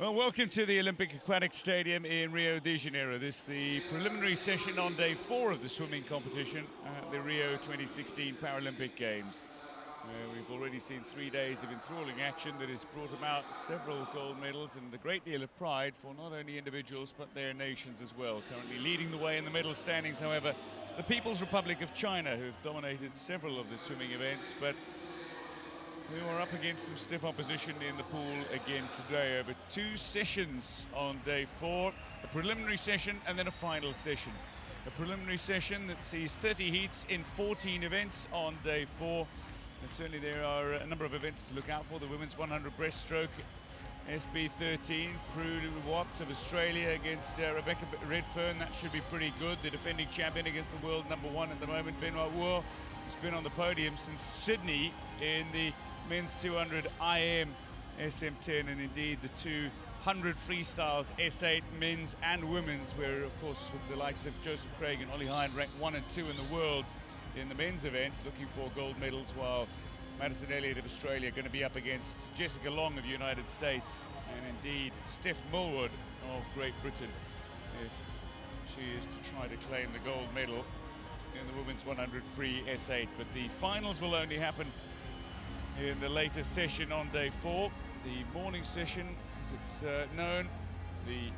Well, welcome to the Olympic Aquatic Stadium in Rio de Janeiro. This is the preliminary session on day 4 of the swimming competition at the Rio 2016 Paralympic Games. We've already seen 3 days of enthralling action that has brought about several gold medals and a great deal of pride for not only individuals but their nations as well. Currently leading the way in the medal standings, however, the People's Republic of China, who have dominated several of the swimming events, but we were up against some stiff opposition in the pool again today over 2 sessions on day 4, a preliminary session and then a final session. A preliminary session that sees 30 heats in 14 events on day 4. And certainly there are a number of events to look out for. The women's 100 breaststroke SB13, Prue Watt of Australia against Rebecca Redfern. That should be pretty good. The defending champion against the world #1 at the moment, Benoit Wu, who's been on the podium since Sydney in the men's 200 IM SM10, and indeed the 200 Freestyles S8 men's and women's, where of course with the likes of Joseph Craig and Ollie Hine ranked 1 and 2 in the world in the men's event, looking for gold medals, while Madison Elliott of Australia going to be up against Jessica Long of the United States, and indeed Steph Mulwood of Great Britain, if she is to try to claim the gold medal in the women's 100 free S8. But the finals will only happen in the later session on day 4. The morning session, as it's known, the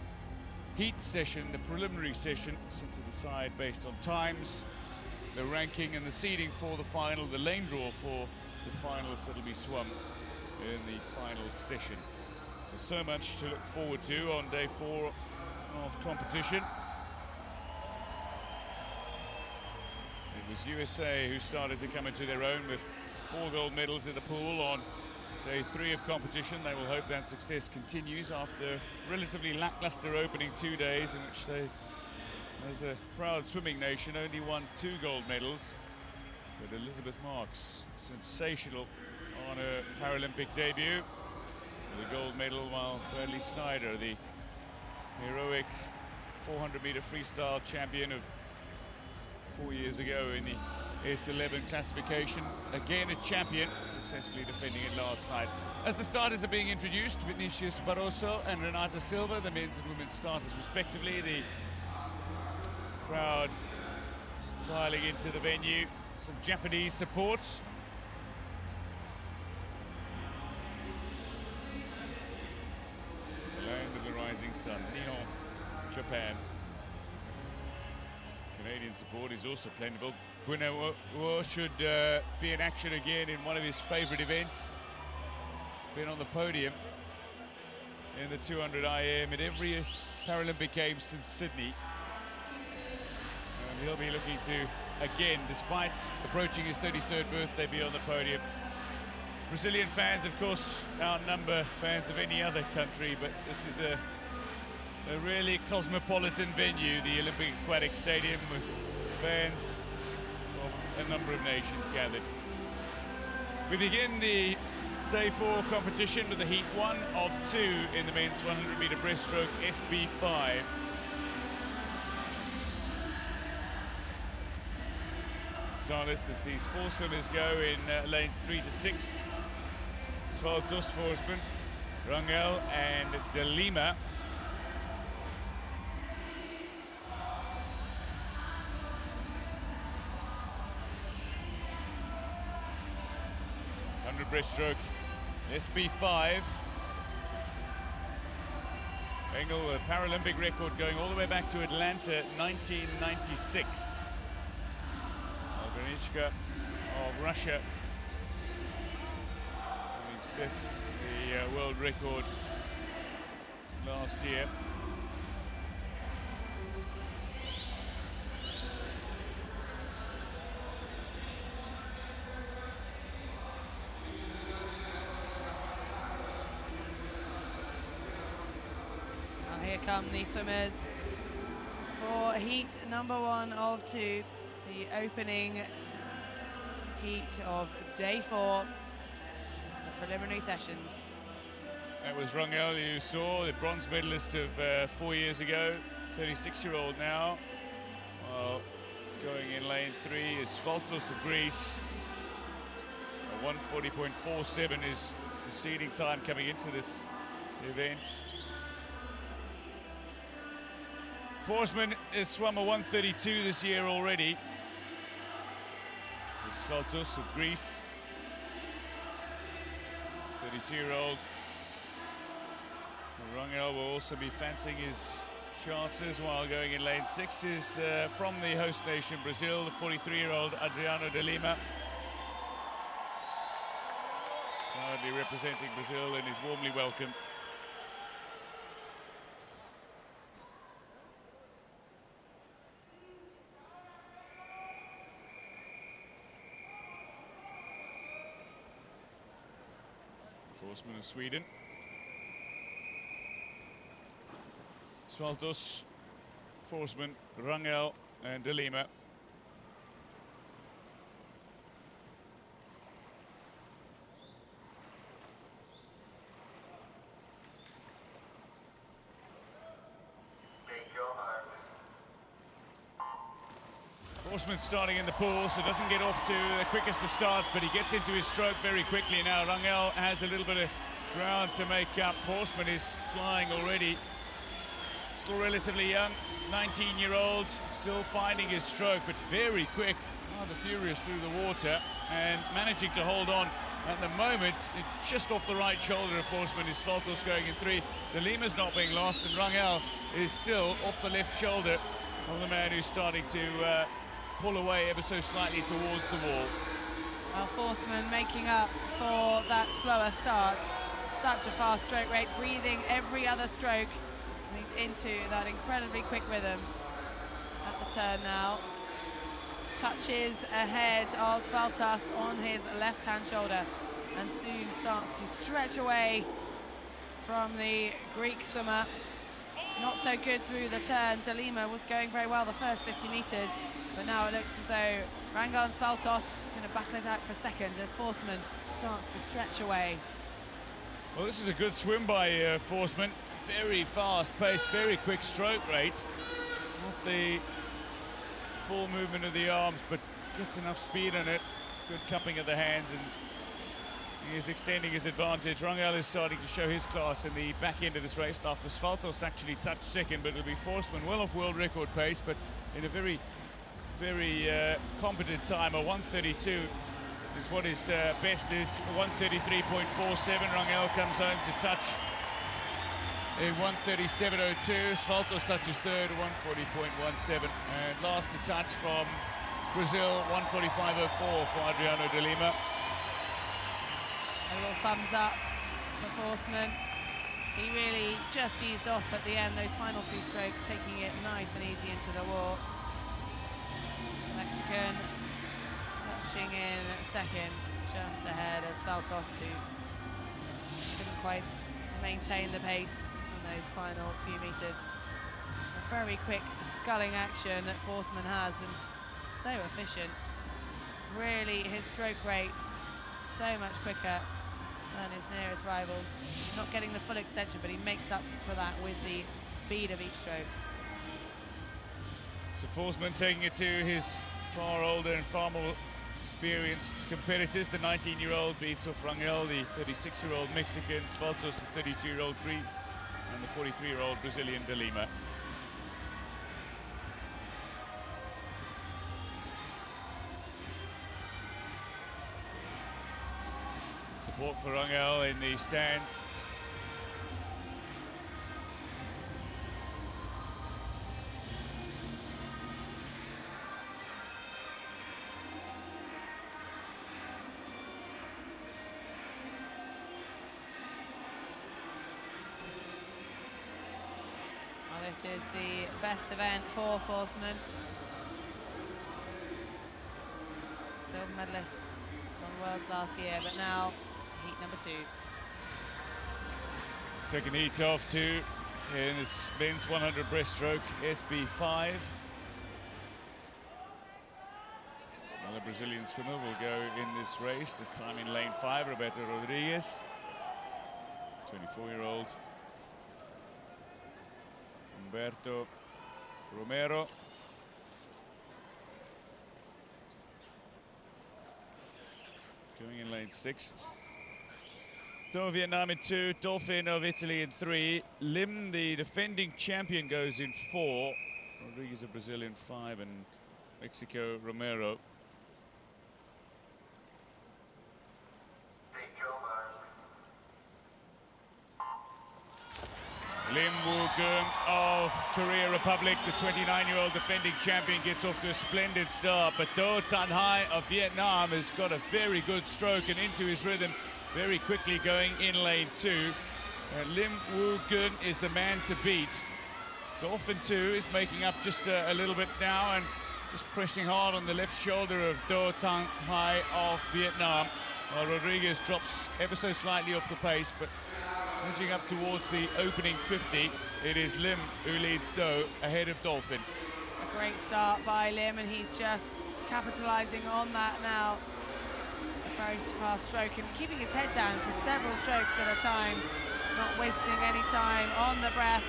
heat session, the preliminary session, set to decide based on times, the ranking and the seeding for the final, the lane draw for the finals that'll be swum in the final session. So much to look forward to on day 4 of competition. It was USA who started to come into their own with 4 gold medals in the pool on day 3 of competition. They will hope that success continues after a relatively lackluster opening 2 days in which they, as a proud swimming nation, only won 2 gold medals. But Elizabeth Marks, sensational on her Paralympic debut, with a gold medal, while Burnley Snyder, the heroic 400-meter freestyle champion of 4 years ago in the S11 classification, again a champion, successfully defending it last night. As the starters are being introduced, Vinicius Barroso and Renata Silva, the men's and women's starters respectively. The crowd filing into the venue, some Japanese support. The land of the rising sun, Nihon, Japan. Canadian support is also plentiful. Benoit Wu should be in action again in one of his favourite events. Been on the podium in the 200 IM at every Paralympic Games since Sydney. And he'll be looking to, again, despite approaching his 33rd birthday, be on the podium. Brazilian fans, of course, outnumber fans of any other country, but this is a really cosmopolitan venue, the Olympic Aquatic Stadium, with fans of a number of nations gathered. We begin the day 4 competition with the heat 1 of 2 in the men's 100-meter breaststroke SB5. Start list that sees 4 swimmers go in lanes 3 to 6. Svaltos Forsman, Rangel and De Lima. Breaststroke SB5. Engel, a Paralympic record going all the way back to Atlanta 1996. Granichka of Russia having set the world record last year. Here come the swimmers for heat number 1 of 2, the opening heat of day 4, the preliminary sessions. That was Rangel you saw, the bronze medalist of 4 years ago, 36-year-old now. Well, going in lane 3 is Svaltos of Greece. 1:40.47 is the seeding time coming into this event. Forsman has swum a 1:32 this year already. Svaltos of Greece, 32-year-old. Rangel will also be fancying his chances while going in lane 6 is from the host nation Brazil, the 43-year-old Adriano de Lima. Proudly representing Brazil and is warmly welcomed. Forsman of Sweden. Svaltos, Forsman, Rangel and de Lima. Forsman starting in the pool, so doesn't get off to the quickest of starts, but he gets into his stroke very quickly now. Rangel has a little bit of ground to make up. Forsman is flying already. Still relatively young, 19-year-old, still finding his stroke, but very quick, rather furious through the water, and managing to hold on. At the moment, just off the right shoulder of Forsman is Svaltos going in 3. De Lima's not being lost, and Rangel is still off the left shoulder of the man who's starting to pull away ever so slightly towards the wall. Well, Forsman making up for that slower start. Such a fast stroke rate, breathing every other stroke. And he's into that incredibly quick rhythm at the turn now. Touches ahead of Svaltas on his left-hand shoulder and soon starts to stretch away from the Greek swimmer. Not so good through the turn. De Lima was going very well the first 50 metres, but now it looks as though Rangel and Svaltos going to battle it out for second as Forsman starts to stretch away. Well, this is a good swim by Forsman. Very fast pace, very quick stroke rate. Not the full movement of the arms, but gets enough speed in it. Good cupping of the hands, and he is extending his advantage. Rangel is starting to show his class in the back end of this race after Svaltos actually touched second, but it'll be Forsman well off world record pace, but in a very competent time. A 1:32 is what his best is. 1:33.47. Rangel comes home to touch a 1:37.02. Svaltos touches third, 1:40.17, and last to touch from Brazil, 1:45.04 for Adriano de Lima. A little thumbs up for Forsman. He really just eased off at the end, those final 2 strokes, taking it nice and easy into the wall. The Mexican touching in second, just ahead of Svaltos, who couldn't quite maintain the pace on those final few metres. A very quick sculling action that Forsman has, and so efficient. Really, his stroke rate so much quicker than his nearest rivals. Not getting the full extension, but he makes up for that with the speed of each stroke. So Forsman taking it to his far older and far more experienced competitors. The 19-year-old beats off Rangel, the 36-year-old Mexican, Svaltos, the 32-year-old Greek, and the 43-year-old Brazilian de Lima. Support for Rangel in the stands. Well, this is the best event for Forsman. Silver medalist from Worlds last year, but now heat number 2. Second heat off to in this men's 100 breaststroke SB5. Another Brazilian swimmer will go in this race, this time in lane 5, Roberto Rodriguez, 24-year-old Humberto Romero. Going in lane 6. Do Vietnam in 2, Dolphin of Italy in 3. Lim, the defending champion, goes in 4. Rodriguez of Brazil in 5 and Mexico Romero. Lim Woo-keun of Korea Republic, the 29-year-old defending champion, gets off to a splendid start, but Do Tan Hai of Vietnam has got a very good stroke and into his rhythm very quickly going in lane 2. Lim Woo-keun is the man to beat. Dolphin 2 is making up just a little bit now and just pressing hard on the left shoulder of Do Tan Hai of Vietnam, while Rodriguez drops ever so slightly off the pace, but edging up towards the opening 50. It is Lim who leads Do ahead of Dolphin. A great start by Lim, and he's just capitalising on that now. A very fast stroke and keeping his head down for several strokes at a time, not wasting any time on the breath.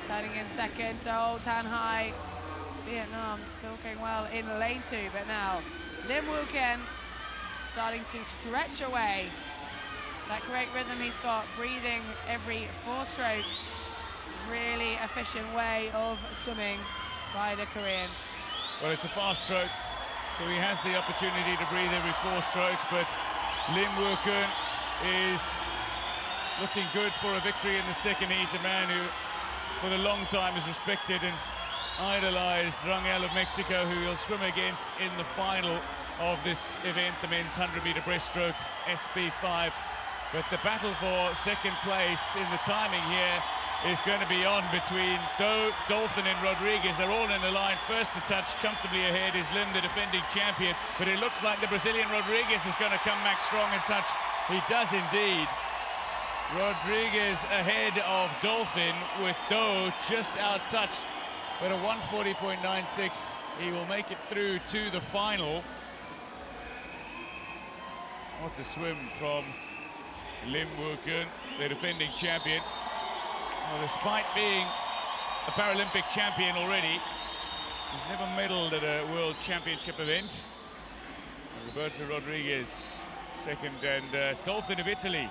Turning in second, Do Tan Hai, Vietnam still going well in lane 2, but now Lim Woo-keun starting to stretch away. That great rhythm he's got, breathing every 4 strokes. Really efficient way of swimming by the Korean. Well, it's a fast stroke, so he has the opportunity to breathe every 4 strokes, but Lim Woo-keun is looking good for a victory in the second heat. A man who, for a long time, has respected and idolized Rangel of Mexico, who he'll swim against in the final of this event, the men's 100-meter breaststroke SB5. But the battle for second place in the timing here is going to be on between Dolphin and Rodriguez. They're all in the line. First to touch, comfortably ahead, is Lim, the defending champion. But it looks like the Brazilian Rodriguez is going to come back strong and touch. He does indeed. Rodriguez ahead of Dolphin, with Do just out-touched. But a 140.96, he will make it through to the final. What a swim from Lim Woo-keun, the defending champion. Well, despite being a Paralympic champion already, he's never medaled at a World Championship event. Roberto Rodriguez, second, and Dolphin of Italy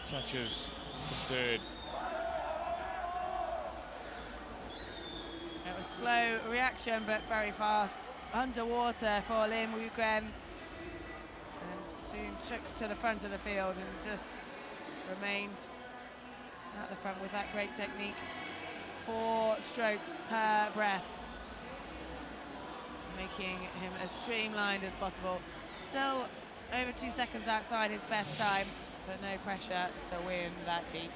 touches the third. It was slow reaction, but very fast underwater for Lim Woo-keun. Soon took to the front of the field and just remained at the front with that great technique. 4 strokes per breath, making him as streamlined as possible. Still over 2 seconds outside his best time, but no pressure to win that heat.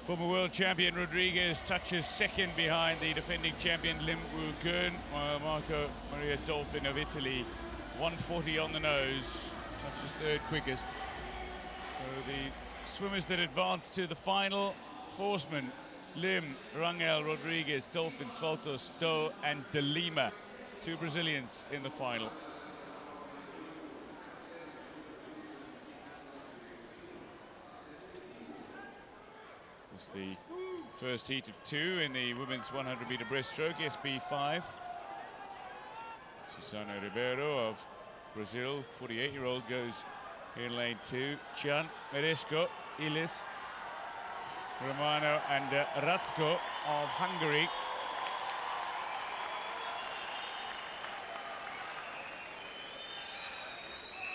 Former world champion Rodriguez touches second behind the defending champion Lim Woo-keun, while Marco Maria Dolphin of Italy, 140 on the nose, touches third quickest. So the swimmers that advance to the final, Forsman, Lim, Rangel, Rodriguez, Dolphin, Svaltos, Do and De Lima, 2 Brazilians in the final. It's the first heat of 2 in the women's 100-meter breaststroke SB5. Susana Ribeiro of Brazil, 48-year-old, goes in lane 2. Can, Mereshko, Ilis, Romano and Ratsko of Hungary.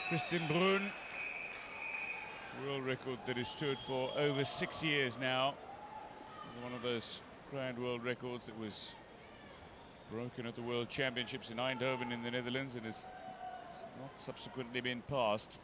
Kristin Brun, world record that has stood for over 6 years now. One of those grand world records that was broken at the World Championships in Eindhoven in the Netherlands and has not subsequently been passed.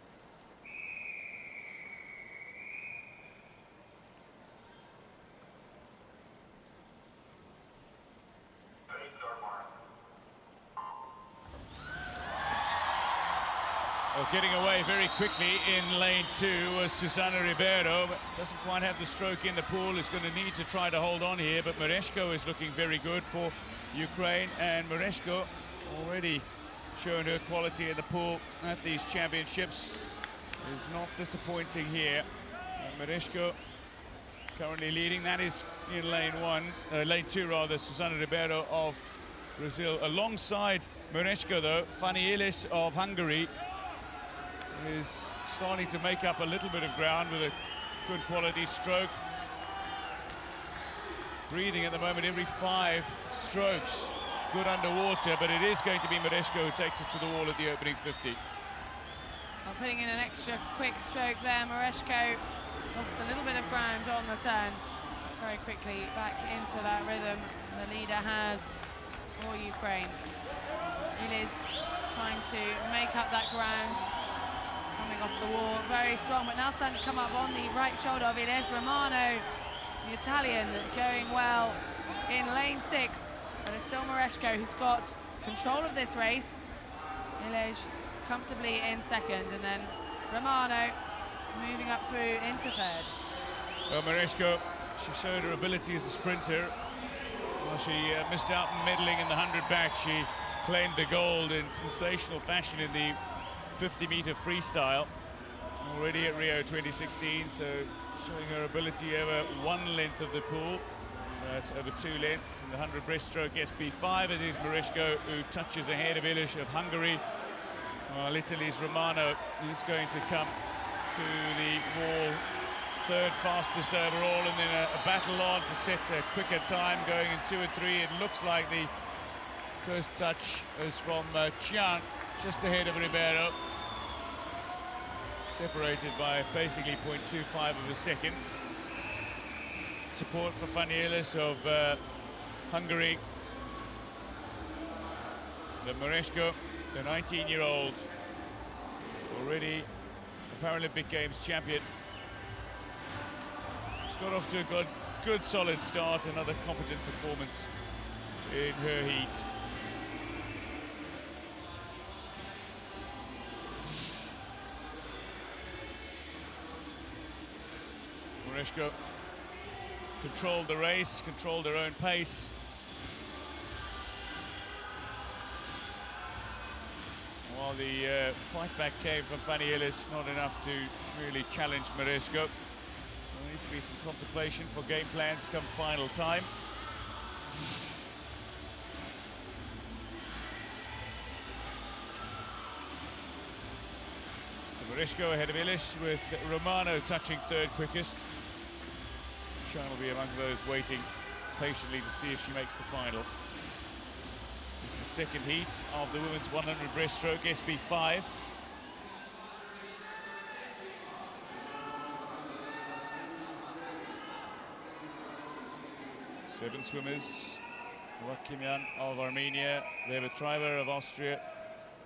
Well, getting away very quickly in lane 2 was Susana Ribeiro, but doesn't quite have the stroke in the pool. Is going to need to try to hold on here, but Mereshko is looking very good for Ukraine, and Mereshko already shown her quality in the pool at these championships. Is not disappointing here. Mereshko currently leading. That is in lane 2 rather, Susana Ribeiro of Brazil. Alongside Mereshko though, Fanny Illis of Hungary. is starting to make up a little bit of ground with a good quality stroke. Breathing at the moment every 5 strokes. Good underwater, but it is going to be Mereshko who takes it to the wall at the opening 50. Well, putting in an extra quick stroke there, Mereshko lost a little bit of ground on the turn. Very quickly back into that rhythm the leader has for Ukraine. Ilis trying to make up that ground, coming off the wall, very strong, but now starting to come up on the right shoulder of Ilis. Romano, the Italian, going well in lane 6, but it's still Mereshko who's got control of this race. Ilis comfortably in second, and then Romano moving up through into third. Well, Mereshko, she showed her ability as a sprinter. Well, she missed out on medaling in the 100 back. She claimed the gold in sensational fashion in the 50-meter freestyle already at Rio 2016, so showing her ability over 1 length of the pool. That's over 2 lengths. In the 100 breaststroke SB5, it is Mereshko who touches ahead of Ilish of Hungary. Well, Italy's Romano is going to come to the wall third fastest overall, and then a battle on to set a quicker time going in 2 and 3. It looks like the first touch is from Chian, just ahead of Ribeiro, separated by basically 0.25 of a second. Support for Fanielis of Hungary. The Mereshko, the 19-year-old, already a Paralympic Games champion. She's got off to a good solid start, another competent performance in her heat. Mereshko controlled the race, controlled her own pace. While the fight back came from Fanielis, not enough to really challenge Mereshko. There needs to be some contemplation for game plans come final time. So Mereshko ahead of Ilish, with Romano touching third quickest. Sean will be among those waiting patiently to see if she makes the final. This is the second heat of the women's 100 breaststroke SB5. Seven swimmers: Wakimian of Armenia, Day4 of Austria,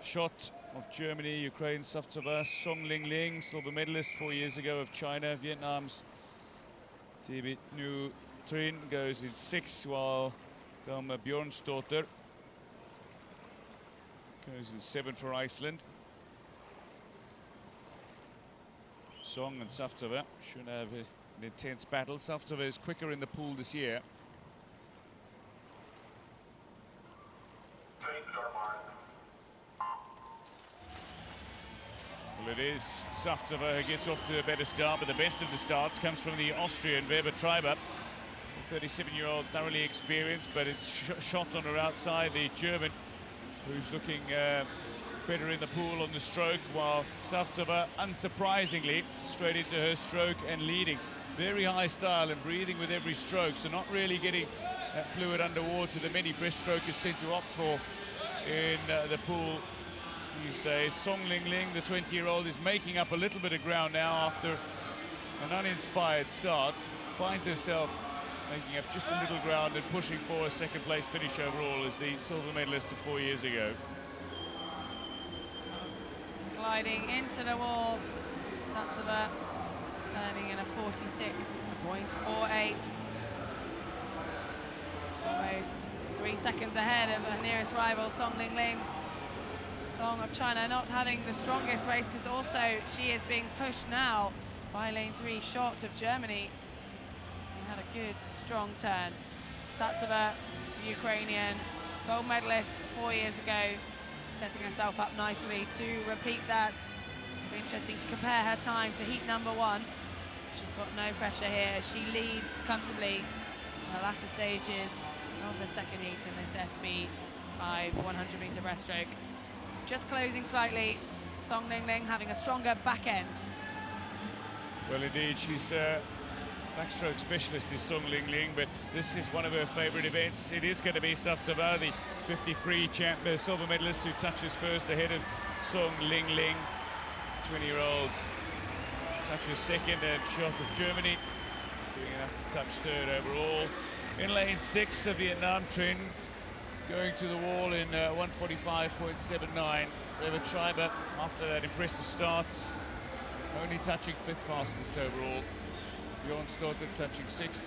Schott of Germany, Ukraine, Savtsova, Song Ling, silver medalist 4 years ago of China, Vietnam's Tibit New Trin goes in 6, while Dama Bjornsdotter goes in 7 for Iceland. Song and Savtsova should have an intense battle. Savtsova is quicker in the pool this year. Well, it is Savtsova who gets off to a better start, but the best of the starts comes from the Austrian Day4, the 37-year-old, thoroughly experienced, but it's shot on her outside, the German, who's looking better in the pool on the stroke, while Savtsova, unsurprisingly, straight into her stroke and leading. Very high style and breathing with every stroke, so not really getting that fluid underwater that many breaststrokers tend to opt for in the pool these days. Song Ling, the 20-year-old, is making up a little bit of ground now after an uninspired start. Finds herself making up just a little ground and pushing for a second-place finish overall as the silver medalist of 4 years ago. Gliding into the wall, Savtsova turning in a 46.48. Almost 3 seconds ahead of her nearest rival, Song Ling. Song of China not having the strongest race, because also she is being pushed now by lane 3, Schott of Germany, who had a good, strong turn. Savtsova, the Ukrainian, gold medalist 4 years ago, setting herself up nicely to repeat that. It'll be interesting to compare her time to heat number 1. She's got no pressure here. She leads comfortably in the latter stages of the second heat in this SB5 100-meter breaststroke. Just closing slightly Song Ling Ling having a stronger back end. Well, indeed, she's backstroke specialist is Song Ling Ling, but this is one of her favorite events. It is going to be Saftava, the 53 silver medalist, who touches first ahead of Song Ling Ling. 20-year-old touches second, and Shot of Germany doing enough to touch third overall. In lane 6 of Vietnam, Trin going to the wall in 1:45.79. Weber Treiber, after that impressive start, only touching 5th fastest overall. Bjorn Stoker touching 6th.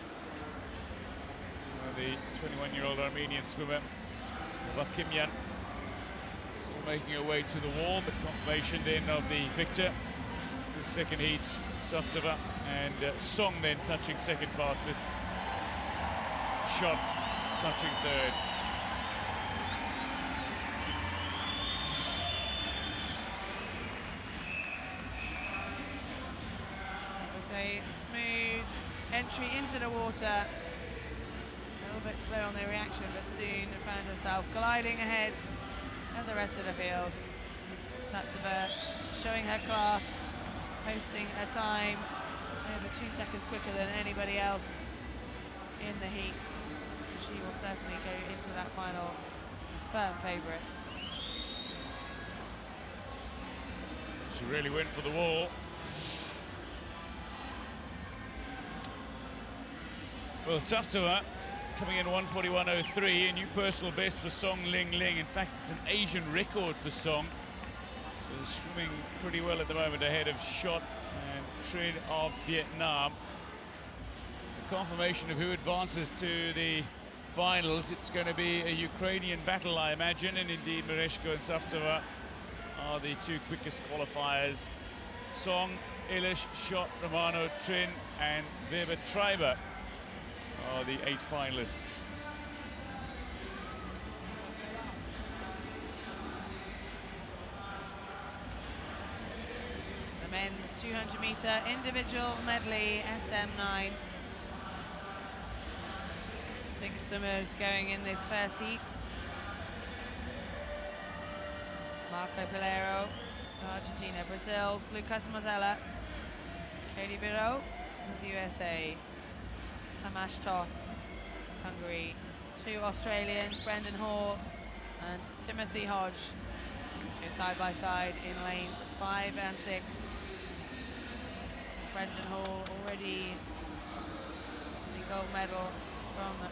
The 21-year-old Armenian swimmer, Vakimyan, still making her way to the wall, but confirmation then of the victor. The second heat, Saftava, and Song then touching 2nd fastest. Shot touching 3rd. A smooth entry into the water. A little bit slow on the reaction, but soon found herself gliding ahead of the rest of the field. Saftava showing her class, posting a time over 2 seconds quicker than anybody else in the heat. She will certainly go into that final as firm favourite. She really went for the wall. Well, Saftava coming in 1:41.03, a new personal best for Song Ling Ling. In fact, it's an Asian record for Song. So swimming pretty well at the moment ahead of Shot and Trin of Vietnam. The confirmation of who advances to the finals. It's going to be a Ukrainian battle, I imagine, and indeed Mereshko and Saftava are the 2 quickest qualifiers. Song, Ilish, Shot, Romano, Trin, and Weber Treiber are the 8 finalists. The men's 200-meter individual medley SM9. 6 swimmers going in this first heat. Marco Pelero, Argentina. Brazil's Lucas Mozella. Cody Biro of USA. Tamas Toth, Hungary. 2 Australians, Brendan Hall and Timothy Hodge, go side by side in lanes 5 and 6. Brendan Hall already the gold medal from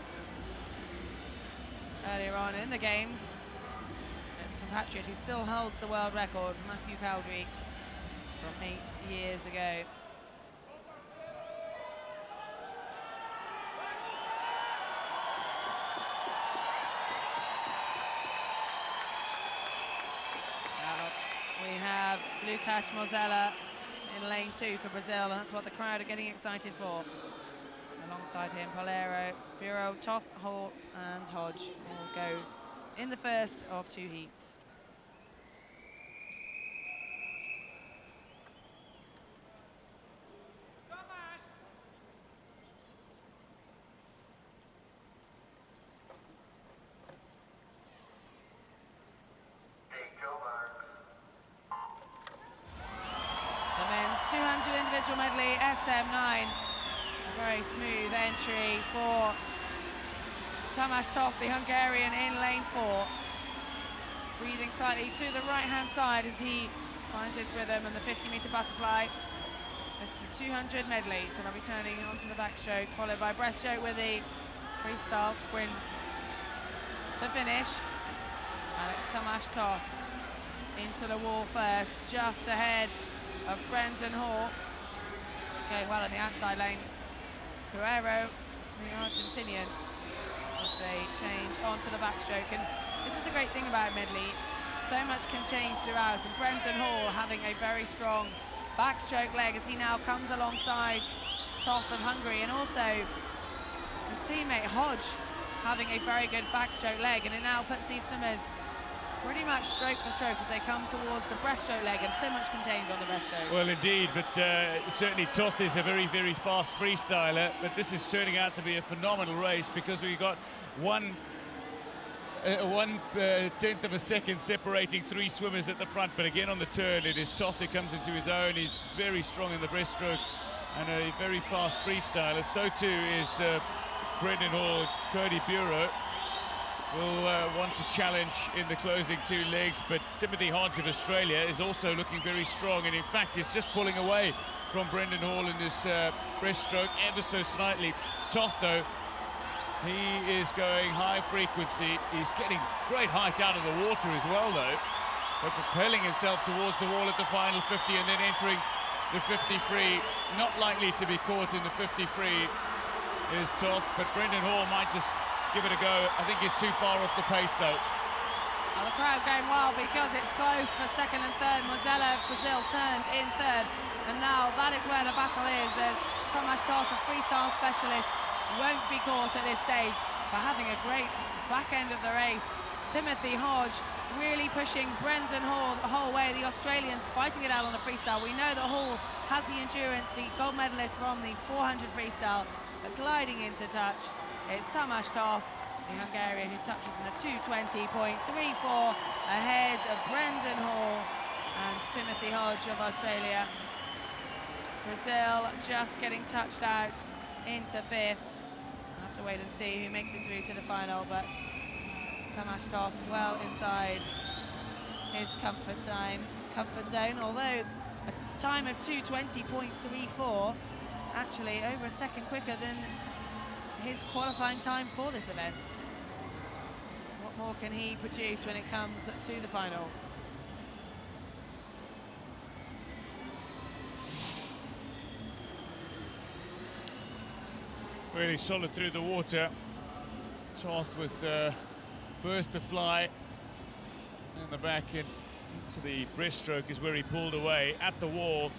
earlier on in the games. His compatriot who still holds the world record, Matthew Cowdrey, from 8 years ago. We have Lucas Mozella in lane 2 for Brazil, and that's what the crowd are getting excited for. Alongside him, Polero, Bureau, Toth, Hall and Hodge will go in the first of 2 heats. The men's 200 individual medley SM9. A very smooth entry for Tamas Toth, the Hungarian, in lane 4. Breathing slightly to the right-hand side as he finds his rhythm, and the 50-meter butterfly. It's the 200 medley, so they'll be turning onto the backstroke, followed by breaststroke with the freestyle sprint to finish. And it's Tamas Toth into the wall first, just ahead of Brendan Hall. Going well in the outside lane. Guerrero, the Argentinian, as they change onto the backstroke. And this is the great thing about medley. So much can change throughout. And Brendan Hall having a very strong backstroke leg as he now comes alongside Toth of Hungary, and also his teammate Hodge having a very good backstroke leg, and it now puts these swimmers pretty much stroke for stroke as they come towards the breaststroke leg, and so much contained on the breaststroke. Well, indeed, but certainly Toth is a very, very fast freestyler, but this is turning out to be a phenomenal race because we've got one 1/10 of a second separating three swimmers at the front, but again on the turn it is Toth who comes into his own. He's very strong in the breaststroke and a very fast freestyler. So too is Brendan Hall. Cody Bureau will want to challenge in the closing two legs, but Timothy Hodge of Australia is also looking very strong, and in fact is just pulling away from Brendan Hall in this breaststroke ever so slightly. Toth though, he is going high frequency. He's getting great height out of the water as well though, but propelling himself towards the wall at the final 50 and then entering the 50 free. Not likely to be caught in the 50 free is Toth, but Brendan Hall might just give it a go. I think he's too far off the pace though. Well, the crowd going wild because it's close for second and third. Mozilla Brazil turned in third, and now that is where the battle is. As Tomasz Toth, a freestyle specialist, won't be caught at this stage for having a great back end of the race. Timothy Hodge really pushing Brendan Hall the whole way. The Australians fighting it out on the freestyle. We know that Hall has the endurance, the gold medalist from the 400 freestyle, but gliding into touch. It's Tomasz Toth, the Hungarian, who touches in a 2:20.34 ahead of Brendan Hall and Timothy Hodge of Australia. Brazil just getting touched out into fifth. We'll have to wait and see who makes it through to the final, but Tomasz Toth well inside his comfort zone, although a time of 2:20.34, actually over a second quicker than his qualifying time for this event. What more can he produce when it comes to the final? Really solid through the water. Toth with first to fly, and the back into the breaststroke is where he pulled away at the wall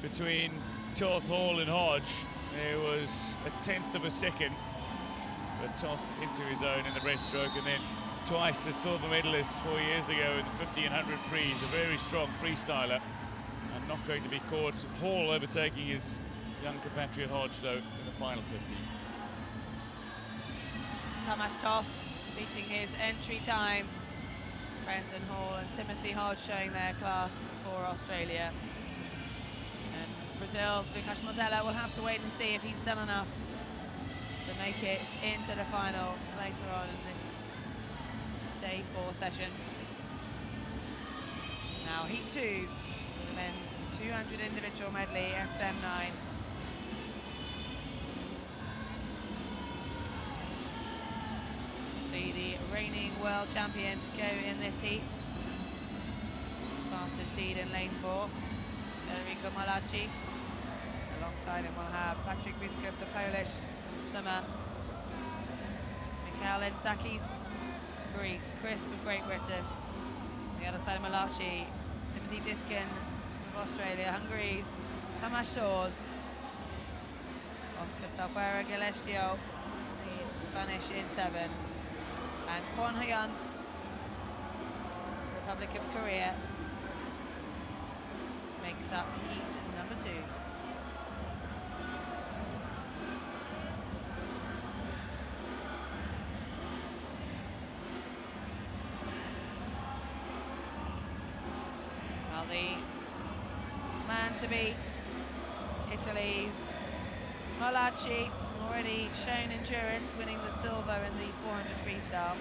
between Toth, Hall and Hodge. There was a 1/10 of a second, but Toth into his own in the breaststroke, and then twice a silver medalist 4 years ago in the 50 and 100 frees. A very strong freestyler and not going to be caught. Hall overtaking his young compatriot Hodge though in the final 50. Tomasz Toth beating his entry time. Brendan Hall and Timothy Hodge showing their class for Australia. And Brazil's Lucas Mozilla will have to wait and see if he's done enough to make it into the final later on in this day 4 session. Now heat 2, the men's 200 individual medley SM9. See the reigning world champion go in this heat. Fastest seed in lane 4, Federico Malachi. Alongside him we'll have Patrick Biskup, the Polish swimmer. Mikhail Ensakis, Greece. Crisp of Great Britain. On the other side of Malachi, Timothy Diskin of Australia. Hungary's Tomasz Toth. Oscar Salguero Gillespio, the Spanish in 7. And Kwon Hyun, Republic of Korea, makes up heat number 2. Well, the man to beat, Italy's Malachi, already shown endurance, winning the silver in the 400 freestyle.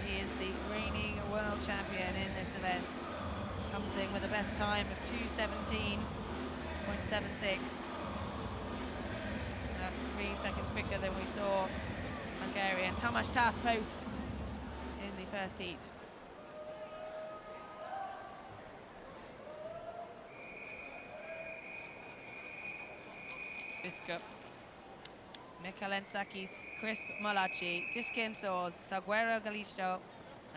He is the reigning world champion in this event. Comes in with the best time of 2:17.76. That's 3 seconds quicker than we saw Hungarian Tomasz Toth post in the first heat. Biskup, Mikhail Ensakis, Crisp Malachi, Diskin Soares, Salguero Galisto,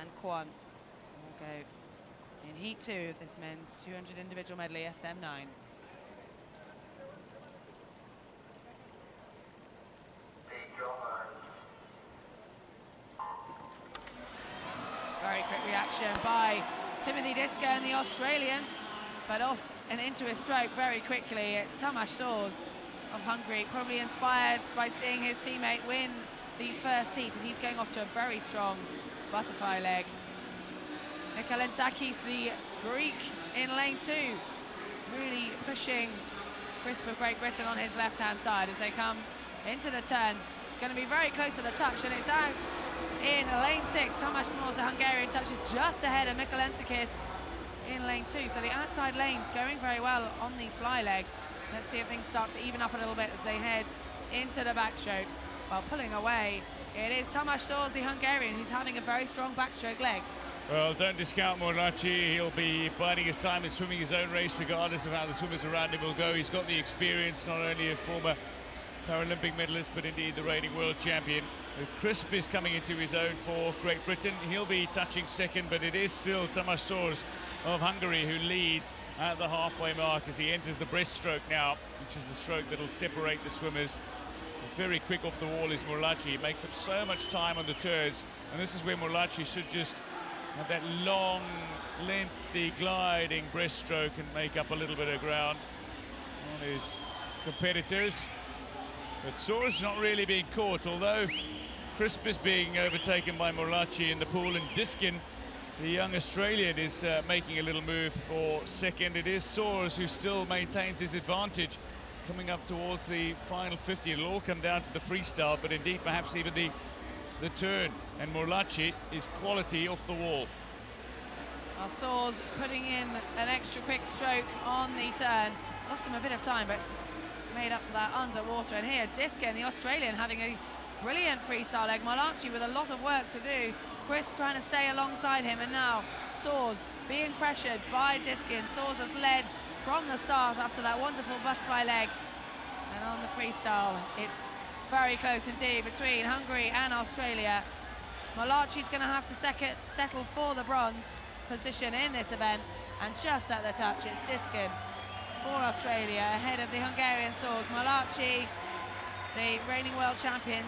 and Kwon will go in heat 2 of this men's 200 individual medley SM9. Very quick reaction by Timothy Diskin, the Australian, but off and into his stroke very quickly. It's Tomasz Toth of Hungary, probably inspired by seeing his teammate win the first heat, and he's going off to a very strong butterfly leg. Mikalentzakis, the Greek, in lane 2, really pushing Crisp of Great Britain on his left-hand side as they come into the turn. It's going to be very close to the touch, and it's out in lane 6. Tamás Smalls, the Hungarian, touches just ahead of Mikalentzakis in lane 2. So the outside lane's going very well on the fly leg. Let's see if things start to even up a little bit as they head into the backstroke. While pulling away, it is Tamás Smalls, the Hungarian, who's having a very strong backstroke leg. Well, don't discount Morlaci. He'll be biding his time and swimming his own race regardless of how the swimmers around him will go. He's got the experience, not only a former Paralympic medalist, but indeed the reigning world champion. Crisp is coming into his own for Great Britain. He'll be touching second, but it is still Tamás Smalls of Hungary who leads at the halfway mark as he enters the breaststroke now, which is the stroke that'll separate the swimmers. Very quick off the wall is Morlaci. He makes up so much time on the turns, and this is where Morlaci should just have that long, lengthy, gliding breaststroke and make up a little bit of ground on his competitors. But Soares not really being caught, although Crisp is being overtaken by Morlaci in the pool, and Diskin, the young Australian, is making a little move for second. It is Soares who still maintains his advantage coming up towards the final 50. It'll all come down to the freestyle, but indeed perhaps even the turn. And Morlaci is quality off the wall. Soares putting in an extra quick stroke on the turn. Lost him a bit of time, but made up for that underwater. And here, Diskin, the Australian, having a brilliant freestyle leg. Morlaci with a lot of work to do. Crisp trying to stay alongside him, and now Soares being pressured by Diskin. Soares has led from the start after that wonderful butterfly leg. And on the freestyle, it's very close indeed between Hungary and Australia. Morlaci's going to have to settle for the bronze position in this event, and just at the touch, it's Diskin for Australia ahead of the Hungarian Soares. Morlaci, the reigning world champion,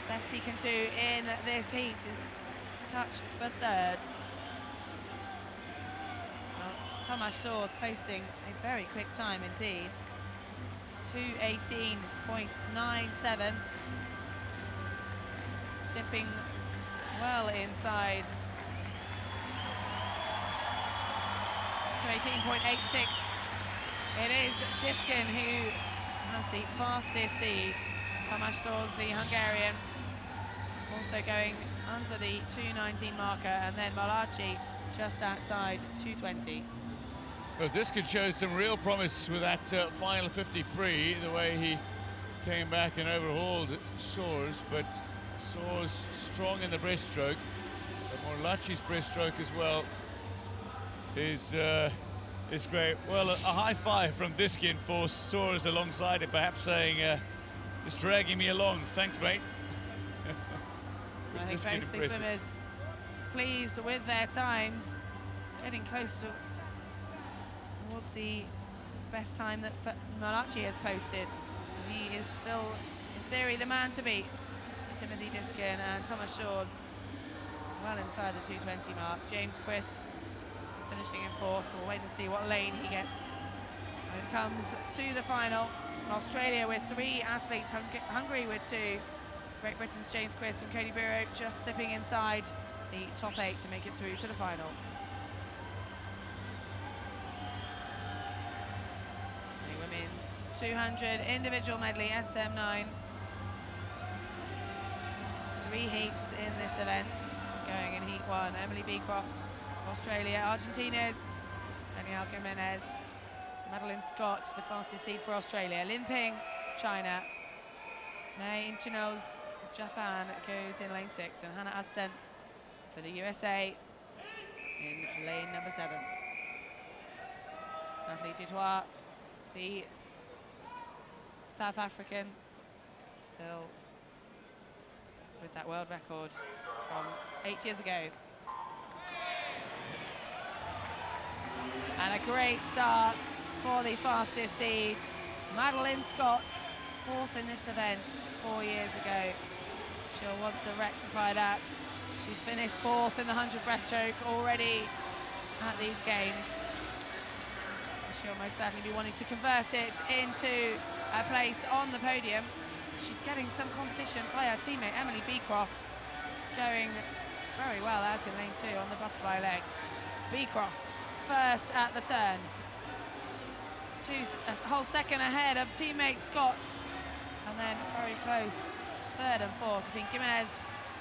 best he can do in this heat is touch for third. Well, Tamás Smalls posting a very quick time indeed. 2:18.97, dipping well inside 2:18.86. It is Diskin who has the fastest seed. Tamás Smalls, the Hungarian, also going under the 2:19 marker, and then Morlaci just outside 2:20. Well, Diskin showed some real promise with that final 53, the way he came back and overhauled Soares, but Soares strong in the breaststroke. But Morlaci's breaststroke as well is great. Well, a high five from Diskin for Soares alongside it, perhaps saying, just dragging me along. Thanks, mate. I think both the swimmers pleased with their times, getting close towards the best time that Morlaci has posted. He is still, in theory, the man to beat. Timothy Diskin and Tamás Smalls well inside the 2:20 mark. James Crisp finishing in fourth. We'll wait to see what lane he gets when it comes to the final. Australia with 3 athletes, Hungary with 2. Great Britain's James Crisp and Cody Bureau just slipping inside the top 8 to make it through to the final. The women's 200 individual medley SM9. 3 heats in this event. Going in heat 1, Emily Beecroft, Australia. Argentina's Danielle Jimenez. Madeline Scott, the fastest seed for Australia. Lin Ping, China. Mei Inchino's Japan goes in lane 6, and Hannah Aston for the USA in lane number 7. Natalie Dutoit, the South African, still with that world record from 8 years ago. And a great start for the fastest seed, Madeline Scott, 4th in this event 4 years ago. She'll want to rectify that. She's finished 4th in the 100 breaststroke already at these games. She'll most certainly be wanting to convert it into a place on the podium. she's getting some competition by her teammate Emily Beecroft, going very well out in lane 2 on the butterfly leg. Beecroft first at the turn, a whole second ahead of teammate Scott, and then very close third and fourth between Jimenez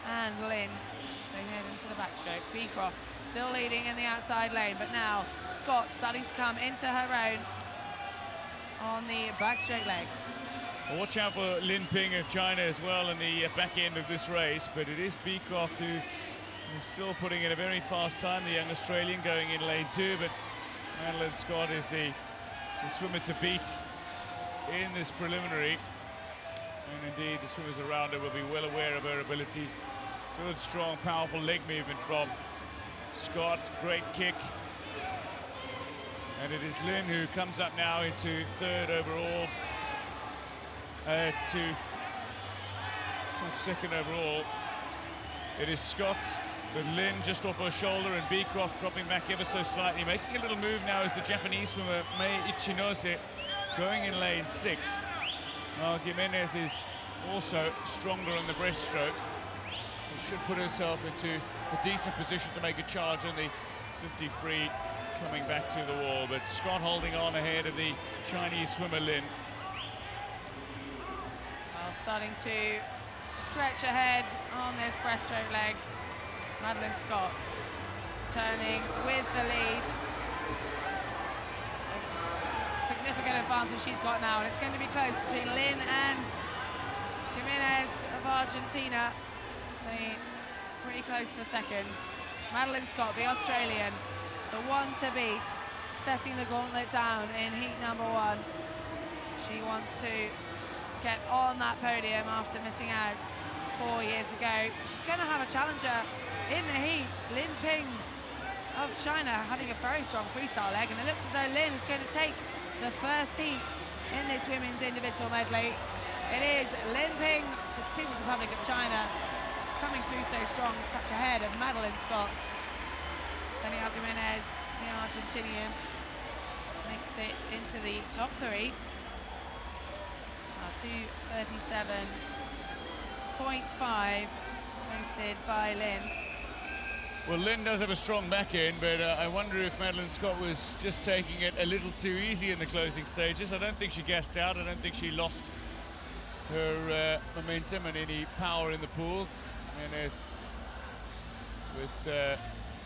and Lynn. So they head into the backstroke. Beecroft still leading in the outside lane, but now Scott starting to come into her own on the backstroke leg. Well, watch out for Lin Ping of China as well in the back end of this race, but it is Beecroft who is still putting in a very fast time, the young Australian going in lane 2, but Madeline Scott is the swimmer to beat in this preliminary. And indeed, the swimmers around her will be well aware of her abilities. Good, strong, powerful leg movement from Scott. Great kick. And it is Lynn who comes up now into third overall. To second overall. It is Scott, with Lynn just off her shoulder and Beecroft dropping back ever so slightly. Making a little move now is the Japanese swimmer Mei Ichinose, going in lane 6. Well, Jimenez is also stronger on the breaststroke, so should put herself into a decent position to make a charge on the 50 free coming back to the wall. But Scott holding on ahead of the Chinese swimmer Lin. Well, starting to stretch ahead on this breaststroke leg. Madeline Scott turning with the lead. Significant advantage she's got now, and it's going to be close between Lynn and Jimenez of Argentina. So pretty close for second. Madeline Scott, the Australian, the one to beat, setting the gauntlet down in heat number 1. She wants to get on that podium after missing out 4 years ago. She's going to have a challenger in the heat, Lin Ping of China, having a very strong freestyle leg, and it looks as though Lin is going to take the first heat in this women's individual medley. It is Lin Ping, the People's Republic of China, coming through so strong, touch ahead of Madeline Scott. Daniel Jimenez, the Argentinian, makes it into the top 3. 2:37.5 posted by Lin. Well, Lynn does have a strong back end, but I wonder if Madeline Scott was just taking it a little too easy in the closing stages. I don't think she gassed out. I don't think she lost her momentum and any power in the pool. And with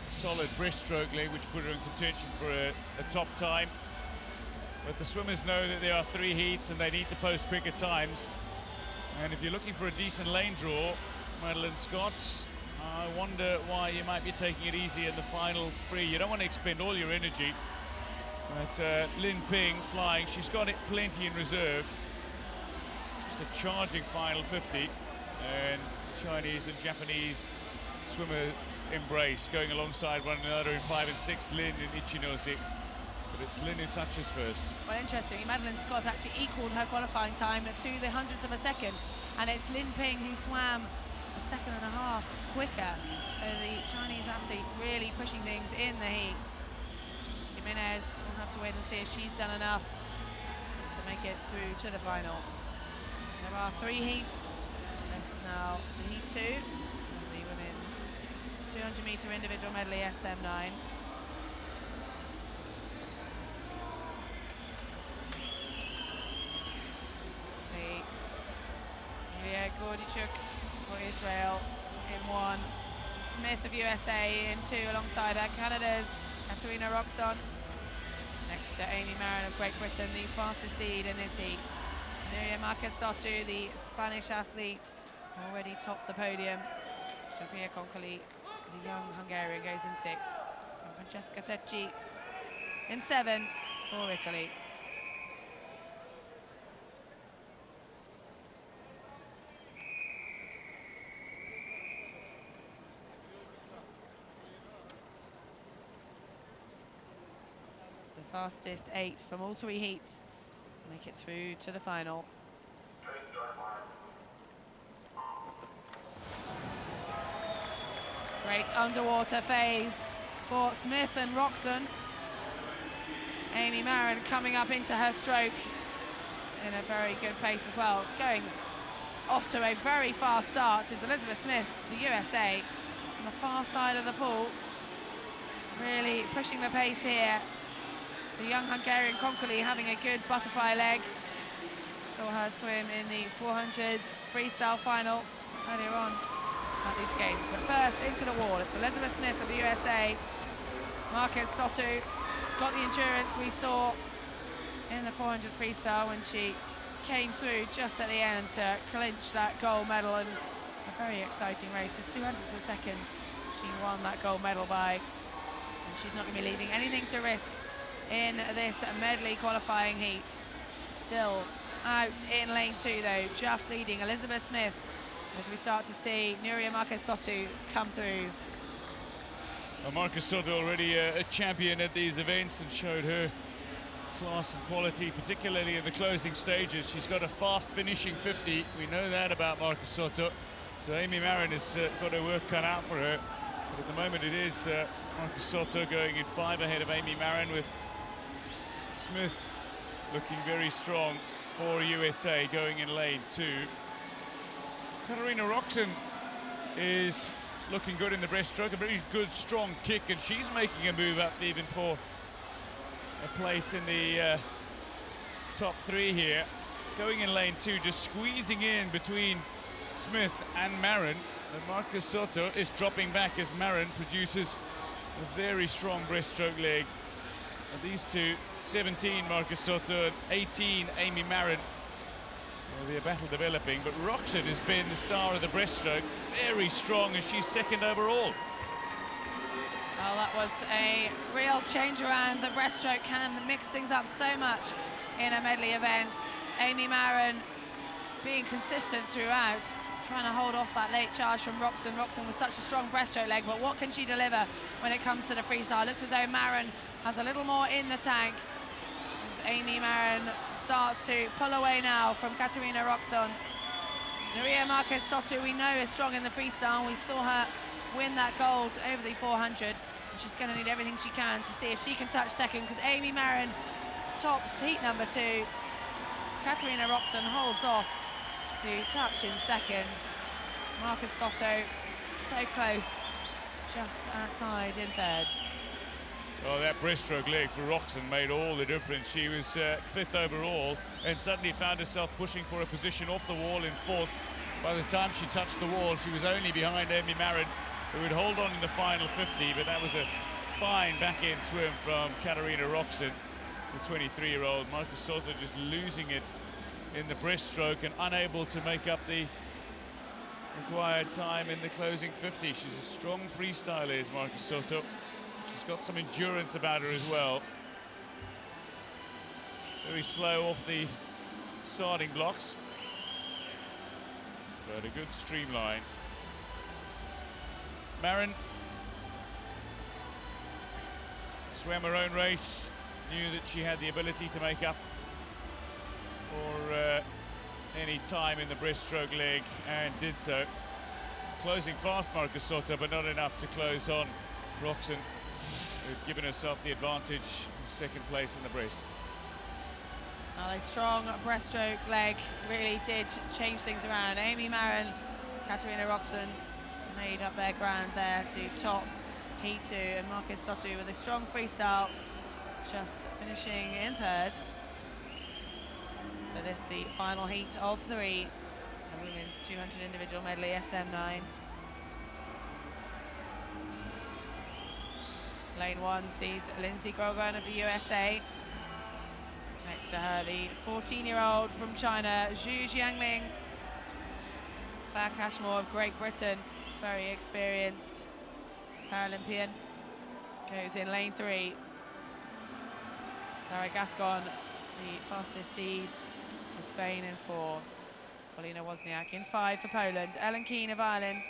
solid breaststroke leg, which put her in contention for a top time. But the swimmers know that there are 3 heats and they need to post quicker times. And if you're looking for a decent lane draw, Madeline Scott's, I wonder why you might be taking it easy in the final 3. You don't want to expend all your energy. But Lin Ping flying, she's got it plenty in reserve. Just a charging final 50. And Chinese and Japanese swimmers embrace, going alongside one another in 5 and 6, Lin and Ichinose. But it's Lin who touches first. Well, interestingly, Madeline Scott actually equalled her qualifying time to the 100th of a second. And it's Lin Ping who swam a second and a half quicker. So the Chinese athletes really pushing things in the heat. Jimenez will have to wait and see if she's done enough to make it through to the final. There are 3 heats. This is now the heat 2, the women's 200-meter individual medley SM9. See, Julia Gordichuk for Israel in 1. Smith of USA in 2 alongside her. Canada's Katerina Roxon. Next to Amy Marin of Great Britain, the fastest seed in this heat. Nuria Marquez-Sotu, the Spanish athlete, already topped the podium. Sofia Konkoli, the young Hungarian, goes in 6. And Francesca Secchi in 7 for Italy. The fastest 8 from all 3 heats make it through to the final. Great underwater phase for Smith and Roxon. Amy Marin coming up into her stroke in a very good pace as well, going off to a very fast start is Elizabeth Smith, the USA, on the far side of the pool. Really pushing the pace here. The young Hungarian Konkoli having a good butterfly leg. Saw her swim in the 400 freestyle final earlier on at these games. But first, into the wall, it's Elizabeth Smith of the USA. Marquez Soto got the endurance we saw in the 400 freestyle when she came through just at the end to clinch that gold medal, and a very exciting race, just 200ths of a second she won that gold medal by, and she's not going to be leaving anything to risk in this medley qualifying heat. Still out in lane 2 though, just leading Elizabeth Smith as we start to see Nuria Marquez Soto come through. Well, Marquez Soto already a champion at these events and showed her class and quality, particularly in the closing stages. She's got a fast finishing 50. We know that about Marquez Soto. So Amy Marin has got her work cut out for her. But at the moment it is Marquez Soto going in 5 ahead of Amy Marin, with Smith looking very strong for USA going in lane 2. Katarina Roxon is looking good in the breaststroke, a very good strong kick, and she's making a move up even for a place in the top 3 here. Going in lane 2, just squeezing in between Smith and Marin. And Marquez Soto is dropping back as Marin produces a very strong breaststroke leg. And these two, 17 Marquez Soto and 18 Amy Marin. Well, the battle developing, but Roxon has been the star of the breaststroke, very strong, and she's second overall. Well, that was a real change around. The breaststroke can mix things up so much in a medley event. Amy Marin being consistent throughout, trying to hold off that late charge from Roxon. Roxon was such a strong breaststroke leg, but what can she deliver when it comes to the freestyle? Looks as though Marin has a little more in the tank, as Amy Marin starts to pull away now from Katarina Roxon. Nuria Marquez Soto, we know, is strong in the freestyle. We saw her win that gold over the 400. She's going to need everything she can to see if she can touch second, because Amy Marin tops heat number 2. Katarina Roxon holds off to touch in second. Marquez Soto so close, just outside in third. Well, that breaststroke leg for Roxon made all the difference. She was 5th overall and suddenly found herself pushing for a position off the wall in 4th. By the time she touched the wall, she was only behind Amy Marin, who would hold on in the final 50, but that was a fine back-end swim from Katarina Roxon, the 23-year-old. Marquez Soto just losing it in the breaststroke and unable to make up the required time in the closing 50. She's a strong freestyler, is Marquez Soto. She's got some endurance about her as well. Very slow off the starting blocks, but a good streamline. Marin swam her own race, knew that she had the ability to make up for any time in the breaststroke leg, and did so. Closing fast, Marquez Soto, but not enough to close on Roxon, who'd given herself the advantage in second place in the breast. Well, a strong breaststroke leg really did change things around. Amy Marin, Katarina Roxon made up their ground there to top heat 2, and Marquez Soto with a strong freestyle, just finishing in third. So this the final heat of 3, the women's 200 individual medley SM9. Lane 1 sees Lindsay Grogan of the USA. Next to her, the 14-year-old from China, Zhu Jiangling. Claire Cashmore of Great Britain, very experienced Paralympian, goes in lane 3. Sarah Gascon, the fastest seed for Spain in 4. Polina Wozniak in 5 for Poland. Ellen Keane of Ireland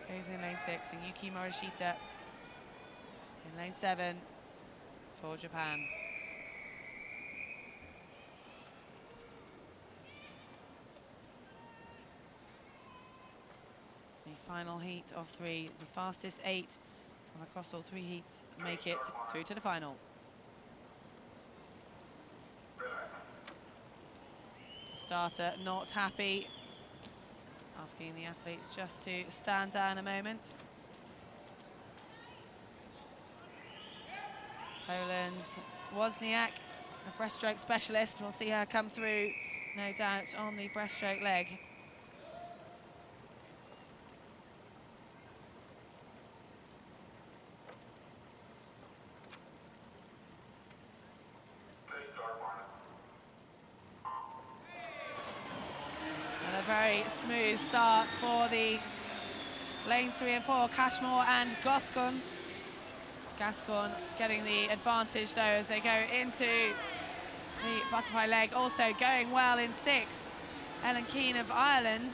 goes in lane 6, and Yuki Morishita in lane 7 for Japan. The final heat of 3, the fastest 8 from across all 3 heats make it through to the final. The starter not happy Asking the athletes just to stand down a moment. Poland's Wozniak, a breaststroke specialist. We'll see her come through, no doubt, on the breaststroke leg. And a very smooth start for the lanes 3 and 4, Cashmore and Gascon. Gascon getting the advantage though as they go into the butterfly leg. Also going well in 6, Ellen Keane of Ireland,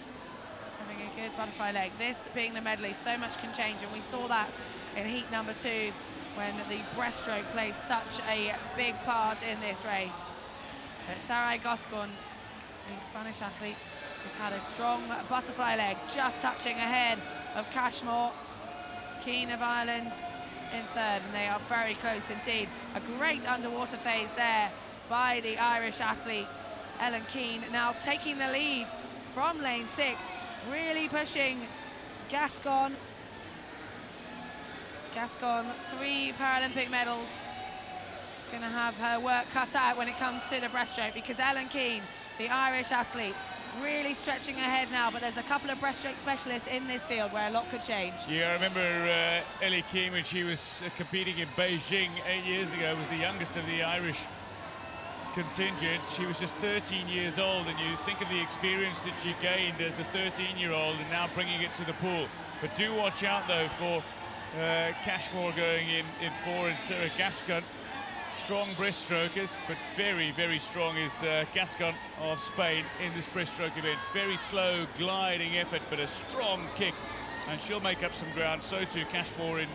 having a good butterfly leg. This being the medley, so much can change, and we saw that in heat number 2 when the breaststroke played such a big part in this race. But Sarai Gascon, the Spanish athlete, has had a strong butterfly leg, just touching ahead of Cashmore. Keane of Ireland in 3rd, and they are very close indeed. A great underwater phase there by the Irish athlete Ellen Keane, now taking the lead from lane 6, really pushing Gascon. Gascon, 3 Paralympic medals. She's going to have her work cut out when it comes to the breaststroke, because Ellen Keane, the Irish athlete, really stretching ahead now, but there's a couple of breaststroke specialists in this field where a lot could change. Yeah, I remember Ellie Keane, when she was competing in Beijing 8 years ago, was the youngest of the Irish contingent. She was just 13 years old, and you think of the experience that she gained as a 13-year-old and now bringing it to the pool. But do watch out though for Cashmore going in 4 and Sarah Gascon. Strong breaststrokers, but very, very strong is Gascon of Spain in this breaststroke event. Very slow gliding effort, but a strong kick, and she'll make up some ground. So too Cashmore in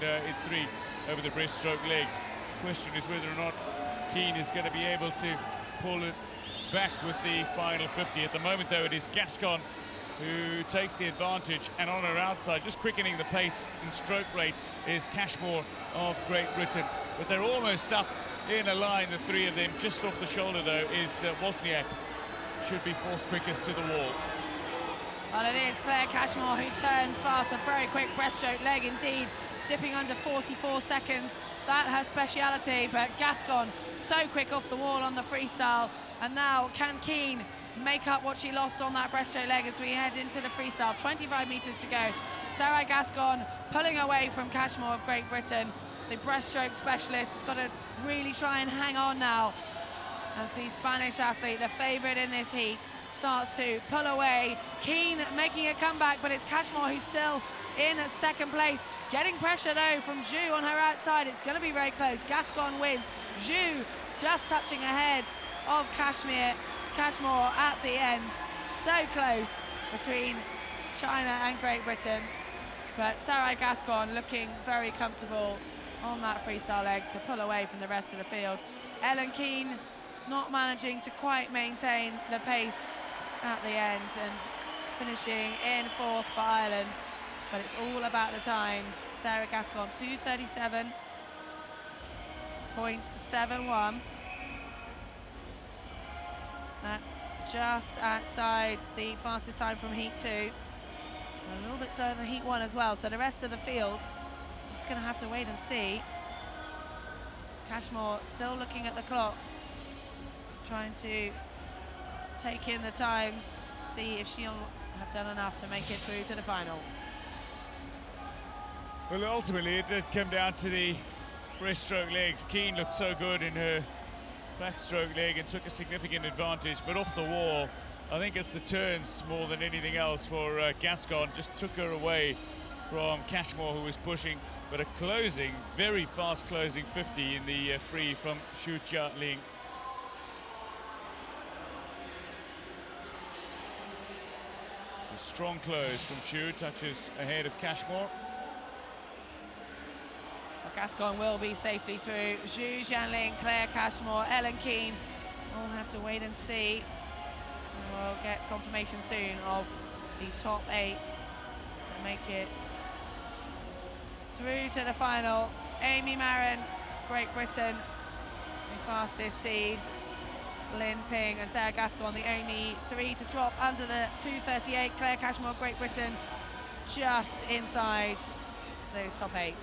3 over the breaststroke leg. Question is whether or not Keane is going to be able to pull it back with the final 50. At the moment though, it is Gascon who takes the advantage, and on her outside, just quickening the pace and stroke rate, is Cashmore of Great Britain. But they're almost up in a line, the 3 of them. Just off the shoulder though is Wozniak. Should be fourth quickest to the wall. Well, it is Claire Cashmore who turns fast. A very quick breaststroke leg indeed, dipping under 44 seconds. That her speciality, but Gascon so quick off the wall on the freestyle. And now can Keane make up what she lost on that breaststroke leg as we head into the freestyle? 25 meters to go. Sarai Gascon pulling away from Cashmore of Great Britain. The breaststroke specialist has got to really try and hang on now as the Spanish athlete, the favorite in this heat, starts to pull away. Keane making a comeback, but it's Cashmore who's still in 2nd place. Getting pressure though from Zhu on her outside. It's going to be very close. Gascon wins. Zhu just touching ahead of Cashmore at the end. So close between China and Great Britain, but Sarai Gascon looking very comfortable on that freestyle leg to pull away from the rest of the field. Ellen Keane not managing to quite maintain the pace at the end and finishing in 4th for Ireland, but it's all about the times. Sarah Gascon 2:37.71. That's just outside the fastest time from heat 2. And a little bit slower than heat 1 as well, so the rest of the field just going to have to wait and see. Cashmore still looking at the clock, trying to take in the times, see if she'll have done enough to make it through to the final. Well, ultimately it did come down to the breaststroke legs. Keane looked so good in her backstroke leg and took a significant advantage, but off the wall, I think it's the turns more than anything else for Gascon. Just took her away from Cashmore, who was pushing, but a closing, very fast closing 50 in the free from Xu Jialing. So strong close from Xu, touches ahead of Cashmore. Gascon will be safely through. Zhu Jianling, Claire Cashmore, Ellen Keane. We'll have to wait and see. We'll get confirmation soon of the top 8 that make it through to the final. Amy Marin, Great Britain, the fastest seed. Lynn Ping and Sarah Gascon, the only three to drop under the 2:38. Claire Cashmore, Great Britain, just inside those top 8.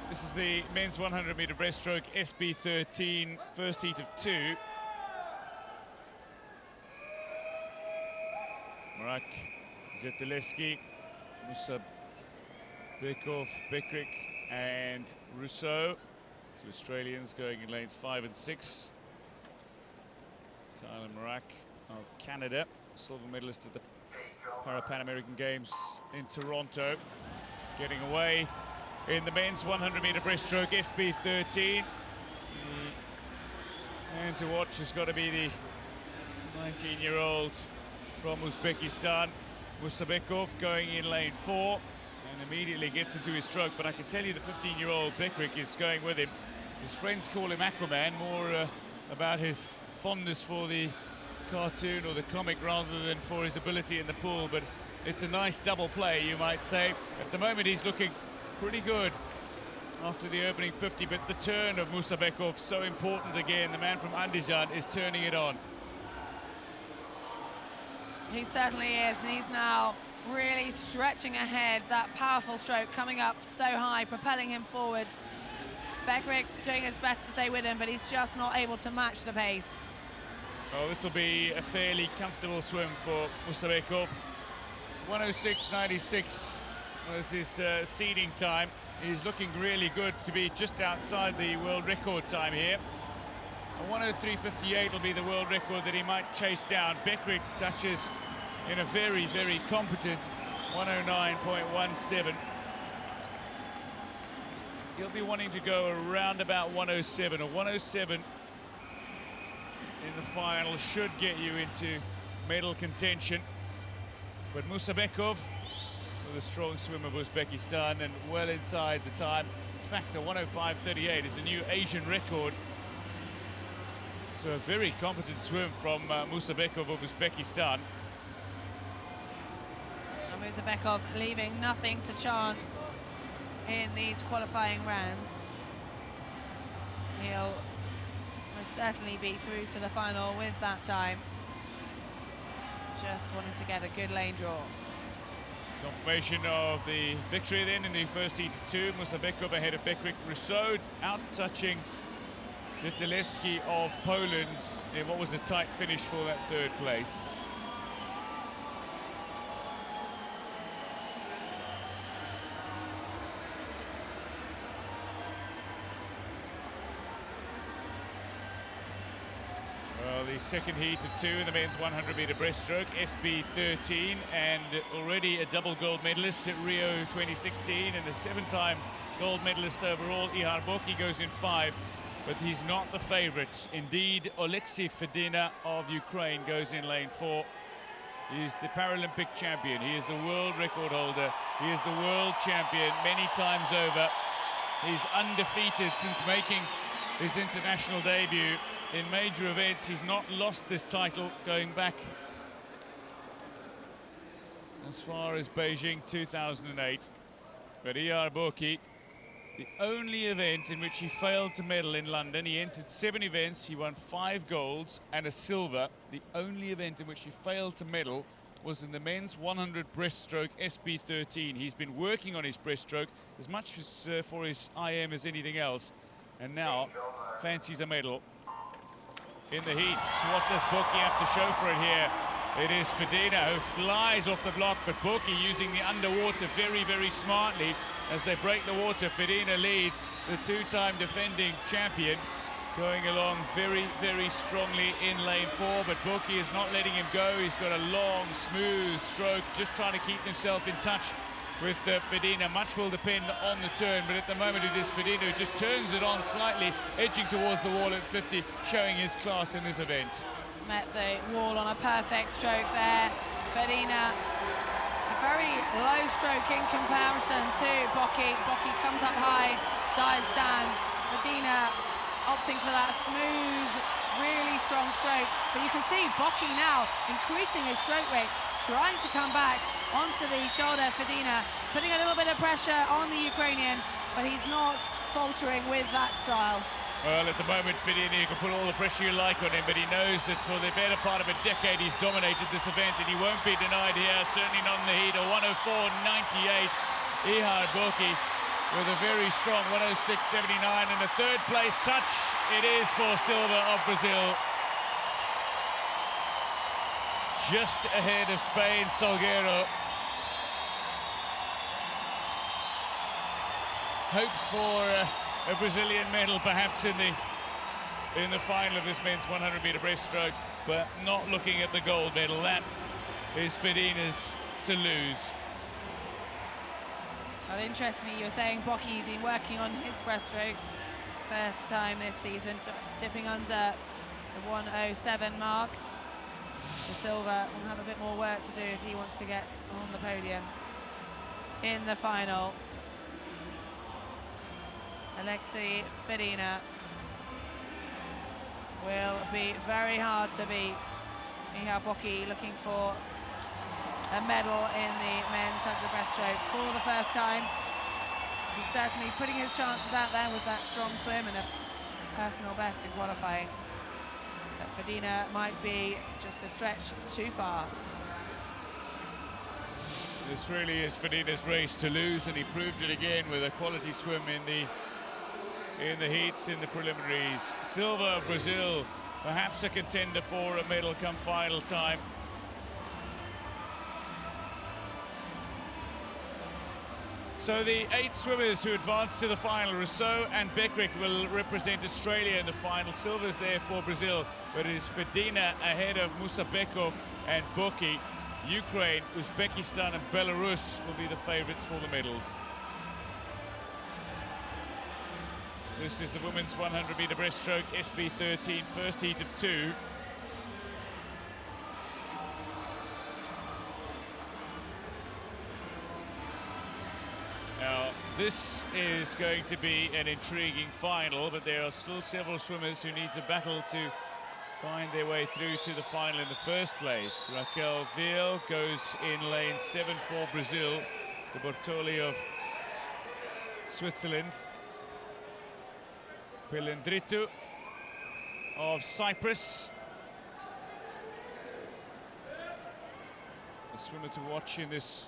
This is the men's 100-meter breaststroke SB13, first heat of 2. Marak, Zeteleski, Musa Bekov, Bekrik and Rousseau. 2 Australians going in lanes 5 and 6. Tyler Marak of Canada, silver medalist at the Pan American Games in Toronto, getting away in the men's 100-meter breaststroke SB13. And to watch has got to be the 19-year-old from Uzbekistan, Musabekov, going in lane 4 and immediately gets into his stroke. But I can tell you the 15-year-old Bekrik is going with him. His friends call him Aquaman, more about his fondness for the cartoon or the comic rather than for his ability in the pool. But it's a nice double play, you might say. At the moment he's looking pretty good after the opening 50, but the turn of Musabekov so important again. The man from Andijan is turning it on. He certainly is, and he's now really stretching ahead. That powerful stroke coming up so high, propelling him forwards. Bekrik doing his best to stay with him, but he's just not able to match the pace. Oh, this will be a fairly comfortable swim for Musabekov. 106.96 was his seeding time. He's looking really good to be just outside the world record time here. 103.58 will be the world record that he might chase down. Bekrik touches in a very, very competent 109.17. He'll be wanting to go around about 107, or 107 in the final should get you into medal contention. But Musabekov, with a strong swim of Uzbekistan and well inside the time. In fact, a 105.38 is a new Asian record. So a very competent swim from Musabekov of Uzbekistan. And Musabekov leaving nothing to chance in these qualifying rounds. He'll most certainly be through to the final with that time. Just wanting to get a good lane draw. Confirmation of the victory then in the first heat of 2. Musabekov ahead of Bekrik. Rousseau out-touching Zeteleski of Poland in what was a tight finish for that 3rd place. Well, the second heat of 2 in the men's 100-meter breaststroke, SB13, and already a double gold medalist at Rio 2016 and a 7-time gold medalist overall. Ihar Boki goes in 5, but he's not the favourite. Indeed, Oleksiy Fedina of Ukraine goes in lane 4. He's the Paralympic champion. He is the world record holder. He is the world champion many times over. He's undefeated since making his international debut. In major events, he's not lost this title going back as far as Beijing 2008. But Ihar Boki, the only event in which he failed to medal in London, he entered 7 events, he won 5 golds and a silver. The only event in which he failed to medal was in the men's 100 breaststroke SB13. He's been working on his breaststroke as much for his IM as anything else, and now fancies a medal in the heats. What does Boki have to show for it here? It is Fedina who flies off the block, but Boki using the underwater very, very smartly as they break the water. Fedina leads, the 2-time defending champion, going along very, very strongly in lane 4, but Boki is not letting him go. He's got a long, smooth stroke, just trying to keep himself in touch with Fedina. Much will depend on the turn, but at the moment it is Fedina who just turns it on slightly, edging towards the wall at 50, showing his class in this event. Met the wall on a perfect stroke there. Fedina, a very low stroke in comparison to Boki. Boki comes up high, dives down. Fedina opting for that smooth, really strong stroke. But you can see Boki now increasing his stroke rate, trying to come back onto the shoulder. Fedina putting a little bit of pressure on the Ukrainian. but he's not faltering with that style. Well, at the moment, Fedina, you can put all the pressure you like on him, but he knows that for the better part of a decade, he's dominated this event, and he won't be denied here, certainly not in the heat. A 104.98, Ihar Boki with a very strong 106.79, and a third place touch. It is for silver of Brazil. Just ahead of Spain, Salguero. Hopes for a Brazilian medal perhaps in the final of this men's 100-meter breaststroke, but not looking at the gold medal. That is Fedina's to lose. Well, interestingly, you were saying Boki been working on his breaststroke first time this season, dipping under the 107 mark. The silver will have a bit more work to do if he wants to get on the podium in the final. Alexei Fedina will be very hard to beat. Ihar Boki looking for a medal in the men's 100 breaststroke for the first time. He's certainly putting his chances out there with that strong swim and a personal best in qualifying. But Fedina might be just a stretch too far. This really is Fedina's race to lose, and he proved it again with a quality swim in the heats, in the preliminaries. Silver, Brazil, perhaps a contender for a medal come final time. So the 8 swimmers who advance to the final, Rousseau and Bekrick, will represent Australia in the final. Silver's there for Brazil, but it is Fedina ahead of Musabeko and Boki. Ukraine, Uzbekistan and Belarus will be the favourites for the medals. This is the women's 100-meter breaststroke SB13, first heat of 2. Now, this is going to be an intriguing final, but there are still several swimmers who need to battle to find their way through to the final in the first place. Raquel Viel goes in lane 7 for Brazil, the Bortoli of Switzerland. Pelendritu of Cyprus. The swimmer to watch in this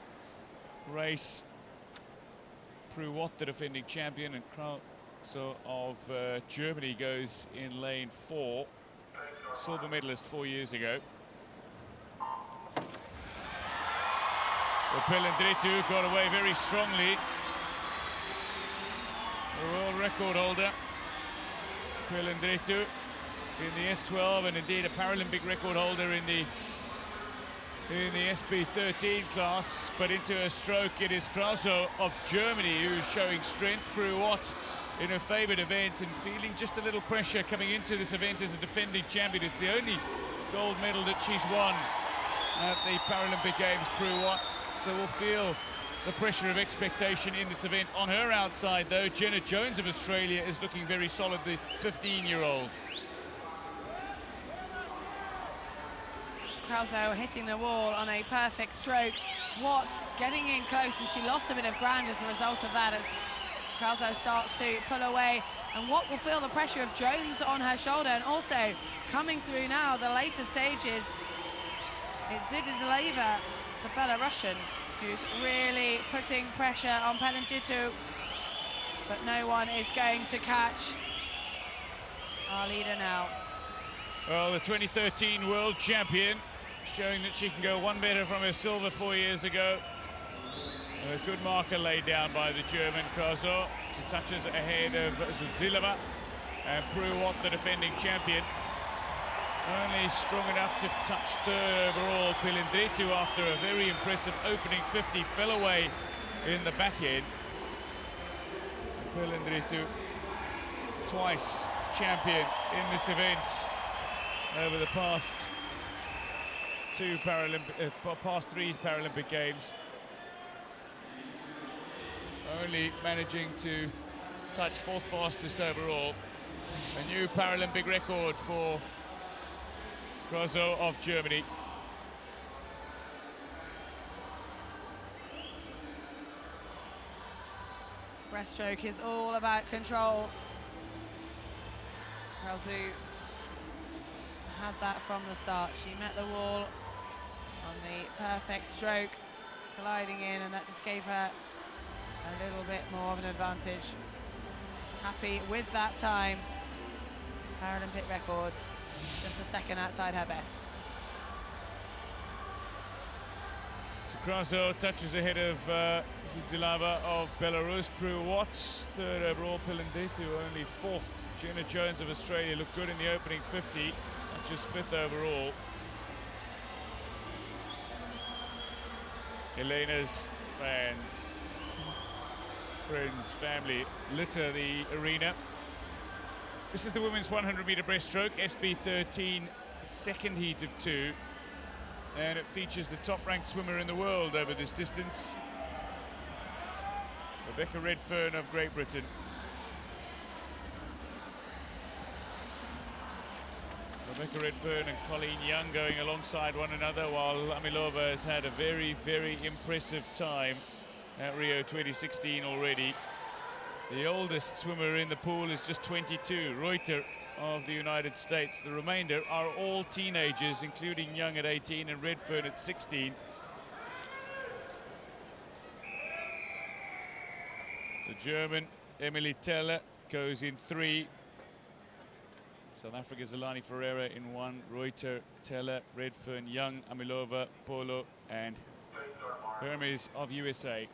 race. Pruwot, the defending champion, and Krause of Germany goes in lane 4. Silver medalist 4 years ago. Well, Pelendritu got away very strongly. The world record holder. Pelendritu in the S12, and indeed a Paralympic record holder in the SB13 class, but into a stroke it is Krause of Germany who is showing strength. Pruwot in her favoured event and feeling just a little pressure coming into this event as a defending champion. It's the only gold medal that she's won at the Paralympic Games, Pruwot, so we'll feel the pressure of expectation in this event. On her outside, though, Jenna Jones of Australia is looking very solid, the 15-year-old. Krause hitting the wall on a perfect stroke. Watt getting in close, and she lost a bit of ground as a result of that as Krause starts to pull away. And Watt will feel the pressure of Jones on her shoulder, and also coming through now, the later stages, it's Zudizaleva, the Belarusian, who's really putting pressure on Pelendritu, but no one is going to catch our leader now. Well, the 2013 world champion, showing that she can go one better from her silver 4 years ago. A good marker laid down by the German Krause. She touches ahead of Zudizaleva, and Pruwot, the defending champion, only strong enough to touch third overall. Pelendritu, after a very impressive opening 50, fell away in the back end. Pelendritu, twice champion in this event over the past 3 Paralympic Games. Only managing to touch 4th fastest overall. A new Paralympic record for Krause of Germany. Breaststroke is all about control. Krausu had that from the start. She met the wall on the perfect stroke, gliding in, and that just gave her a little bit more of an advantage. Happy with that time. Paralympic record, just a second outside her best. So Krausu touches ahead of Zuzilava of Belarus. Pruwat, third overall. Pilinditu only fourth. Jenna Jones of Australia looked good in the opening 50, touches fifth overall. Elena's fans, friends, family litter the arena. This is the women's 100-meter breaststroke, SB13, second heat of 2. And it features the top-ranked swimmer in the world over this distance, Rebecca Redfern of Great Britain. Rebecca Redfern and Colleen Young going alongside one another, while Amilova has had a very, very impressive time at Rio 2016 already. The oldest swimmer in the pool is just 22, Reuter of the United States. The remainder are all teenagers, including Young at 18 and Redfern at 16. The German Emily Teller goes in 3. South Africa's Alani Ferreira in 1, Reuter, Teller, Redfern, Young, Amilova, Polo, and Hermes of USA.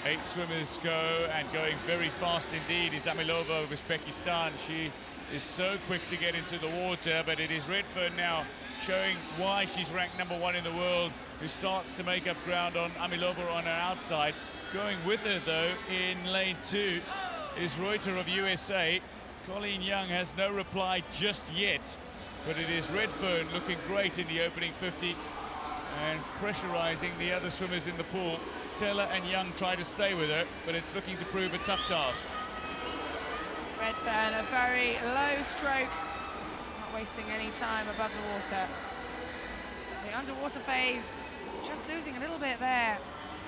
8 swimmers go, and going very fast indeed is Amilova of Uzbekistan. She is so quick to get into the water, but it is Redfern now showing why she's ranked #1 in the world, who starts to make up ground on Amilova on her outside. Going with her, though, in lane 2 is Reuter of USA. Colleen Young has no reply just yet, but it is Redfern looking great in the opening 50 and pressurizing the other swimmers in the pool. Teller and Young try to stay with her, but it's looking to prove a tough task. Redfern, a very low stroke, not wasting any time above the water. The underwater phase, just losing a little bit there.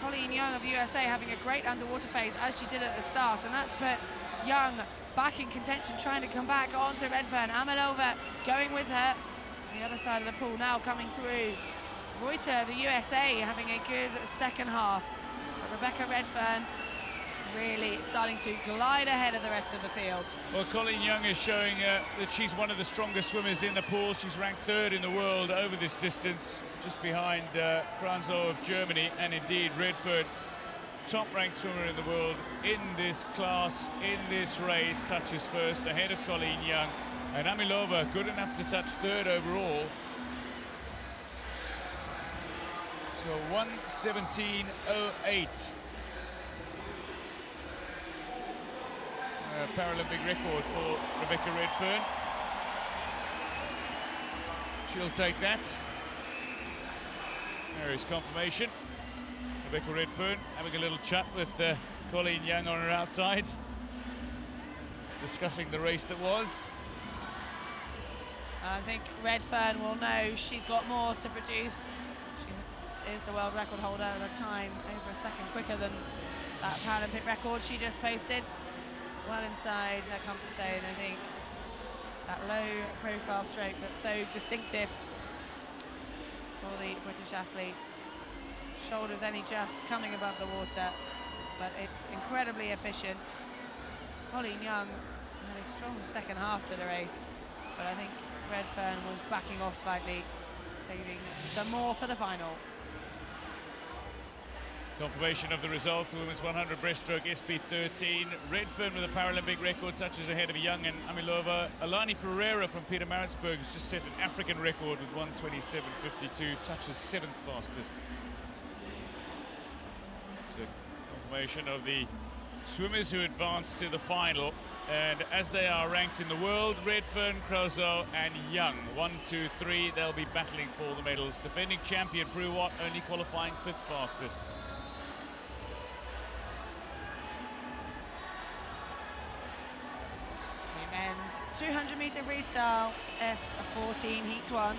Colleen Young of USA having a great underwater phase, as she did at the start, and that's put Young back in contention, trying to come back onto Redfern. Amilova going with her. The other side of the pool now coming through. Reuter, the USA, having a good second half. But Rebecca Redfern really starting to glide ahead of the rest of the field. Well, Colleen Young is showing that she's one of the strongest swimmers in the pool. She's ranked 3rd in the world over this distance, just behind Krausu of Germany, and indeed Redfern, top-ranked swimmer in the world in this class, in this race, touches first ahead of Colleen Young. And Amilova good enough to touch 3rd overall. So 1:17.08. Paralympic record for Rebecca Redfern. She'll take that. There is confirmation. Rebecca Redfern having a little chat with Colleen Young on her outside, discussing the race that was. I think Redfern will know she's got more to produce. She is the world record holder at a time over a second quicker than that Paralympic record she just posted. Well inside her comfort zone, I think. That low profile stroke that's so distinctive for the British athletes. Shoulders only just coming above the water, but it's incredibly efficient. Colleen Young had a strong second half to the race, but I think Redfern was backing off slightly, saving some more for the final. Confirmation of the results, the women's 100 breaststroke SB13. Redfern with a Paralympic record, touches ahead of Young and Amilova. Alani Ferreira from Peter Maritzburg has just set an African record with 1:27.52, touches 7th fastest. So confirmation of the swimmers who advanced to the final, and as they are ranked in the world, Redfern, Krausu and Young, 1, 2, 3, they'll be battling for the medals. Defending champion Pruwat only qualifying 5th fastest. The men's 200-meter freestyle S14 heat 1.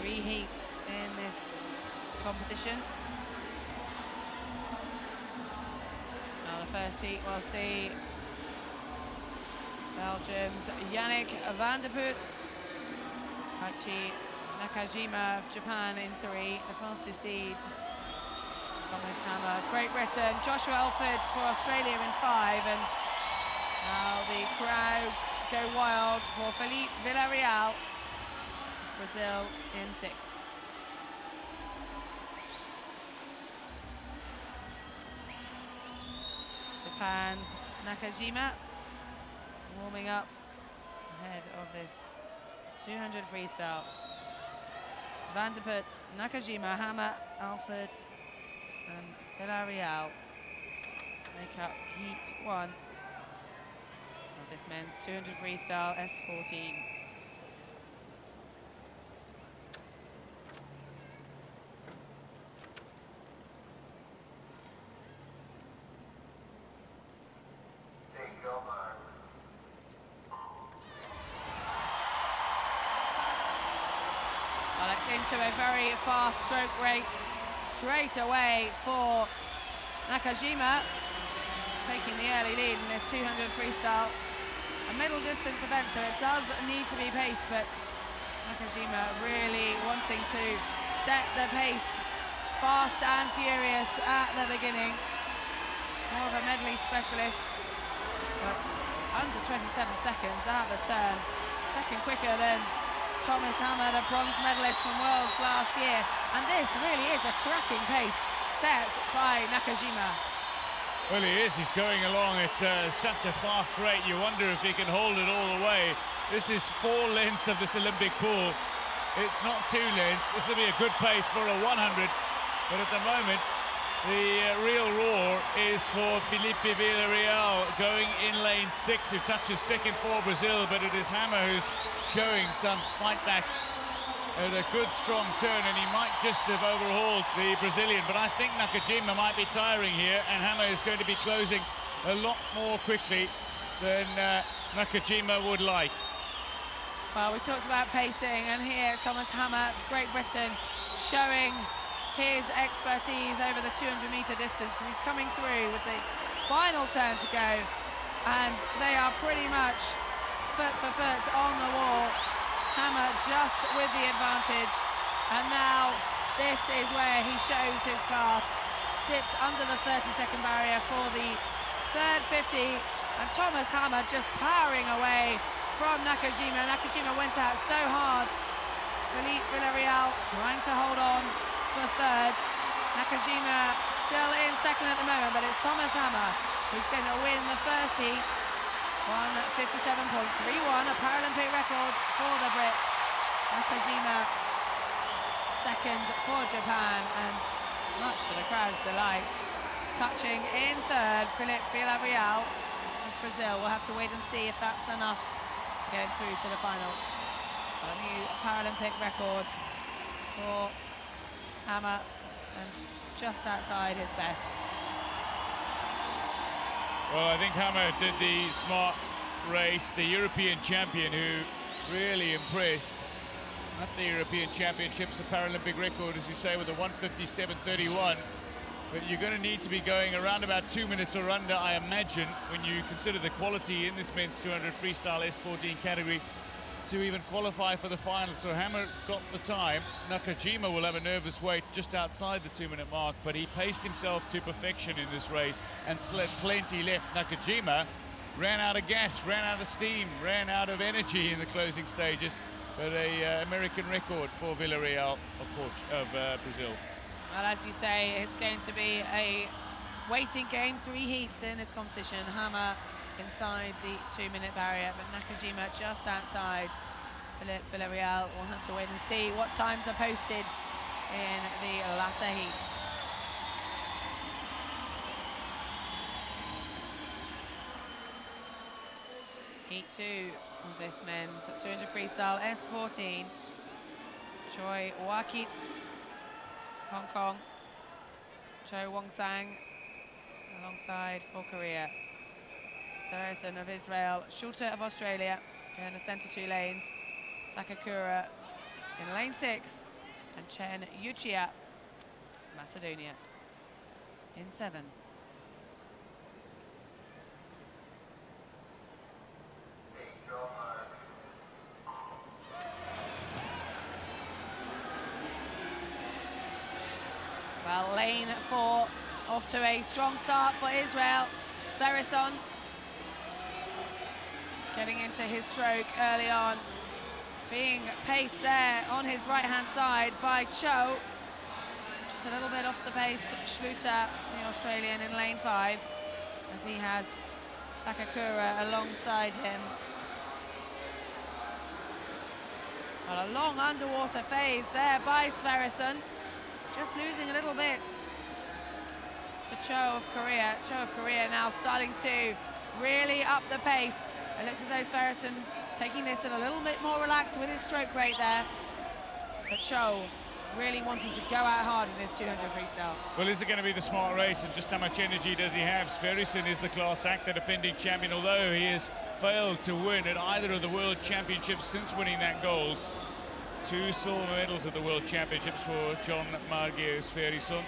3 heats in this competition. first heat. We'll see Belgium's Yannick van der Poel, Hachi Nakajima of Japan in 3, the fastest seed. Thomas Hammer, Great Britain, Joshua Elford for Australia in 5, and now the crowd go wild for Felipe Villarreal, Brazil in 6. Japan's Nakajima warming up ahead of this 200 freestyle. Van der Poel, Nakajima, Hammer, Alford and Villarreal make up heat 1 of this men's 200 freestyle S14. Well, it's into a very fast stroke rate straight away for Nakajima, taking the early lead in this 200 freestyle. A middle distance event, so it does need to be paced, but Nakajima really wanting to set the pace fast and furious at the beginning. More of a medley specialist, but under 27 seconds at the turn. Second quicker than Thomas Hammer, the bronze medalist from Worlds last year. And this really is a cracking pace set by Nakajima. Well, he is. He's going along at such a fast rate. You wonder if he can hold it all the way. This is 4 lengths of this Olympic pool. It's not 2 lengths. This will be a good pace for a 100. But at the moment, the real roar is for Felipe Villarreal going in lane 6, who touches second for Brazil, but it is Hammer who's showing some fight back at a good strong turn, and he might just have overhauled the Brazilian, but I think Nakajima might be tiring here, and Hammer is going to be closing a lot more quickly than Nakajima would like. Well, we talked about pacing, and here Thomas Hammer, Great Britain, showing his expertise over the 200-metre distance, because he's coming through with the final turn to go, and they are pretty much foot for foot on the wall. Hammer just with the advantage, and now this is where he shows his class. Dipped under the 30-second barrier for the third 50, and Thomas Hammer just powering away from Nakajima. Nakajima went out so hard. Felipe Villarreal trying to hold on for third. Nakajima still in second at the moment, but it's Thomas Hammer who's going to win the first heat. 1:57.31, a Paralympic record for the Brit. Nakajima second for Japan, and much to the crowd's delight, touching in third, Felipe Villarreal of Brazil. We'll have to wait and see if that's enough to get him through to the final. A new Paralympic record for Hammer, and just outside his best. Well, I think Hammer did the smart race, the European champion who really impressed at the European Championships, a Paralympic record, as you say, with a 1:57.31. But you're going to need to be going around about 2 minutes or under, I imagine, when you consider the quality in this men's 200 freestyle S14 category to even qualify for the final. So Hammer got the time. Nakajima will have a nervous wait just outside the 2-minute mark, but he paced himself to perfection in this race and still had plenty left. Nakajima ran out of gas, ran out of steam, ran out of energy in the closing stages, but a American record for Villarreal of Brazil. Well, as you say, it's going to be a waiting game, 3 heats in this competition. Hammer inside the 2-minute barrier, but Nakajima just outside. Felipe Villarreal will have to wait and see what times are posted in the latter heats. Heat 2 of this men's 200 freestyle S14. Choi Wakit, Hong Kong. Cho Wong-sang alongside for Korea. Thurston of Israel, Schulte of Australia, going to centre 2 lanes. Sakakura in lane 6, and Chen Yuchia, Macedonia, in 7. Well, lane 4 off to a strong start for Israel. Sverrisson getting into his stroke early on, being paced there on his right-hand side by Cho. Just a little bit off the pace, Schluter, the Australian, in lane 5, as he has Sakakura alongside him. Well, a long underwater phase there by Sverrisson, just losing a little bit to Cho of Korea. Cho of Korea now starting to really up the pace. It looks as though Sverrisson's taking this in a little bit more relaxed with his stroke rate there. But Cho really wanting to go out hard in his 200 freestyle. Well, is it going to be the smart race, and just how much energy does he have? Sverrisson is the class act, the defending champion, although he has failed to win at either of the World Championships since winning that gold. 2 silver medals at the World Championships for John Margio Sverrisson,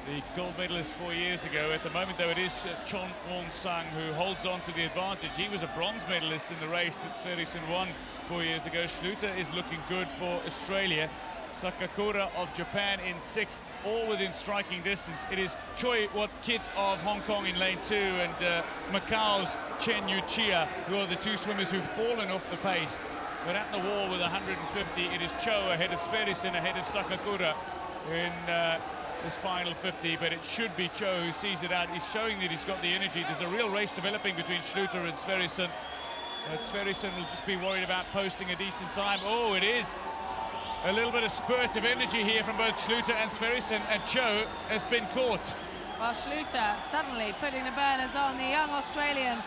the gold medalist 4 years ago. At the moment, though, it is Chon Won-sang who holds on to the advantage. He was a bronze medalist in the race that Sverrisson won 4 years ago. Schluter is looking good for Australia. Sakakura of Japan in 6, all within striking distance. It is Choi Wat-kit of Hong Kong in lane 2 and Macau's Chen Yu-chia, who are the 2 swimmers who've fallen off the pace. But at the wall with 150, it is Cho ahead of Sverrisson, ahead of Sakakura in this final 50, but it should be Cho who sees it out. He's showing that he's got the energy. There's a real race developing between Schluter and Sverrisson. Sverrisson will just be worried about posting a decent time. Oh, it is a little bit of spurt of energy here from both Schluter and Sverrisson, and Cho has been caught. Well, Schluter suddenly putting the burners on. The young Australian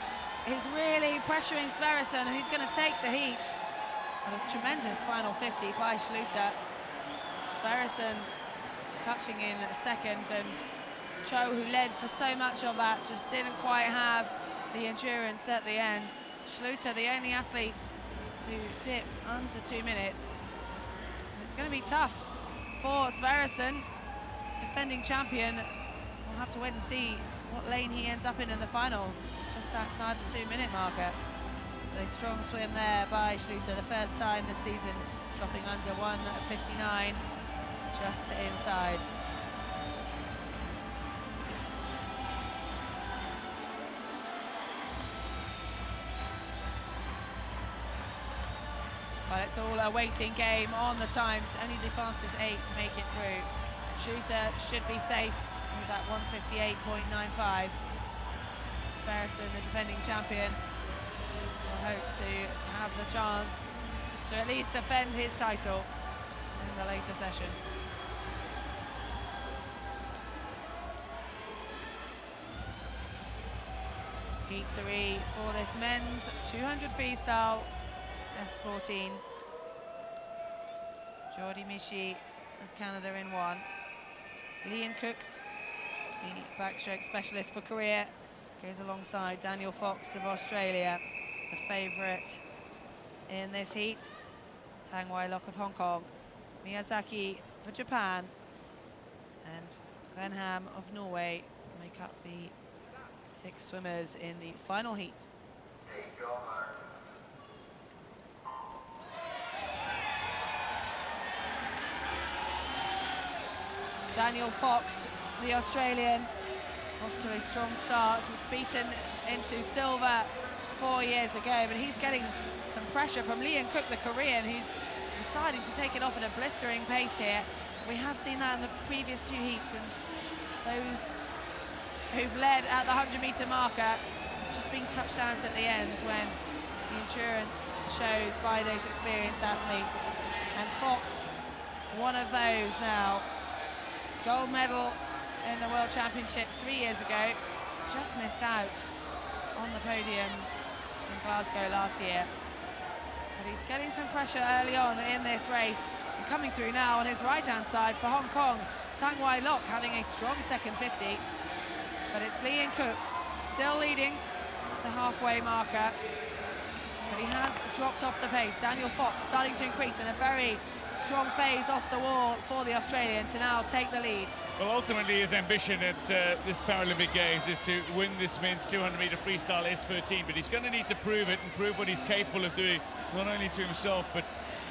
is really pressuring Sverrisson, and he's going to take the heat. And a tremendous final 50 by Schluter. Sverrisson touching in second, and Cho, who led for so much of that, just didn't quite have the endurance at the end. Schluter, the only athlete to dip under 2 minutes. It's going to be tough for Sverrisson, defending champion. We'll have to wait and see what lane he ends up in the final, just outside the 2-minute marker. A strong swim there by Schluter, the first time this season, dropping under 1:59, just inside. But it's all a waiting game on the times. Only the fastest 8 to make it through. Schluter should be safe with that 1:58.95. Sverrisson, the defending champion, hope to have the chance to at least defend his title in the later session. Heat 3 for this men's 200 freestyle S14. Jordi Michi of Canada in 1. Lian Cook, the backstroke specialist for Korea, goes alongside Daniel Fox of Australia, the favourite in this heat. Tang Wai Lok of Hong Kong, Miyazaki for Japan, and Benham of Norway make up the 6 swimmers in the final heat. Daniel Fox, the Australian, off to a strong start. Was beaten into silver 4 years ago, but he's getting some pressure from Lian Cook, the Korean, who's deciding to take it off at a blistering pace here. We have seen that in the previous 2 heats, and those who've led at the 100-meter marker just being touchdowns at the end when the endurance shows by those experienced athletes. And Fox, one of those now. Gold medal in the World Championships 3 years ago, just missed out on the podium in Glasgow last year. But he's getting some pressure early on in this race. And coming through now on his right-hand side for Hong Kong, Tang Wai Lok having a strong second 50. But it's Lian Cook still leading the halfway marker. But he has dropped off the pace. Daniel Fox starting to increase in a very strong phase off the wall for the Australian to now take the lead. Well, ultimately his ambition at this Paralympic Games is to win this men's 200-meter freestyle S14, but he's going to need to prove it and prove what he's capable of doing, not only to himself but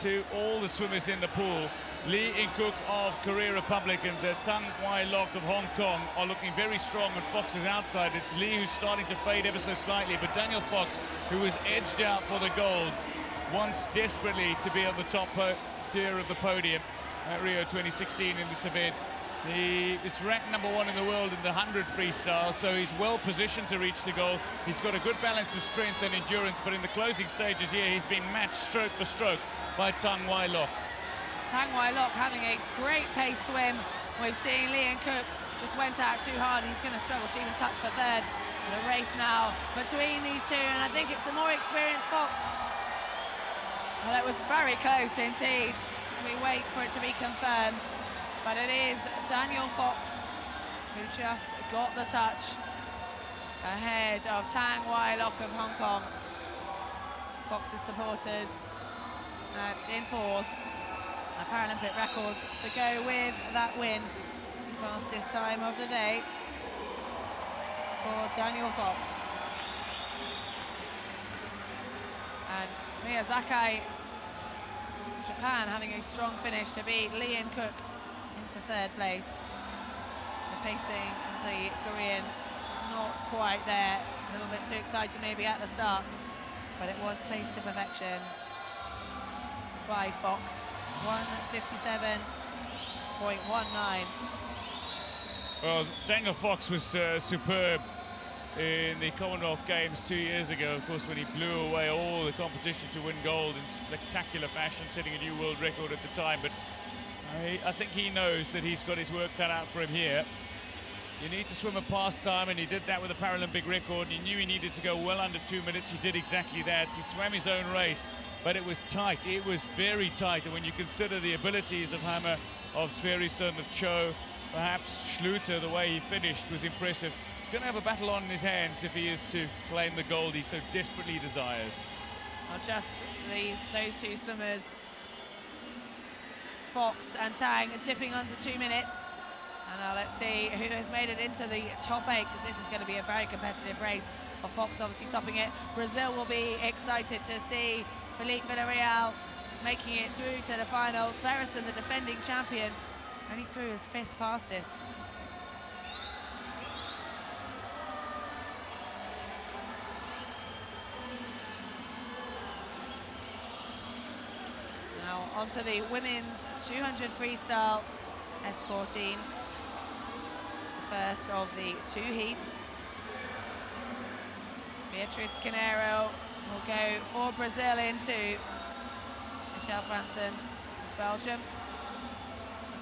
to all the swimmers in the pool. Lee In-Cook of Korea Republic and Tang Wai Lok of Hong Kong are looking very strong, and Fox is outside. It's Lee who's starting to fade ever so slightly, but Daniel Fox, who was edged out for the gold, wants desperately to be on the top tier of the podium at Rio 2016 in this event. It's ranked #1 in the world in the 100 freestyle, so he's well positioned to reach the goal. He's got a good balance of strength and endurance, but in the closing stages here, he's been matched stroke for stroke by Tang Wai Lok. Tang Wai Lok having a great pace swim. We've seen Lee In-Cook just went out too hard. He's going to struggle to even touch for third. The race now between these two, and I think it's the more experienced Fox. Well, it was very close indeed, as we wait for it to be confirmed. But it is Daniel Fox who just got the touch ahead of Tang Wai Lok of Hong Kong. Fox's supporters in force. A Paralympic record to go with that win. Fastest time of the day for Daniel Fox. And Miyazaki, Japan, having a strong finish to beat Lee In-Cook into third place. The pacing of the Korean not quite there. A little bit too excited maybe at the start, but it was paced to perfection by Fox. 1:57.19. Well, Daniel Fox was superb in the Commonwealth Games 2 years ago, of course, when he blew away all the competition to win gold in spectacular fashion, setting a new world record at the time. But I think he knows that he's got his work cut out for him here. You need to swim a past time, and he did that with a Paralympic record. He knew he needed to go well under 2 minutes. He did exactly that. He swam his own race, but it was tight. It was very tight. And when you consider the abilities of Hammer, of Sverrisson, of Cho, perhaps Schluter, the way he finished was impressive. He's going to have a battle on in his hands if he is to claim the gold he so desperately desires. Well, just those two swimmers, Fox and Tang, dipping under 2 minutes. And now let's see who has made it into the top 8, because this is going to be a very competitive race. Well, Fox obviously topping it. Brazil will be excited to see Felipe Villarreal making it through to the final. Sverrisson, the defending champion, only through his 5th fastest. Now onto the women's 200 freestyle S14. First of the 2 heats. Beatriz Canero will go for Brazil into Michelle Franson of Belgium.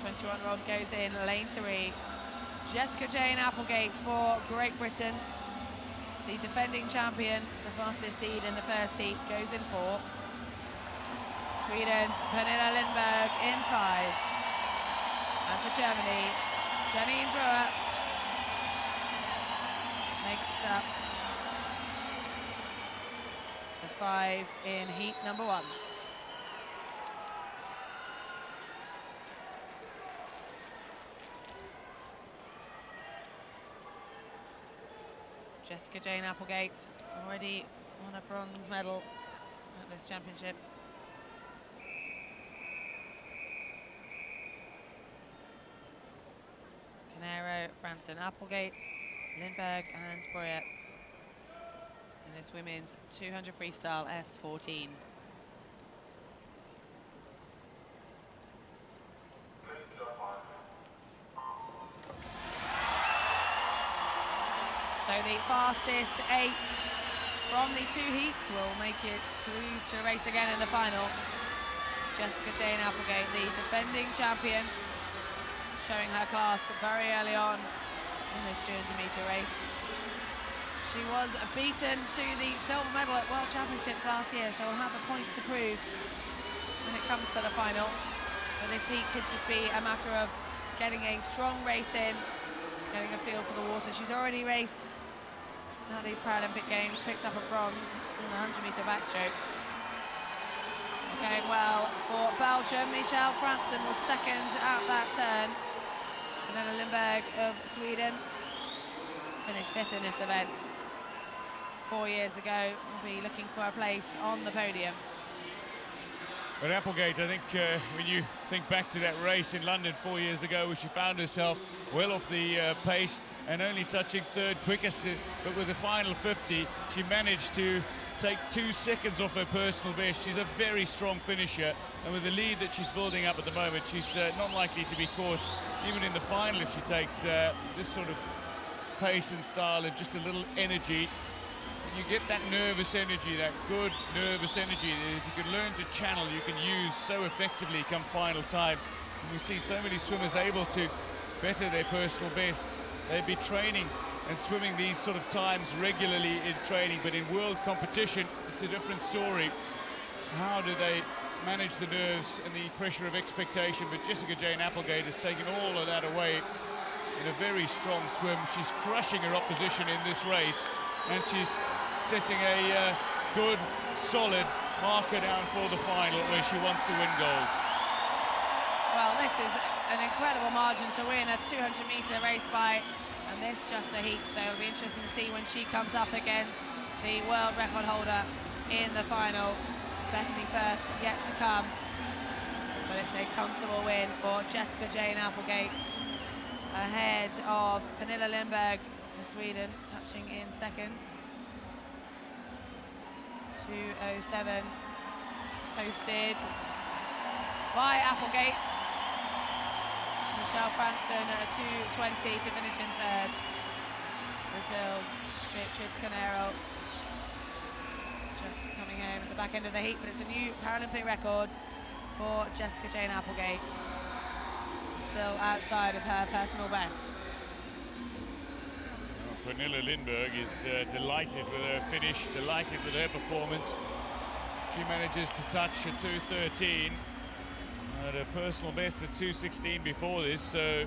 The 21-year-old goes in lane 3. Jessica Jane Applegate for Great Britain, the defending champion, the fastest seed in the first heat, goes in 4. Sweden's Pernilla Lindberg in 5. And for Germany, Janine Brewer makes up the 5 in heat number 1. Jessica Jane Applegate already won a bronze medal at this championship. Canero, Franson, Applegate, Lindberg and Breuer in this women's 200 freestyle S14. So the fastest 8 from the 2 heats will make it through to race again in the final. Jessica Jane Applegate, the defending champion, showing her class very early on in this 200-meter race. She was beaten to the silver medal at World Championships last year, so will have a point to prove when it comes to the final. But this heat could just be a matter of getting a strong race in, getting a feel for the water. She's already raced at these Paralympic Games, picked up a bronze in the 100-meter backstroke. Going well for Belgium. Michelle Franson was second at that turn. And then Lindberg of Sweden finished 5th in this event 4 years ago. Will be looking for a place on the podium. But Applegate, I think when you think back to that race in London 4 years ago, where she found herself well off the pace and only touching third quickest, but with the final 50, she managed to take 2 seconds off her personal best. She's a very strong finisher, and with the lead that she's building up at the moment, she's not likely to be caught even in the final if she takes this sort of pace and style and just a little energy. You get that nervous energy, that good nervous energy that if you can learn to channel, you can use so effectively come final time. And we see so many swimmers able to better their personal bests. They'd be training and swimming these sort of times regularly in training, but in world competition, it's a different story. How do they manage the nerves and the pressure of expectation? But Jessica Jane Applegate has taken all of that away in a very strong swim. She's crushing her opposition in this race, and she's setting a good, solid marker down for the final where she wants to win gold. Well, this is an incredible margin to win a 200-metre race by, and this just a heat, so it'll be interesting to see when she comes up against the world record holder in the final. Bethany Firth yet to come, but it's a comfortable win for Jessica Jane Applegate, ahead of Pernilla Lindberg for Sweden, touching in second. 2:07 posted by Applegate. Michelle Franson at 2:20 to finish in third. Brazil's Beatriz Carneiro just coming home at the back end of the heat, but it's a new Paralympic record for Jessica Jane Applegate. Still outside of her personal best. Pernilla Lindberg is delighted with her finish, delighted with her performance. She manages to touch a 2:13, and her personal best at 2:16 before this. So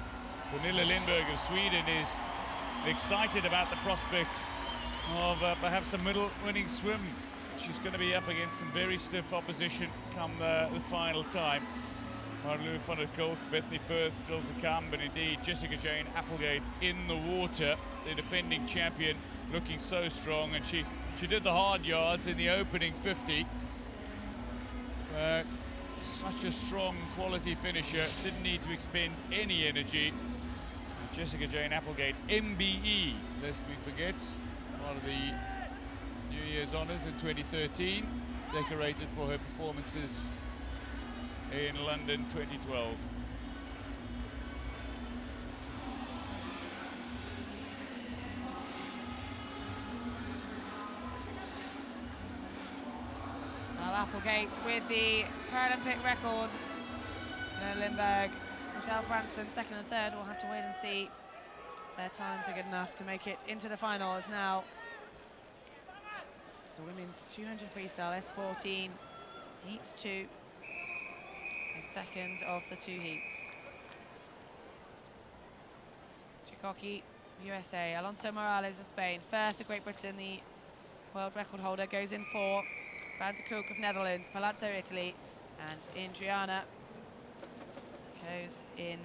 Pernilla Lindberg of Sweden is excited about the prospect of perhaps a medal winning swim. She's going to be up against some very stiff opposition come the final time. Marlou van der Kolk, Bethany Firth still to come, but indeed Jessica Jane Applegate in the water, the defending champion, looking so strong, and she did the hard yards in the opening 50. Such a strong quality finisher, didn't need to expend any energy. And Jessica Jane Applegate, MBE, lest we forget, one of the New Year's honours in 2013, decorated for her performances in London 2012. Well, Applegate with the Paralympic record. Lindberg, Michelle Franson, second and third. We'll have to wait and see if their times are good enough to make it into the finals now. It's the women's 200 freestyle S14, heat 2. The second of the 2 heats. Chikoki, USA. Alonso Morales of Spain. Firth of Great Britain, the world record holder, goes in 4. Van der Kolk of Netherlands. Palazzo, Italy. And Indriana goes in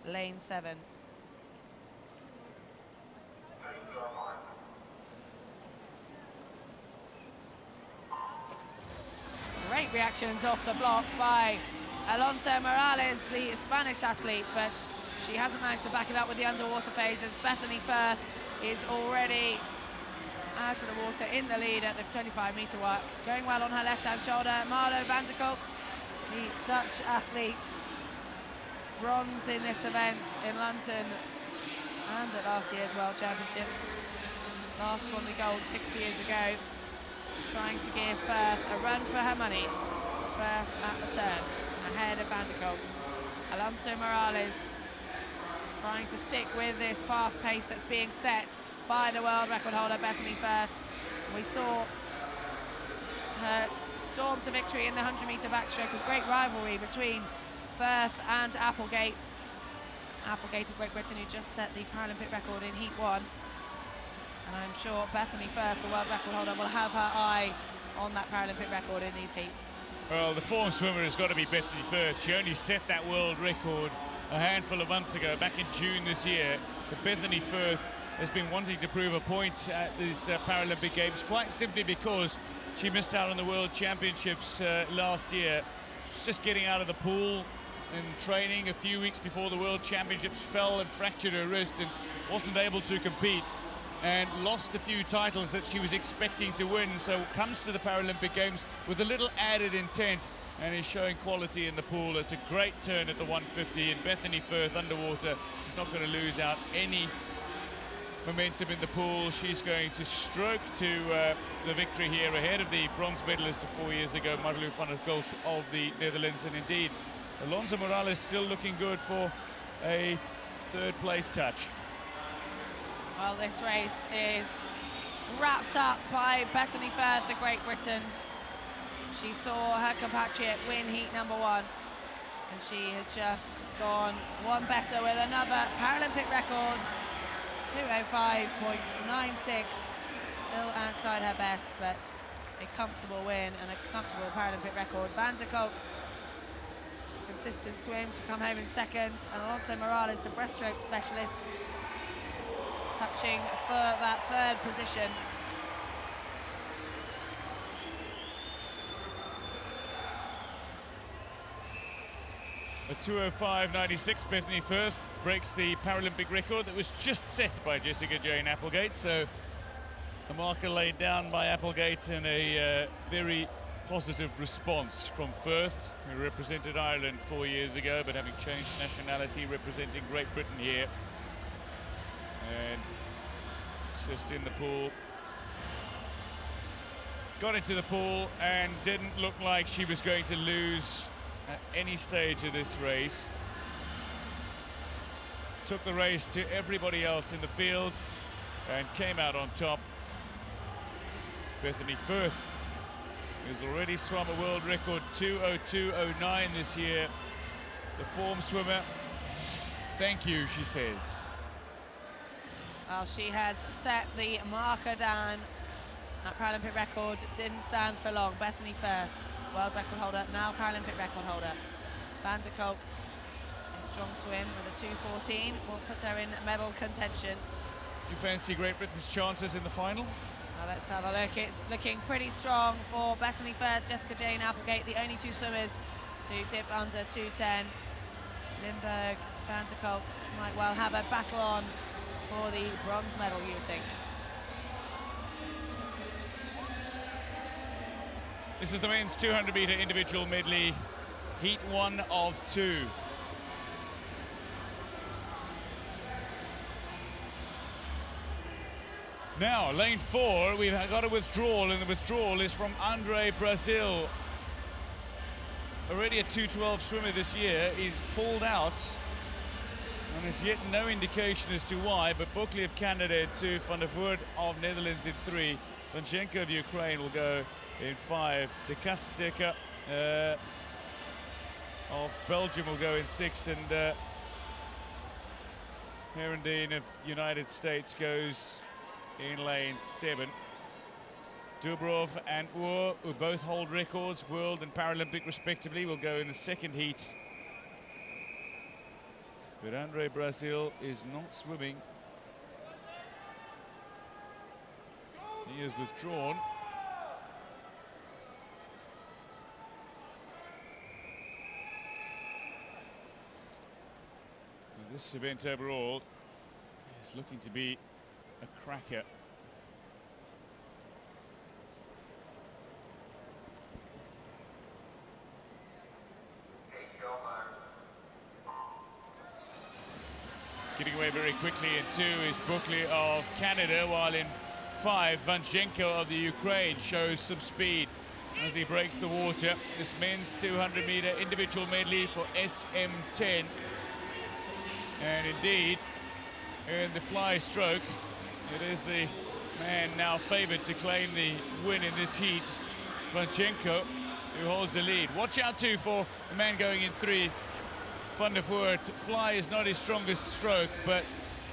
lane 7. Great reactions off the block by Alonso Morales, the Spanish athlete, but she hasn't managed to back it up with the underwater phase, as Bethany Firth is already out of the water in the lead at the 25-metre work. Going well on her left-hand shoulder, Marlo van der Kolk, the Dutch athlete, bronze in this event in London and at last year's World Championships. Last won the gold 6 years ago, trying to give Firth a run for her money. Firth at the turn, ahead of Van der Kolk. Alonso Morales trying to stick with this fast pace that's being set by the world record holder Bethany Firth. We saw her storm to victory in the 100-metre backstroke, a great rivalry between Firth and Applegate. Applegate of Great Britain, who just set the Paralympic record in heat 1. And I'm sure Bethany Firth, the world record holder, will have her eye on that Paralympic record in these heats. Well, the form swimmer has got to be Bethany Firth. She only set that world record a handful of months ago, back in June this year. But Bethany Firth has been wanting to prove a point at these Paralympic Games, quite simply because she missed out on the World Championships last year. just getting out of the pool and training a few weeks before the World Championships, fell and fractured her wrist and wasn't able to compete, and lost a few titles that she was expecting to win. So comes to the Paralympic Games with a little added intent and is showing quality in the pool. It's a great turn at the 150, and Bethany Firth underwater is not going to lose out any momentum in the pool. She's going to stroke to the victory here ahead of the bronze medalist of 4 years ago, Marlou van der Kolk of the Netherlands. And indeed, Alonso Morales still looking good for a third place touch. Well, this race is wrapped up by Bethany Firth, the Great Britain. She saw her compatriot win heat number 1, and she has just gone one better with another Paralympic record, 2:05.96. Still outside her best, but a comfortable win and a comfortable Paralympic record. Van der Kolk, consistent swim to come home in second, and Alonso Morales, the breaststroke specialist, touching for that third position. A 2:05.96, Bethany Firth breaks the Paralympic record that was just set by Jessica Jane Applegate. So the marker laid down by Applegate, and a very positive response from Firth, who represented Ireland 4 years ago, but having changed nationality, representing Great Britain here. And it's just in the pool. Got into the pool and didn't look like she was going to lose at any stage of this race. Took the race to everybody else in the field and came out on top. Bethany Firth has already swum a world record 2:02.09 this year. The form swimmer, thank you, she says. Well, she has set the marker down. That Paralympic record didn't stand for long. Bethany Firth, world record holder, now Paralympic record holder. Van der Kolk, a strong swim with a 2:14, will put her in medal contention. Do you fancy Great Britain's chances in the final? Well, let's have a look. It's looking pretty strong for Bethany Firth, Jessica Jane Applegate, the only two swimmers to dip under 2:10. Lindberg, Van der Kolk might well have a battle on for the bronze medal, you would think. This is the men's 200-meter individual medley, heat 1 of 2. Now, lane 4, we've got a withdrawal, and the withdrawal is from Andre Brazil. Already a 2:12 swimmer this year. He's pulled out, and there's yet no indication as to why, but Buckley of Canada in 2, Van der Voort of Netherlands in 3, Vanchenko of Ukraine will go in 5, De Kasteka of Belgium will go in 6, and Herendeen of United States goes in lane 7. Dubrov and Ur, who both hold records, world and Paralympic respectively, will go in the second heat. But Andre Brazil is not swimming. He is withdrawn. And this event overall is looking to be a cracker. Getting away very quickly in 2 is Buckley of Canada, while in 5, Vanchenko of the Ukraine shows some speed as he breaks the water. This men's 200-meter individual medley for SM10. And indeed, in the fly stroke, it is the man now favoured to claim the win in this heat, Vanchenko, who holds the lead. Watch out too for the man going in 3, Van der Voort. Fly is not his strongest stroke, but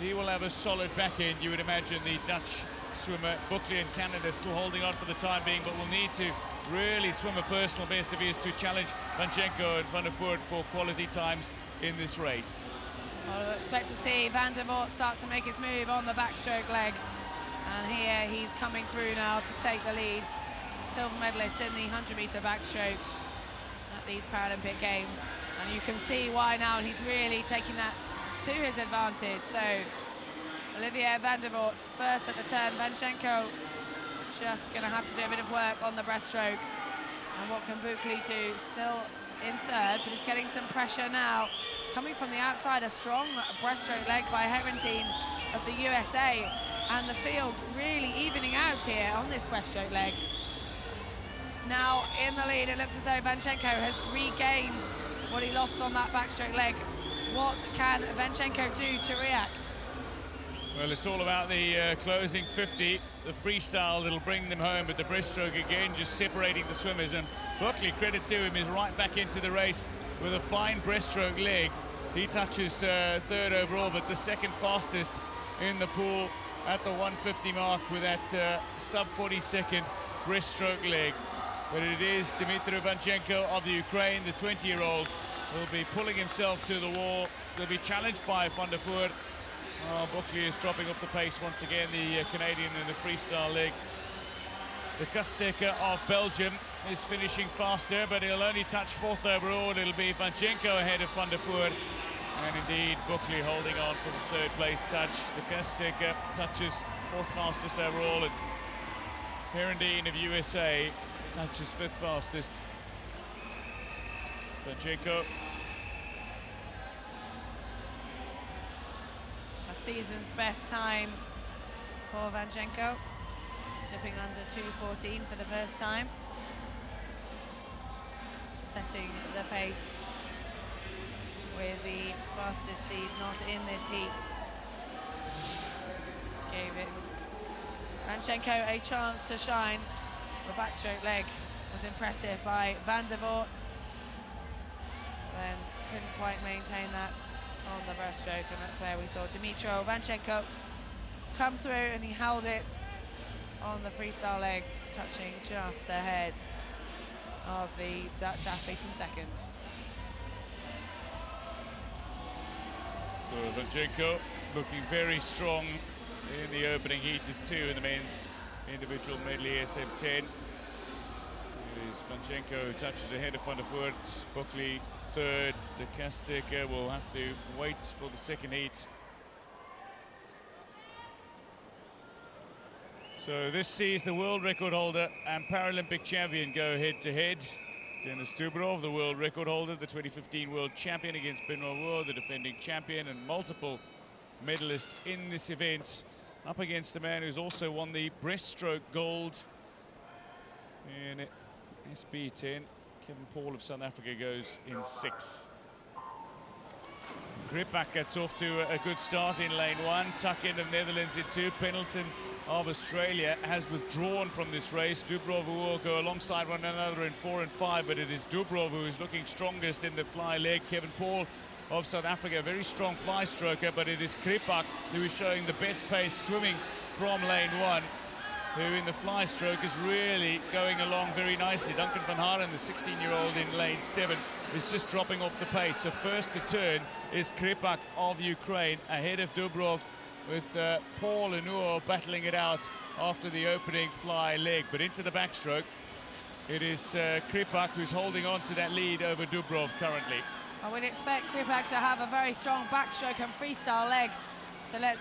he will have a solid back end. You would imagine the Dutch swimmer, Buckley in Canada, still holding on for the time being, but will need to really swim a personal best if he is to challenge Vanchenko and Van der Voort for quality times in this race. Well, I expect to see Van der Voort start to make his move on the backstroke leg. And here he's coming through now to take the lead. Silver medalist in the 100-meter backstroke at these Paralympic Games. And you can see why now, he's really taking that to his advantage. So Olivier van der Voort first at the turn. Vanchenko just going to have to do a bit of work on the breaststroke. And what can Bukli do? Still in third, but he's getting some pressure now. Coming from the outside, a strong breaststroke leg by Herentine of the USA. And the field's really evening out here on this breaststroke leg. Now in the lead, it looks as though Vanchenko has regained what he lost on that backstroke leg. What can Vanchenko do to react? Well, it's all about the closing 50, the freestyle that'll bring them home, but the breaststroke again just separating the swimmers. And Buckley, credit to him, is right back into the race with a fine breaststroke leg. He touches third overall, but the second fastest in the pool at the 150 mark with that sub 40-second breaststroke leg. But it is Dmitry Vanchenko of the Ukraine, the 20-year-old, will be pulling himself to the wall. They'll be challenged by Van der Voort. Buckley is dropping off the pace once again, the Canadian in the freestyle leg. The Kasteka of Belgium is finishing faster, but he'll only touch fourth overall. It'll be Vanchenko ahead of Van der Voort. And indeed, Buckley holding on for the third place touch. The Kasteka touches fourth fastest overall, and Herendeen of USA touches fifth fastest. Vanchenko. A season's best time for Vanchenko, dipping under 2:14 for the first time, setting the pace with the fastest seed not in this heat. Gave it Vanchenko a chance to shine. The backstroke leg was impressive by Van der Voort, then couldn't quite maintain that on the breaststroke, and that's where we saw Dmitry Vanchenko come through, and he held it on the freestyle leg, touching just ahead of the Dutch athlete in second. So Vanchenko looking very strong in the opening heat of 2 in the men's individual medley SM10. It is Vanchenko who touches ahead of Van der Voort. Buckley third. De Kasteka will have to wait for the second heat. So this sees the world record holder and Paralympic champion go head to head. Denis Dubrov, the world record holder, the 2015 world champion, against Benoit Wood, the defending champion and multiple medalist in this event, up against a man who's also won the breaststroke gold in SB10. Kevin Paul of South Africa goes in 6. Kripak gets off to a good start in lane 1. Tuck-in of Netherlands in 2. Pendleton of Australia has withdrawn from this race. Dubrov will go alongside one another in 4 and 5, but it is Dubrov who is looking strongest in the fly leg. Kevin Paul of South Africa, very strong fly stroker, but it is Kripak who is showing the best pace swimming from lane 1, who in the fly stroke is really going along very nicely. Duncan van Haren, the 16-year-old in lane 7, is just dropping off the pace. So first to turn is Kripak of Ukraine ahead of Dubrov, with Paul and Uo battling it out after the opening fly leg. But into the backstroke, it is Kripak who's holding on to that lead over Dubrov currently. I would expect Kripak to have a very strong backstroke and freestyle leg. So let's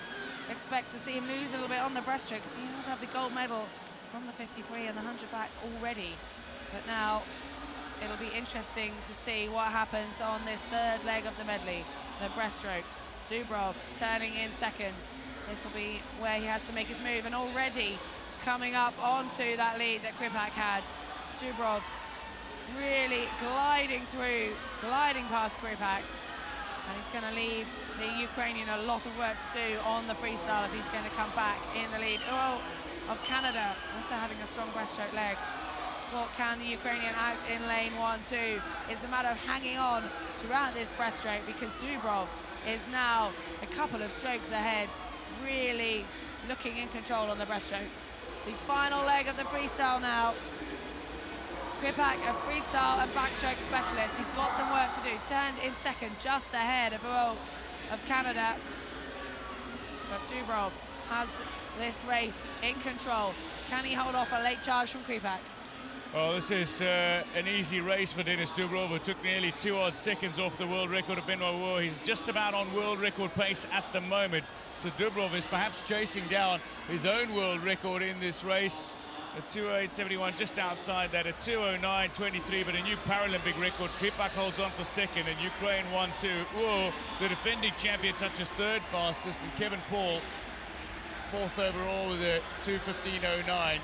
expect to see him lose a little bit on the breaststroke, because he does have the gold medal from the 53 and the 100 back already. But now it'll be interesting to see what happens on this third leg of the medley, the breaststroke. Dubrov turning in second. This will be where he has to make his move, and already coming up onto that lead that Kripak had. Dubrov really gliding past Kripak, and he's going to leave the Ukrainian a lot of work to do on the freestyle if he's going to come back in the lead. Uo of Canada also having a strong breaststroke leg. What can the Ukrainian out in lane 1-2? It's a matter of hanging on throughout this breaststroke, because Dubrov is now a couple of strokes ahead, really looking in control on the breaststroke. The final leg of the freestyle now. Kripak, a freestyle and backstroke specialist. He's got some work to do. Turned in second, just ahead of Uo of Canada. But Dubrov has this race in control. Can he hold off a late charge from Kripak? Well, this is an easy race for Denis Dubrov, who took nearly 2 odd seconds off the world record of Benoit Wu. He's just about on world record pace at the moment. So Dubrov is perhaps chasing down his own world record in this race. A 2:08.71 just outside that, a 2:09.23, but a new Paralympic record. Kripak holds on for second, and Ukraine 1-2. Wu, the defending champion, touches third fastest, and Kevin Paul, fourth overall with a 2:15.09.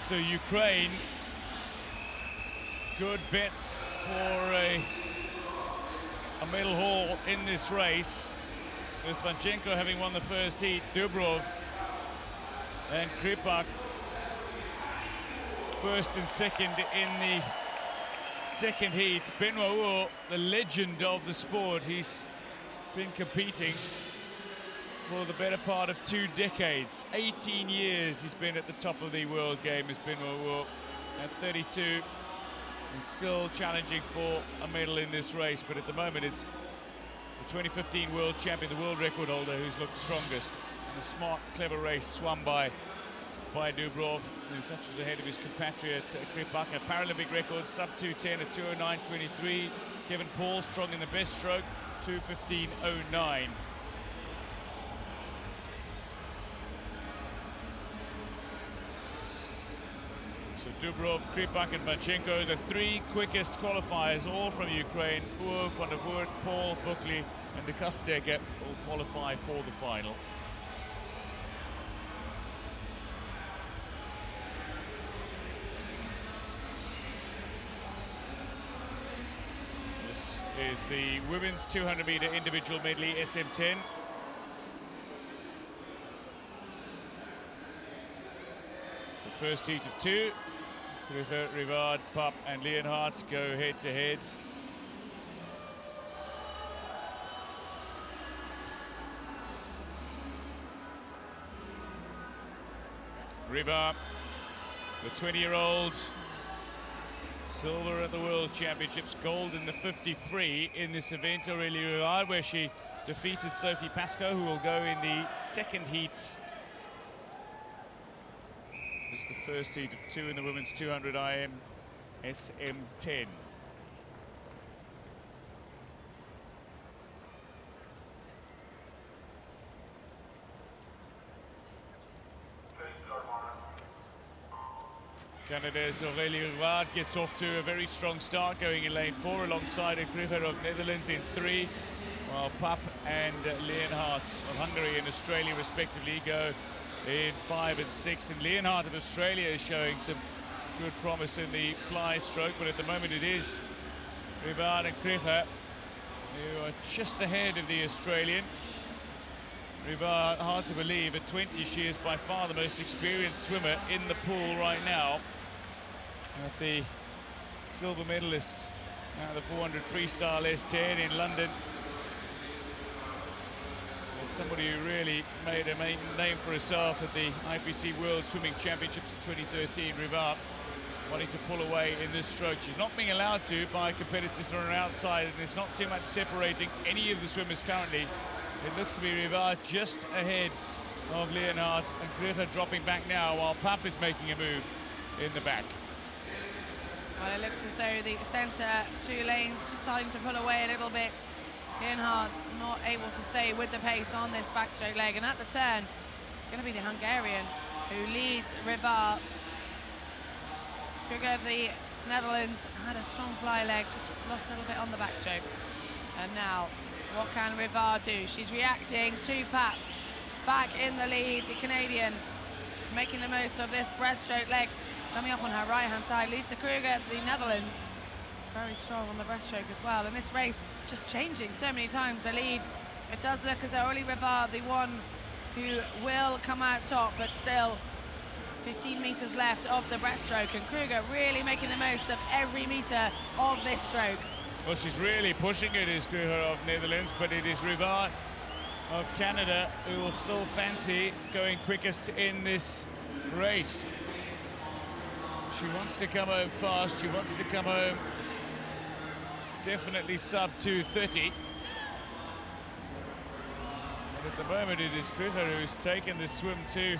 So Ukraine, good bets for a medal haul in this race, with Vanchenko having won the first heat, Dubrov and Kripak first and second in the second heat. Benoit Wu, the legend of the sport, he's been competing for the better part of 2 decades. 18 years he's been at the top of the world game as Benoit Wu. At 32, he's still challenging for a medal in this race, but at the moment it's the 2015 world champion, the world record holder, who's looked strongest. And a smart, clever race swum by Dubrov, who touches ahead of his compatriot Kripak. A Paralympic record, sub 2:10 at 2:09.23. Kevin Paul strong in the best stroke, 2:15.09. So Dubrov, Kripak and Vanchenko, the 3 quickest qualifiers, all from Ukraine. Wu, Van der Voort, Paul, Buckley and de Kasteke will qualify for the final. This is the women's 200-meter individual medley, SM10. So first heat of 2. Kruger, Rivard, Papp and Leonhardt go head-to-head. Rivard, the 20-year-old, silver at the World Championships, gold in the 53 in this event. Aurélie Rivard, where she defeated Sophie Pascoe, who will go in the second heat. This is the first heat of 2 in the women's 200 IM SM10. Canada's Aurélie Rivard gets off to a very strong start, going in lane 4 alongside a Kruger of Netherlands in 3, while Papp and Leonhardt of Hungary and Australia respectively go in 5 and 6. And Leonhardt of Australia is showing some good promise in the fly stroke, but at the moment it is Rivard and Kruger who are just ahead of the Australian. Rivard, hard to believe, at 20 she is by far the most experienced swimmer in the pool right now. At the silver medalist at the 400 Freestyle S10 in London. And somebody who really made a name for herself at the IPC World Swimming Championships in 2013, Rivard, wanting to pull away in this stroke. She's not being allowed to by competitors on her outside, and there's not too much separating any of the swimmers currently. It looks to be Rivard just ahead of Leonhardt, and Kruger dropping back now, while Papp is making a move in the back. Well, it looks as though the centre 2 lanes just starting to pull away a little bit. Leonhardt not able to stay with the pace on this backstroke leg, and at the turn, it's going to be the Hungarian who leads Rivard. Kruger of the Netherlands had a strong fly leg, just lost a little bit on the backstroke. And now, what can Rivard do? She's reacting to Papp. Back in the lead, the Canadian making the most of this breaststroke leg. Coming up on her right-hand side, Lisa Kruger, the Netherlands, very strong on the breaststroke as well. And this race just changing so many times the lead. It does look as though Aurélie Rivard, the one who will come out top, but still 15 meters left of the breaststroke, and Kruger really making the most of every meter of this stroke. Well, she's really pushing it, is Kruger of Netherlands, but it is Rivard of Canada who will still fancy going quickest in this race. She wants to come home fast, she wants to come home definitely sub 2:30. And at the moment it is Kruger who's taken the swim to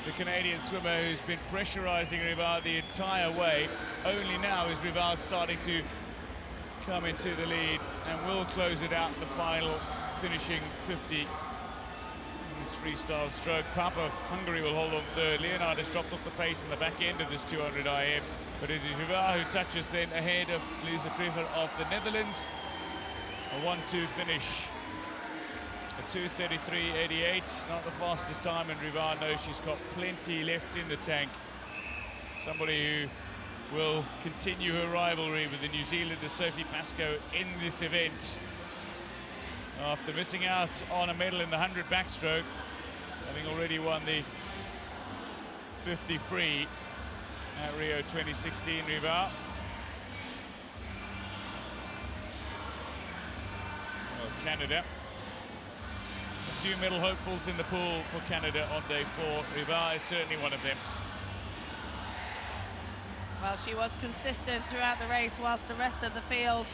the Canadian swimmer who's been pressurizing Rivard the entire way. Only now is Rivard starting to come into the lead and will close it out in the final, finishing 50 in this freestyle stroke. Papa of Hungary will hold on third. Leonard has dropped off the pace in the back end of this 200 IM, but it is Rivard who touches then ahead of Lisa Krieger of the Netherlands. A 1-2 finish. A 2:33.88, not the fastest time, and Rivard knows she's got plenty left in the tank. Somebody who will continue her rivalry with the New Zealander Sophie Pascoe in this event. After missing out on a medal in the 100 backstroke, having already won the 50 free at Rio 2016, Rivard. Well, Canada. A few medal hopefuls in the pool for Canada on day 4. Rivard is certainly one of them. Well, she was consistent throughout the race whilst the rest of the field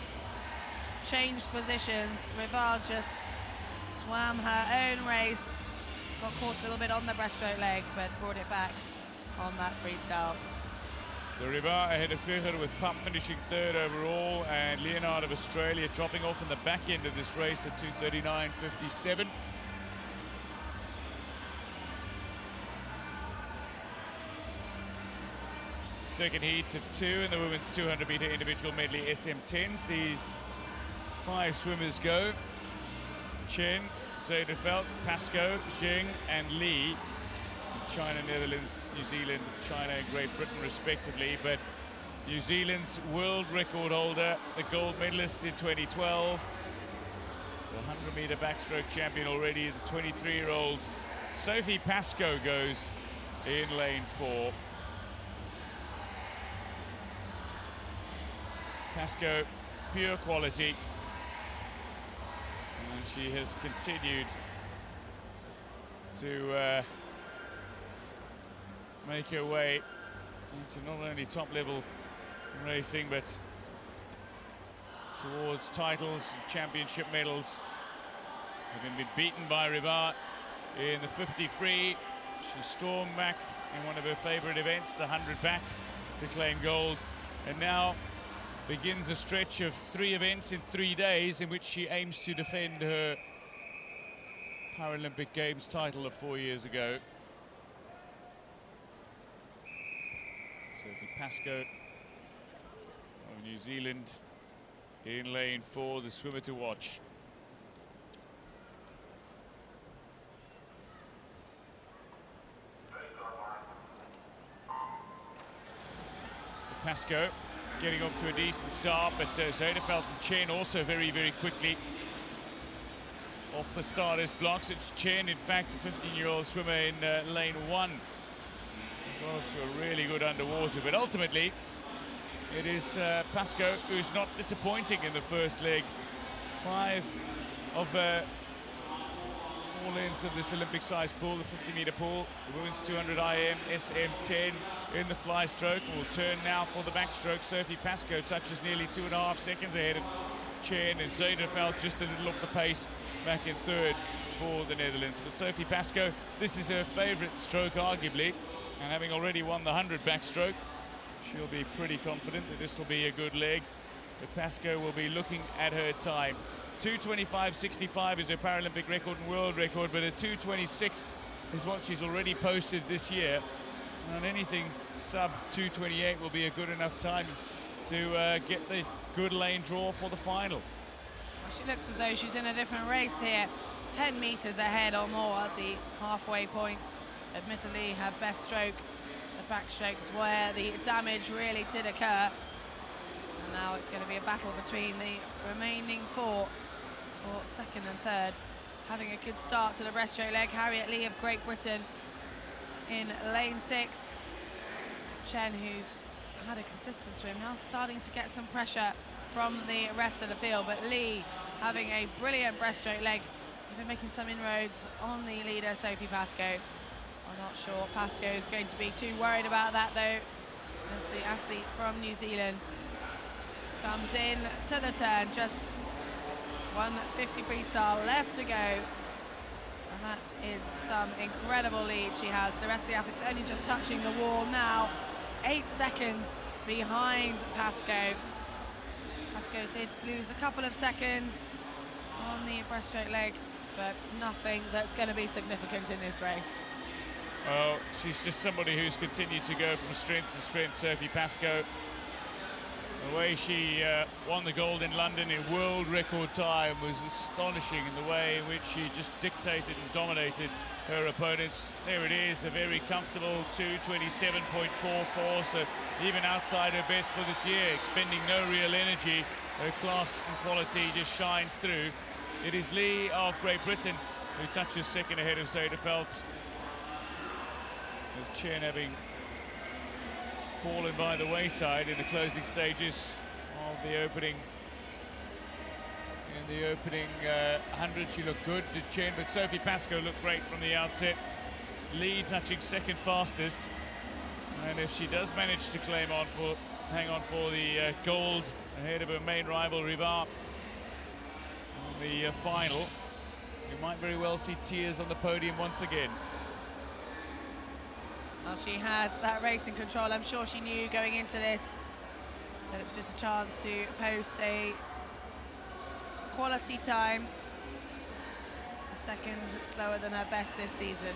changed positions. Rivard just swam her own race, got caught a little bit on the breaststroke leg, but brought it back on that freestyle. So Rivard ahead of Krieger, with Pup finishing third overall, and Leonard of Australia dropping off in the back end of this race at 2:39.57. Second heat of 2 in the women's 200-meter individual medley SM10 sees 5 swimmers go. Chen, Zuiderveld, Pascoe, Zheng and Lee. China, Netherlands, New Zealand, China and Great Britain respectively, but New Zealand's world record holder, the gold medalist in 2012, the 100-meter backstroke champion already, the 23-year-old Sophie Pascoe goes in lane 4. Pascoe, pure quality, and she has continued to make her way into not only top-level racing, but towards titles and championship medals. Having been beaten by Rivard in the 50 free, she stormed back in one of her favourite events, the 100 back, to claim gold, and now begins a stretch of 3 events in 3 days in which she aims to defend her Paralympic Games title of 4 years ago. Sophie Pascoe of New Zealand in lane 4, the swimmer to watch. So Pascoe getting off to a decent start, but Zuiderveld and Chen also very, very quickly off the starter's blocks. It's Chen, in fact, the 15-year-old swimmer in lane 1. Got off to a really good underwater, but ultimately it is Pascoe who's not disappointing in the first leg. 5 of 4 lanes of this Olympic-sized pool, the 50-meter pool, the women's 200 IM SM10 in the fly stroke. Will turn now for the backstroke. Sophie Pascoe touches nearly 2.5 seconds ahead of Chen, and Zuiderveld just a little off the pace, back in third for the Netherlands. But Sophie Pascoe, this is her favourite stroke, arguably, and having already won the 100 backstroke, she'll be pretty confident that this will be a good leg. But Pascoe will be looking at her time. 2:25.65 is her Paralympic record and world record, but a 2:26 is what she's already posted this year. And anything sub 2:28 will be a good enough time to get the good lane draw for the final. Well, she looks as though she's in a different race here. 10 meters ahead or more at the halfway point. Admittedly, her best stroke, the backstroke, is where the damage really did occur. And now it's going to be a battle between the remaining 4 for second and third. Having a good start to the breaststroke leg, Harriet Lee of Great Britain in lane 6. Chen, who's had a consistent swim, now starting to get some pressure from the rest of the field, but Lee having a brilliant breaststroke leg, even making some inroads on the leader, Sophie Pascoe. I'm not sure Pascoe is going to be too worried about that, though, as the athlete from New Zealand comes in to the turn. Just 150 freestyle left to go And that is some incredible lead she has. The rest of the athletes only just touching the wall now. 8 seconds behind Pascoe. Pascoe did lose a couple of seconds on the breaststroke leg, but nothing that's going to be significant in this race. Well, she's just somebody who's continued to go from strength to strength, Sophie Pascoe. The way she won the gold in London in world record time was astonishing, in the way in which she just dictated and dominated her opponents. There it is, a very comfortable 2:27.44, so even outside her best for this year, expending no real energy. Her class and quality just shines through. It is Lee of Great Britain who touches second ahead of Zuiderveld. With Chen having fallen by the wayside in the closing stages of the opening. In the opening 100, she looked good, did Chen, but Sophie Pascoe looked great from the outset. Lee touching second fastest, and if she does manage to hang on for the gold ahead of her main rival Rivard in the final, we might very well see tears on the podium once again. Well, she had that race in control. I'm sure she knew going into this that it was just a chance to post a quality time, a second slower than her best this season.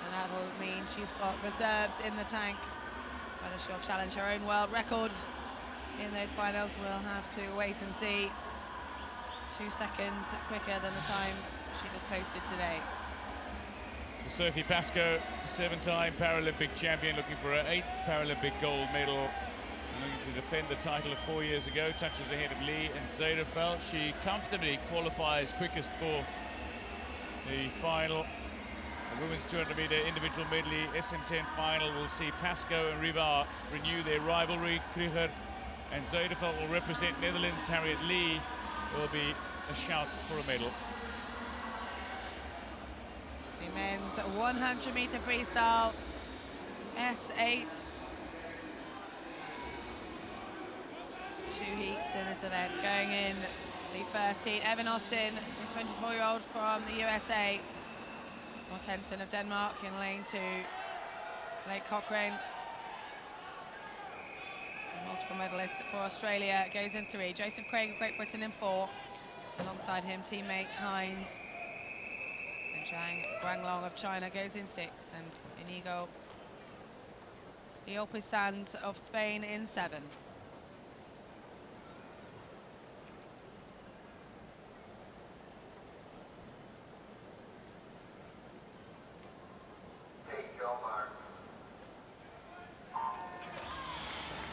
And that will mean she's got reserves in the tank. Whether she'll challenge her own world record in those finals, we'll have to wait and see. 2 seconds quicker than the time she just posted today. So Sophie Pascoe, 7-time Paralympic champion, looking for her 8th Paralympic gold medal, looking to defend the title of 4 years ago, touches ahead of Lee and Zuiderveld. She comfortably qualifies quickest for the final. The women's 200-meter individual medley SM10 final will see Pascoe and Rivard renew their rivalry. Krieger and Zuiderveld will represent Netherlands. Harriet Lee will be a shout for a medal. The men's 100-meter freestyle S8. 2 heats in this event. Going in the first heat, Evan Austin, the 24-year-old from the USA. Mortensen of Denmark in lane 2. Blake Cochrane, a multiple medalist for Australia, goes in 3. Joseph Craig of Great Britain in 4. Alongside him, teammate Hind. And Zhang Guanglong of China goes in 6. And Inigo Iopizans of Spain in 7.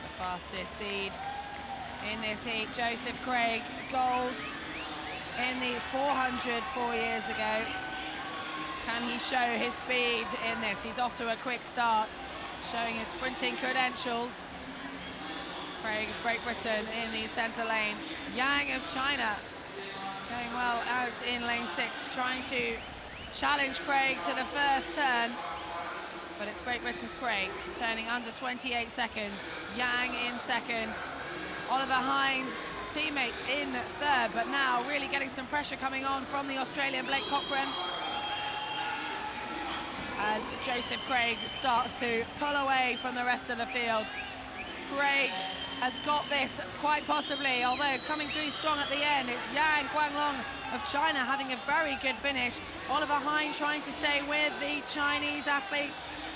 The fastest seed in this heat, Joseph Craig, gold in the 400 4 years ago. Can he show his speed in this? He's off to a quick start, showing his sprinting credentials. Craig of Great Britain in the centre lane. Yang of China going well out in lane 6, trying to challenge Craig to the first turn. But it's Great Britain's Craig, turning under 28 seconds. Yang in second. Oliver Hind, his teammate, in third, but now really getting some pressure coming on from the Australian Blake Cochrane, as Joseph Craig starts to pull away from the rest of the field. Craig has got this quite possibly, although coming through strong at the end. It's Yang Guanglong of China having a very good finish. Oliver Hind trying to stay with the Chinese athlete,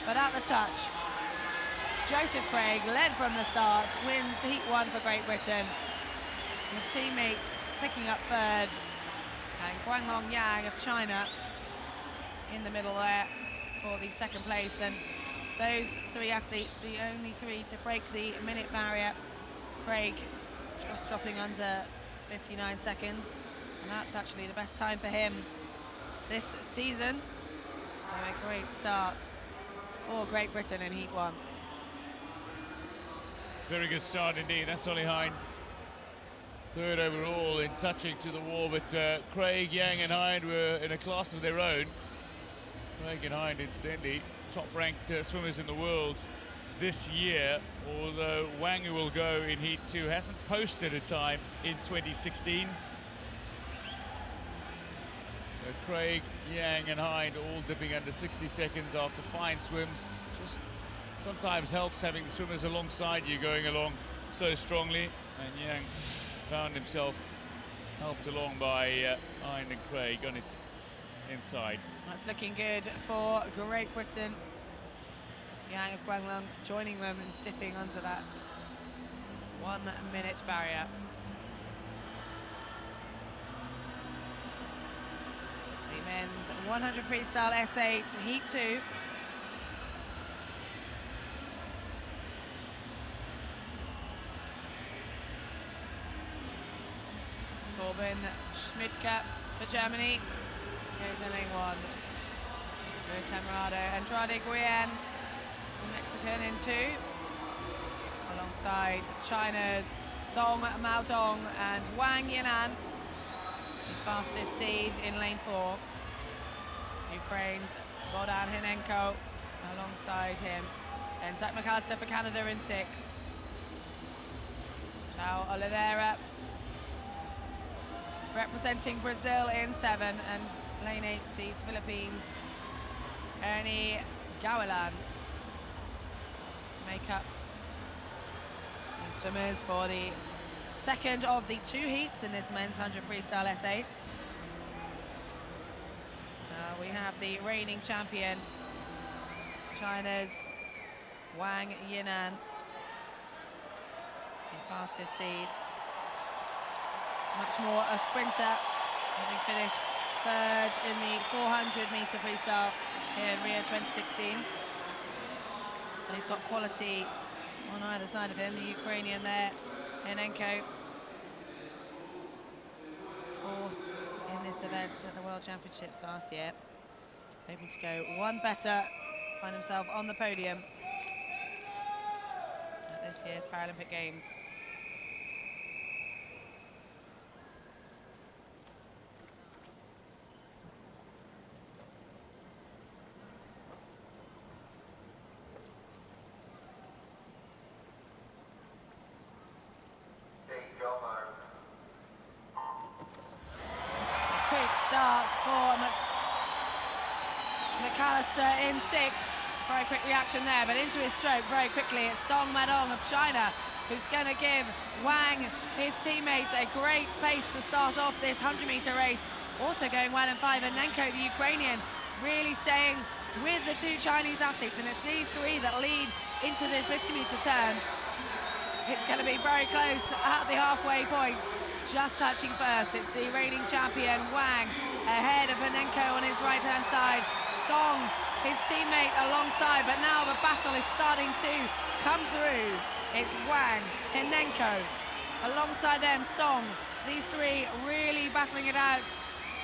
but at the touch. Joseph Craig, led from the start, wins heat 1 for Great Britain. His teammate picking up third, and Guanglong Yang of China in the middle there for the second place. And those 3 athletes, the only 3 to break the minute barrier. Craig just dropping under 59 seconds, and that's actually the best time for him this season. So a great start for Great Britain in heat 1. Very good start indeed. That's Ollie Hind, third overall in touching to the wall, but Craig, Yang and Hind were in a class of their own. Craig and Hind, incidentally, top-ranked swimmers in the world this year, although Wang, who will go in heat 2, hasn't posted a time in 2016. Craig, Yang and Hind all dipping under 60 seconds after fine swims. Just sometimes helps having the swimmers alongside you going along so strongly. And Yang found himself helped along by Hind and Craig on his inside. That's looking good for Great Britain. Yang of Guanglong joining them and dipping under that 1 minute barrier. The men's 100 freestyle S8 Heat 2. Torben Schmidtke for Germany goes in lane 1. Luis Emerado, Andrade Guillen, Mexican in 2. Alongside China's Song Maodong and Wang Yinan, the fastest seed in lane 4. Ukraine's Bohdan Hinenko alongside him. And Zach McAllister for Canada in 6. João Oliveira representing Brazil in 7, and lane 8 seeds Philippines. Ernie Gawalan make up the swimmers for the second of the 2 heats in this men's 100 freestyle S8. We have the reigning champion, China's Wang Yinan, the fastest seed. Much more a sprinter, having finished 3rd in the 400-meter freestyle here in Rio 2016. And he's got quality on either side of him. The Ukrainian there, Henenko, 4th in this event at the World Championships last year. Hoping to go one better, find himself on the podium at this year's Paralympic Games. Start for McAllister in 6. Very quick reaction there, but into his stroke very quickly. It's Song Maodong of China who's going to give Wang, his teammates, a great pace to start off this 100-meter race. Also going well in 5, and Nenko, the Ukrainian, really staying with the 2 Chinese athletes, and it's these 3 that lead into this 50-meter turn. It's going to be very close at the halfway point. Just touching first, it's the reigning champion Wang ahead of Henenko on his right-hand side. Song, his teammate, alongside, but now the battle is starting to come through. It's Wang, Henenko, alongside them Song. These 3 really battling it out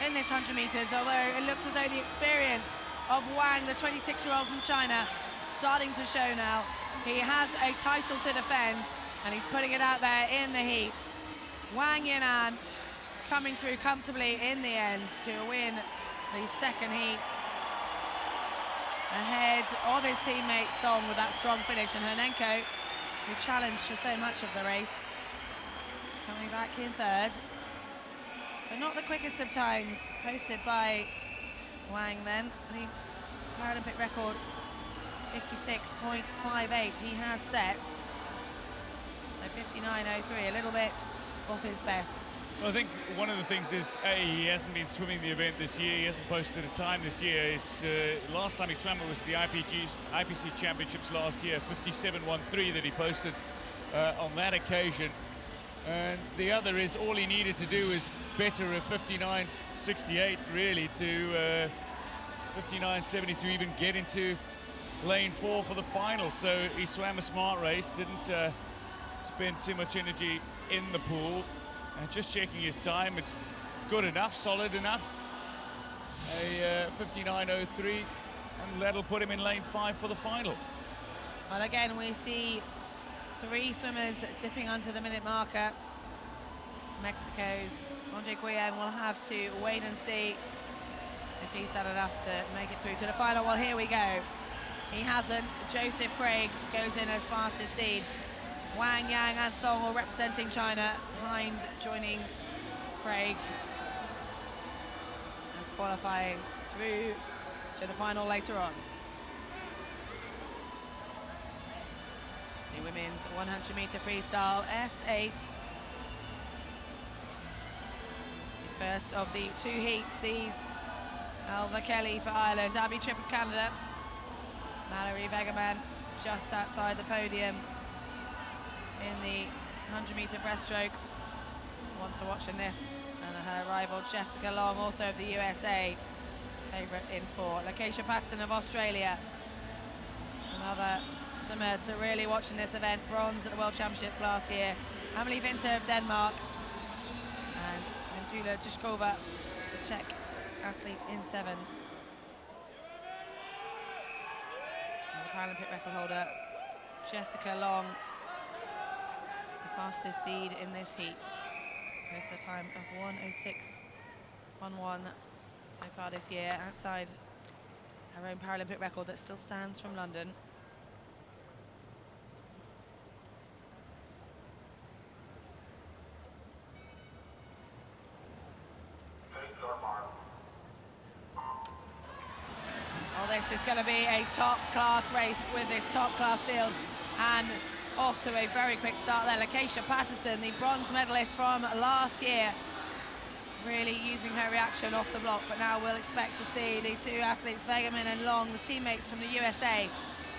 in this 100 meters, although it looks as though the experience of Wang, the 26-year-old from China, starting to show now. He has a title to defend, and he's putting it out there in the heats. Wang Yinan coming through comfortably in the end to win the 2nd heat ahead of his teammate Song with that strong finish, and Henenko, who challenged for so much of the race, coming back in 3rd, but not the quickest of times posted by Wang then. The Paralympic record 56.58 he has set, so 59.03, a little bit off his best. Well, I think one of the things is, he hasn't been swimming the event this year. He hasn't posted a time this year. His last time he swam was the IPC Championships last year, 57.13 that he posted on that occasion. And the other is all he needed to do is better a 59.68 really to 59.70 to even get into lane 4 for the final. So he swam a smart race, didn't spend too much energy in the pool, and just checking his time, it's good enough, solid enough, a 59.03, and that'll put him in lane 5 for the final. Well, again, we see 3 swimmers dipping under the minute marker. Mexico's Andre Guillen will have to wait and see if he's done enough to make it through to the final. Well, here we go. He hasn't. Joseph Craig goes in as fastest seed. Wang, Yang and Song all representing China. Hind joining Craig. As qualifying through to the final later on. The women's 100-meter freestyle S8. The first of the two heats sees Alva Kelly for Ireland, Abby Tripp of Canada, Mallory Vegerman just outside the podium in the 100-meter breaststroke. One to watch in this, and her rival Jessica Long, also of the USA, favourite in 4. Lakeisha Patterson of Australia, another swimmer to really watch in this event, bronze at the World Championships last year. Amelie Winter of Denmark, and Andula Dushkova, the Czech athlete in 7. And the Paralympic record holder, Jessica Long, the fastest seed in this heat. Posts a time of 1:06.11 so far this year, outside her own Paralympic record that still stands from London. Well, this is going to be a top-class race with this top-class field, and off to a very quick start there. Lakeisha Patterson, the bronze medalist from last year, really using her reaction off the block, but now we'll expect to see the two athletes, Vegerman and Long, the teammates from the USA,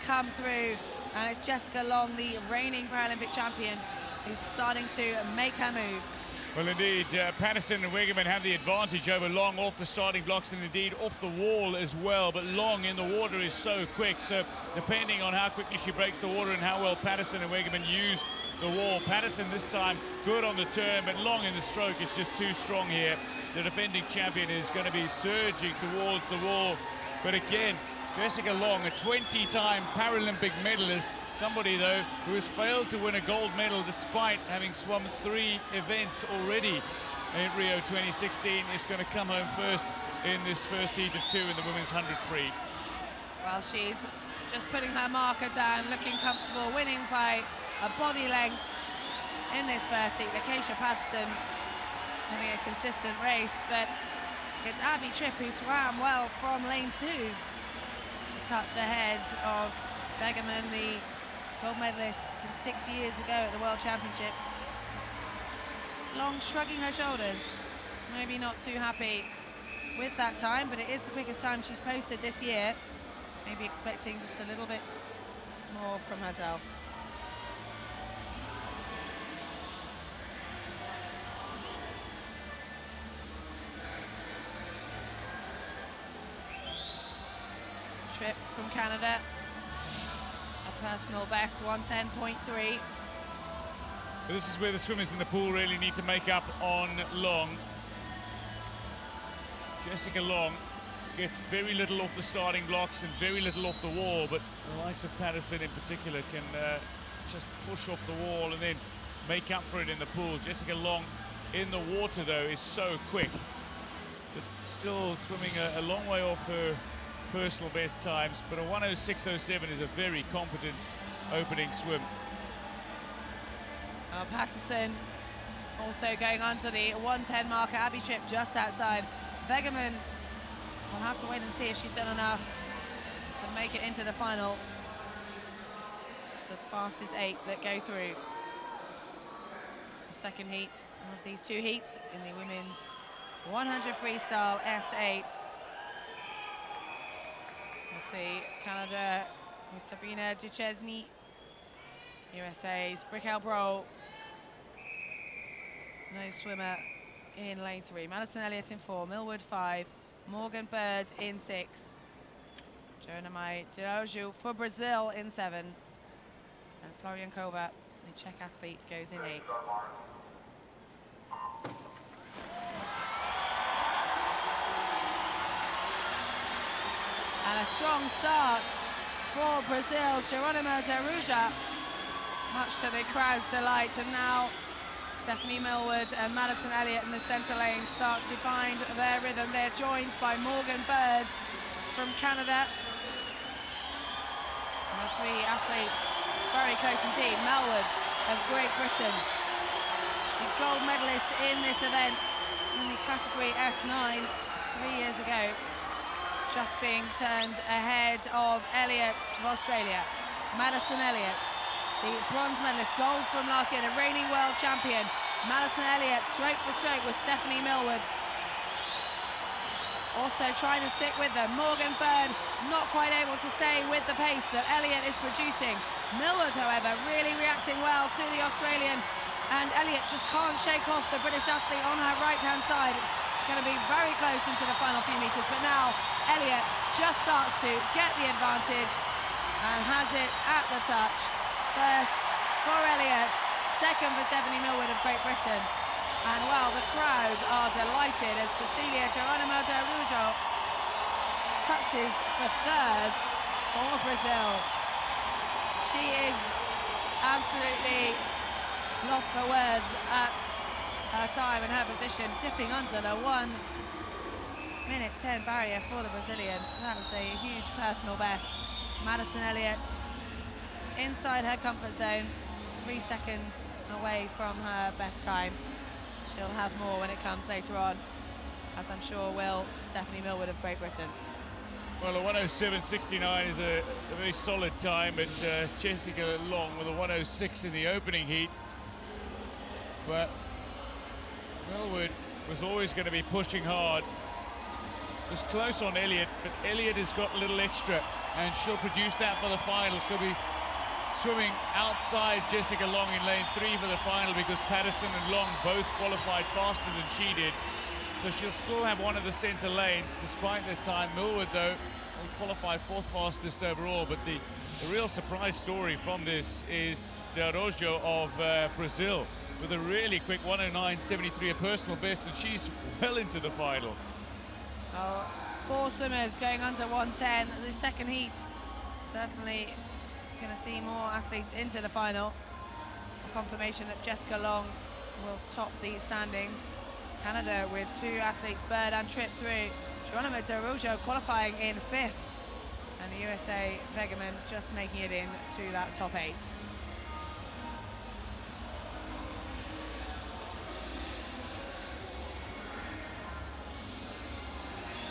come through. And it's Jessica Long, the reigning Paralympic champion, who's starting to make her move. Well, indeed, Patterson and Wegerman have the advantage over Long off the starting blocks and indeed off the wall as well. But Long in the water is so quick, so depending on how quickly she breaks the water and how well Patterson and Wegerman use the wall. Patterson this time good on the turn, but Long in the stroke is just too strong here. The defending champion is going to be surging towards the wall. But again, Jessica Long, a 20-time Paralympic medalist, somebody, though, who has failed to win a gold medal despite having swum 3 events already in Rio 2016, is going to come home first in this first heat of 2 in the women's 100 free. Well, she's just putting her marker down, looking comfortable, winning by a body length in this first heat. Lakeisha Patterson having a consistent race, but it's Abby Tripp who swam well from lane 2 to touch ahead of Vegerman, the gold medalist from 6 years ago at the World Championships. Long shrugging her shoulders, maybe not too happy with that time, but it is the quickest time she's posted this year. Maybe expecting just a little bit more from herself. Tripp from Canada, a personal best 1:10.3. This is where the swimmers in the pool really need to make up on Long. Jessica Long gets very little off the starting blocks and very little off the wall, but the likes of Patterson in particular can just push off the wall and then make up for it in the pool. Jessica Long in the water, though, is so quick, but still swimming a long way off her personal best times, but a 1:06.07 is a very competent opening swim. Patterson also going under the 1:10 marker. Abby Tripp just outside. Vegerman will have to wait and see if she's done enough to make it into the final. It's the fastest 8 that go through. The second heat of these 2 heats in the women's 100 freestyle S8. We'll see Canada with Sabrina Duchesne, USA's Brickell Bro, no swimmer in lane 3. Madison Elliott in 4, Millwood 5, Morgan Bird in 6, Joanna Mai Deoju for Brazil in 7, and Florian Koba, the Czech athlete, goes in 8. And a strong start for Brazil. Geronimo de Ruja, much to the crowd's delight. And now Stephanie Millwood and Madison Elliott in the centre lane start to find their rhythm. They're joined by Morgan Bird from Canada. And the 3 athletes very close indeed. Millwood of Great Britain, the gold medalist in this event in the category S9 3 years ago, just being turned ahead of Elliott of Australia. Madison Elliott, the bronze medalist, gold from last year, the reigning world champion. Madison Elliott, stroke for stroke with Stephanie Millward. Also trying to stick with them. Morgan Bird not quite able to stay with the pace that Elliott is producing. Millward, however, really reacting well to the Australian, and Elliott just can't shake off the British athlete on her right-hand side. It's going to be very close into the final few metres, but now Elliott just starts to get the advantage and has it at the touch. First for Elliott, second for Stephanie Millward of Great Britain. And well, the crowd are delighted as Cecilia Geronimo de Araujo touches for third for Brazil. She is absolutely lost for words at her time and her position, dipping under the 1:10 barrier for the Brazilian. That was a huge personal best. Madison Elliott inside her comfort zone, 3 seconds away from her best time. She'll have more when it comes later on, as I'm sure will Stephanie Millward of Great Britain. Well, a 1:07.69 is a very solid time, but Jessica Long with a 1:06 in the opening heat. But Millward was always going to be pushing hard. It was close on Elliott, but Elliott has got a little extra, and she'll produce that for the final. She'll be swimming outside Jessica Long in lane 3 for the final, because Patterson and Long both qualified faster than she did. So she'll still have one of the center lanes despite the time. Millward, though, will qualify 4th fastest overall. But the real surprise story from this is De Araujo of Brazil with a really quick 1:09.73, a personal best, and she's well into the final. Oh, 4 swimmers going under 1:10. The second heat, certainly going to see more athletes into the final. A confirmation that Jessica Long will top these standings. Canada with 2 athletes, Bird and Tripp, through. Geronimo de Araujo qualifying in 5th, and the USA Vegeman just making it in to that top 8.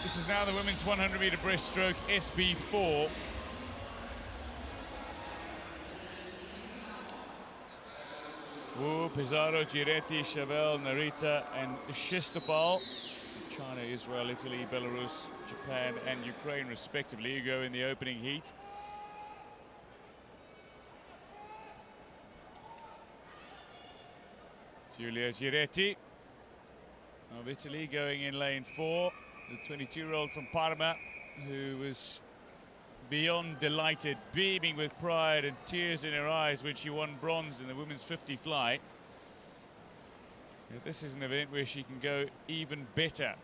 This is now the women's 100-meter breaststroke SB4. Wu, Pizarro, Giretti, Chabel, Narita, and Shestopal. China, Israel, Italy, Belarus, Japan, and Ukraine, respectively, who go in the opening heat. Giulia Giretti of Italy going in lane 4. The 22-year-old from Parma, who was beyond delighted, beaming with pride and tears in her eyes when she won bronze in the women's 50 fly. Yeah, this is an event where she can go even better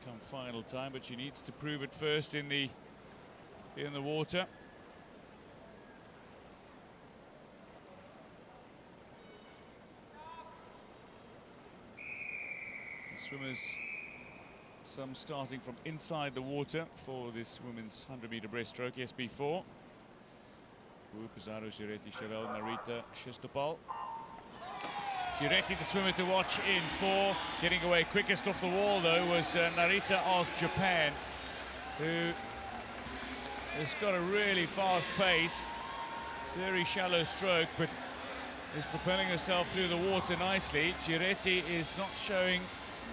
come final time, but she needs to prove it first in the water. The swimmers, some starting from inside the water for this women's 100-meter breaststroke SB4. Pizarro, Giretti, Chabel, Narita, Shestopal. Giretti, the swimmer to watch in 4. Getting away quickest off the wall, though, was Narita of Japan, who has got a really fast pace. Very shallow stroke, but is propelling herself through the water nicely. Giretti is not showing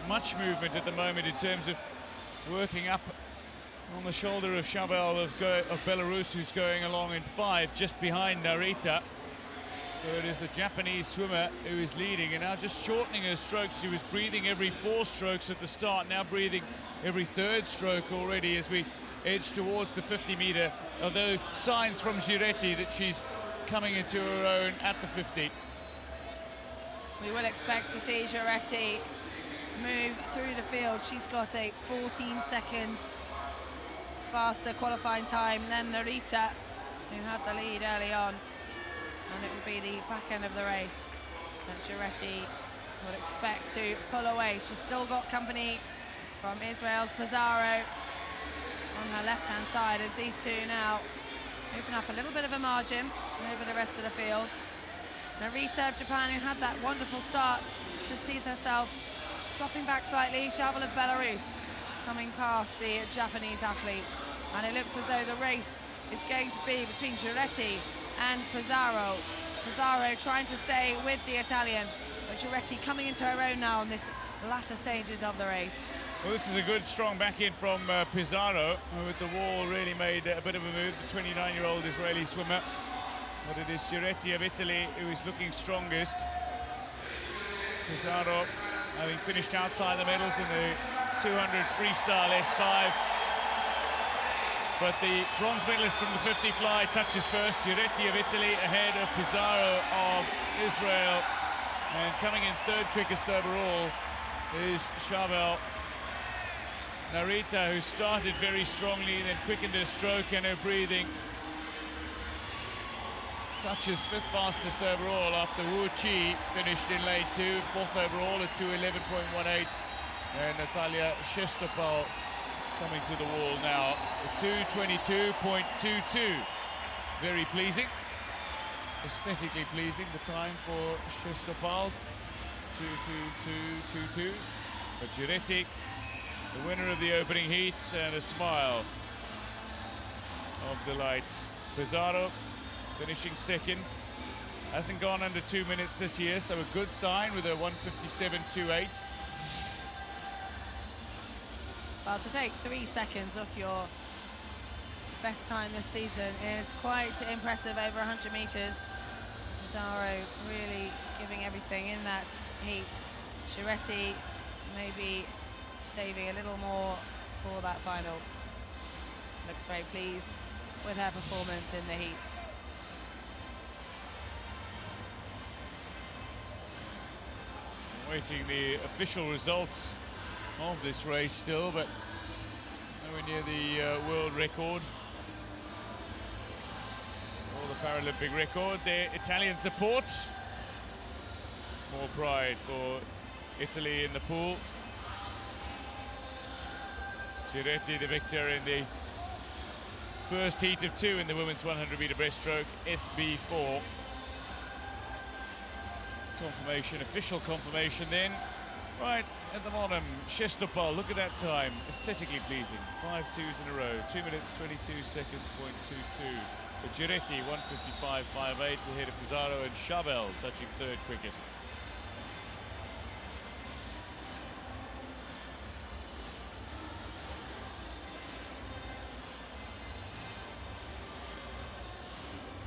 much movement at the moment in terms of working up on the shoulder of Chabel of Belarus, who's going along in 5, just behind Narita. So it is the Japanese swimmer who is leading, and now just shortening her strokes. She was breathing every 4 strokes at the start, now breathing every 3rd stroke already as we edge towards the 50-meter, although signs from Giretti that she's coming into her own at the 50. We will expect to see Giretti move through the field. She's got a 14-second faster qualifying time than Narita, who had the lead early on, and it will be the back end of the race that Giretti would expect to pull away. She's still got company from Israel's Pizarro on her left-hand side, as these two now open up a little bit of a margin over the rest of the field. Narita of Japan, who had that wonderful start, just sees herself Dropping back slightly, Shavel of Belarus coming past the Japanese athlete. And it looks as though the race is going to be between Giretti and Pizarro. Pizarro trying to stay with the Italian, but Giretti coming into her own now in this latter stages of the race. Well, this is a good, strong back in from Pizarro, who with the wall really made a bit of a move, the 29-year-old Israeli swimmer. But it is Giretti of Italy who is looking strongest. Pizarro having finished outside the medals in the 200 Freestyle S5. But the bronze medalist from the 50 fly touches first. Giretti of Italy ahead of Pizarro of Israel. And coming in third quickest overall is Shavel Narita, who started very strongly, then quickened her stroke and her breathing. Touches fifth fastest overall after Wu Chi finished in lane 2, fourth overall at 2:11.18. And Natalia Shestopal coming to the wall now at 2:22.22. Very pleasing, aesthetically pleasing, the time for Shestopal, 2:22.22. But Giretti, the winner of the opening heat, and a smile of delight. Pizarro finishing second, hasn't gone under 2 minutes this year, so a good sign with a 1:57.28. Well, to take 3 seconds off your best time this season is quite impressive over 100 meters. Pizarro really giving everything in that heat. Giretti maybe saving a little more for that final. Looks very pleased with her performance in the heats. Waiting the official results of this race still, but nowhere near the world record or the Paralympic record. Their Italian support. More pride for Italy in the pool. Giretti the victor in the first heat of 2 in the women's 100-meter breaststroke SB4. Confirmation, official confirmation then. Right at the bottom, Shestopal, look at that time, aesthetically pleasing. 5 2s in a row, 2 minutes 22 seconds, .22. But Giretti 1:55.58 ahead of Pizarro, and Shavel touching third quickest.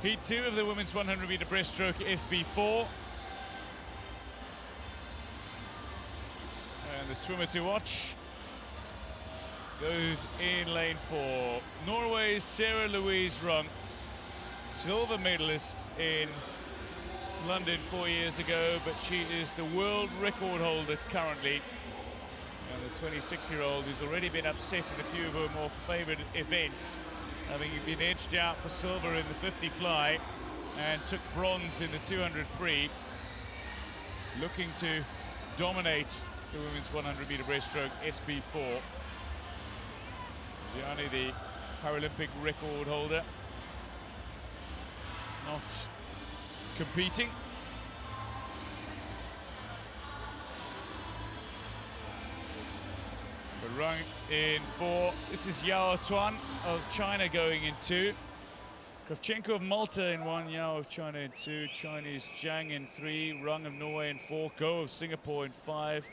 Heat 2 of the women's 100-meter breaststroke SB4. And the swimmer to watch goes in lane 4. Norway's Sarah Louise Rung, silver medalist in London 4 years ago, but she is the world record holder currently. And the 26-year-old who's already been upset in a few of her more favoured events, having been edged out for silver in the 50 fly and took bronze in the 200 free, looking to dominate the women's 100-meter breaststroke SB4. Ziani, the Paralympic record holder, not competing. But Rung in 4. This is Yao Tuan of China going in 2. Kravchenko of Malta in 1, Yao of China in 2. Chinese Zhang in 3, Rung of Norway in 4, Go of Singapore in 5,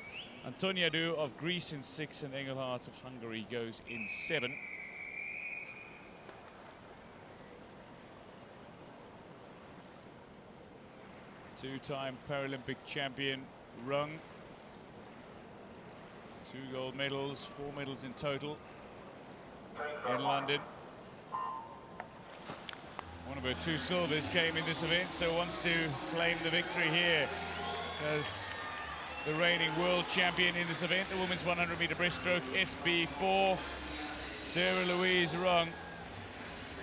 Antoniadou of Greece in 6, and Engelhardt of Hungary goes in 7. Two-time Paralympic champion Rung. 2 gold medals, 4 medals in total in London. One of her 2 silvers came in this event, so wants to claim the victory here as the reigning world champion in this event, the women's 100-meter breaststroke SB4. Sarah Louise Rung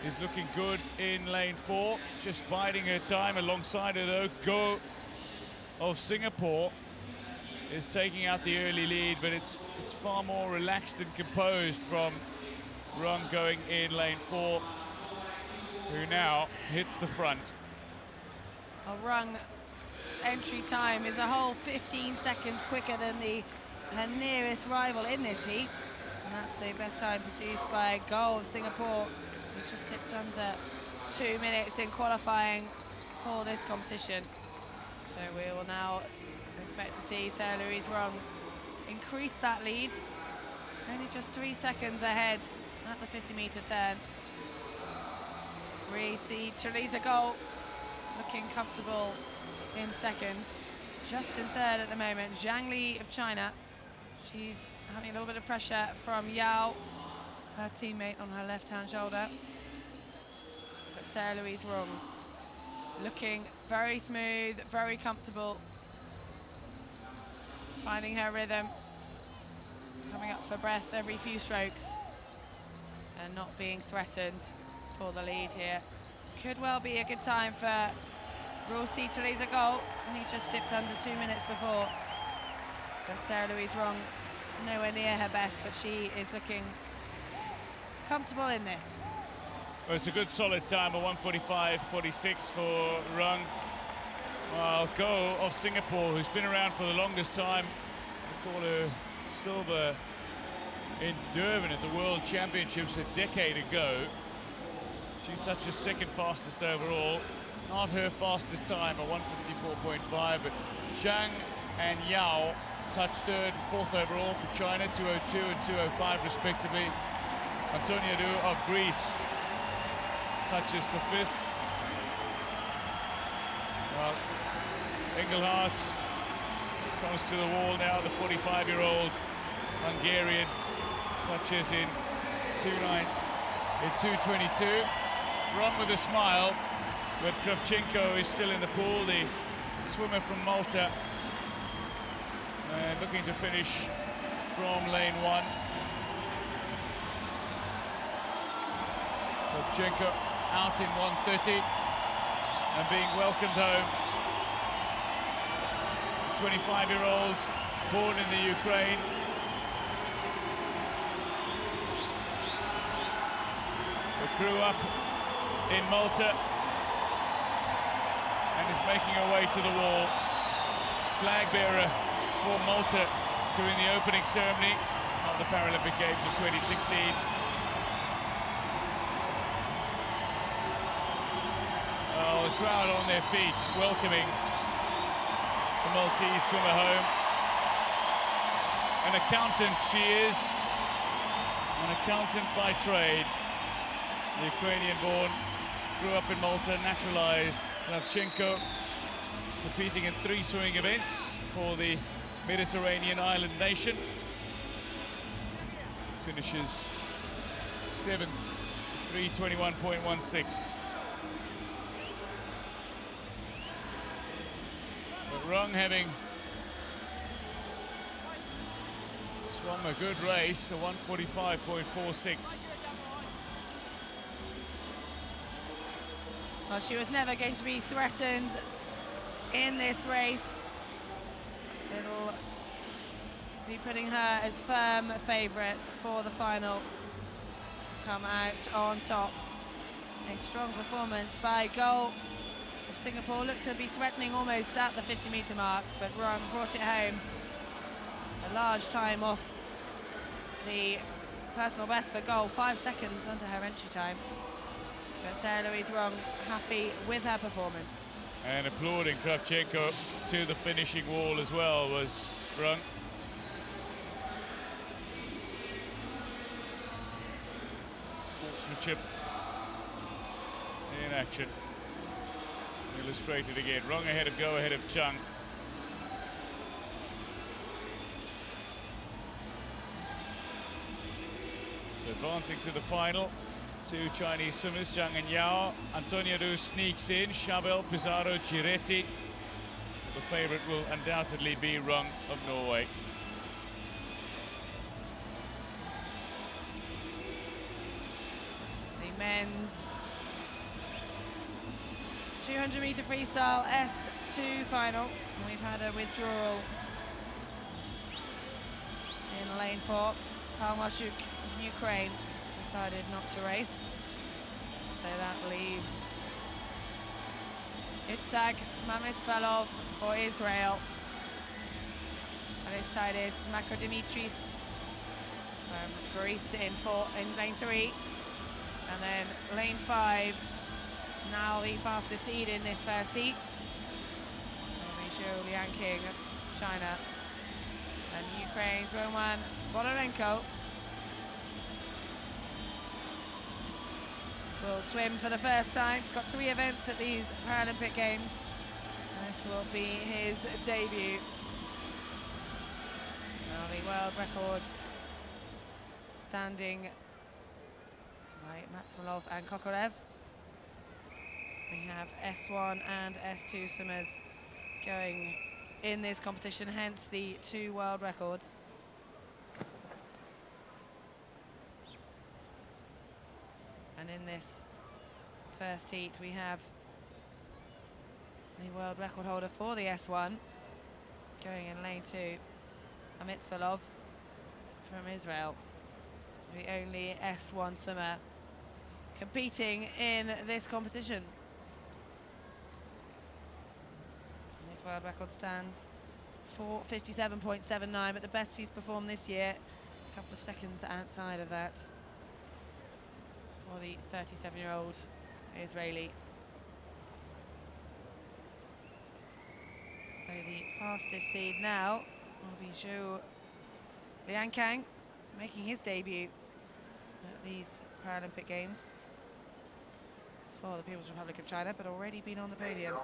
is looking good in lane 4, just biding her time. Alongside her though, Go of Singapore is taking out the early lead, but it's far more relaxed and composed from Rung going in lane 4, who now hits the front. Well, Rung's entry time is a whole 15 seconds quicker than the her nearest rival in this heat, and that's the best time produced by Goal of Singapore, who just dipped under 2 minutes in qualifying for this competition. So we will now expect to see Sarah Louise Rung increase that lead, only just 3 seconds ahead at the 50-meter turn. We see Chalisa Goal looking comfortable in second, just in third at the moment. Zhang Li of China, she's having a little bit of pressure from Yao, her teammate on her left-hand shoulder. But Sarah Louise Rung looking very smooth, very comfortable, finding her rhythm, coming up for breath every few strokes, and not being threatened for the lead here. Could well be a good time for Rosie Chalisa Goal, and he just dipped under 2 minutes before. But Sarah Louise Rung nowhere near her best, but she is looking comfortable in this. Well, it's a good solid time of 1:45.46 for Rung. Well, Go of Singapore, who's been around for the longest time, we call her silver in Durban at the World Championships a decade ago. She touches second fastest overall. Not her fastest time at 1:54.5, but Zhang and Yao touched third and fourth overall for China, 2:02 and 2:05 respectively. Antonia Du of Greece touches for fifth. Well, Engelhardt comes to the wall now, the 45-year-old Hungarian touches in 2:22. Rung with a smile, but Kravchenko is still in the pool, the swimmer from Malta, and looking to finish from lane one. Kravchenko out in 1:30 and being welcomed home. 25-year-old, born in the Ukraine. Who grew up in Malta and is making her way to the wall. Flag bearer for Malta during the opening ceremony of the Paralympic Games of 2016. Oh, the crowd on their feet welcoming the Maltese swimmer home. An accountant she is, an accountant by trade. The Ukrainian-born, grew up in Malta, naturalized. Kravchenko competing in 3 swimming events for the Mediterranean island nation. Finishes 7th, 3:21.16. But Rung, having swum a good race, a 1:45.46. Well, she was never going to be threatened in this race. It'll be putting her as firm favourite for the final. Come out on top. A strong performance by Goal of Singapore. Looked to be threatening almost at the 50-metre mark, but Rung brought it home. A large time off the personal best for Goal, 5 seconds under her entry time. But Sarah Louise Rung happy with her performance. And applauding Kravchenko to the finishing wall as well was Rung. Sportsmanship in action. Illustrated again. Rung ahead of Go, ahead of Chung. So advancing to the final. 2 Chinese swimmers, Zhang and Yao. Antonia Du sneaks in, Chabel, Pizarro, Giretti. The favourite will undoubtedly be Rung of Norway. The men's 200-metre freestyle S2 final. And we've had a withdrawal in lane 4. Palmashuk of Ukraine decided not to race, so that leaves Itzhak Mamisvelov for Israel. On this side is Makro Dimitris from Greece in lane 3. And then lane 5, now the fastest seed in this first heat. Zhou Lianqing of China. And Ukraine's Roman Bodarenko will swim for the first time. He's got 3 events at these Paralympic Games. And this will be his debut. Now the world record standing by Matsmalov and Kokorev. We have S1 and S2 swimmers going in this competition, hence the 2 world records. And in this first heat we have the world record holder for the S1 going in lane 2, Amitsvalov from Israel, the only S1 swimmer competing in this competition. And his world record stands for 57.79, but the best he's performed this year, a couple of seconds outside of that for the 37-year-old Israeli. So the fastest seed now will be Zhou Lianqing, making his debut at these Paralympic Games for the People's Republic of China, but already been on the podium.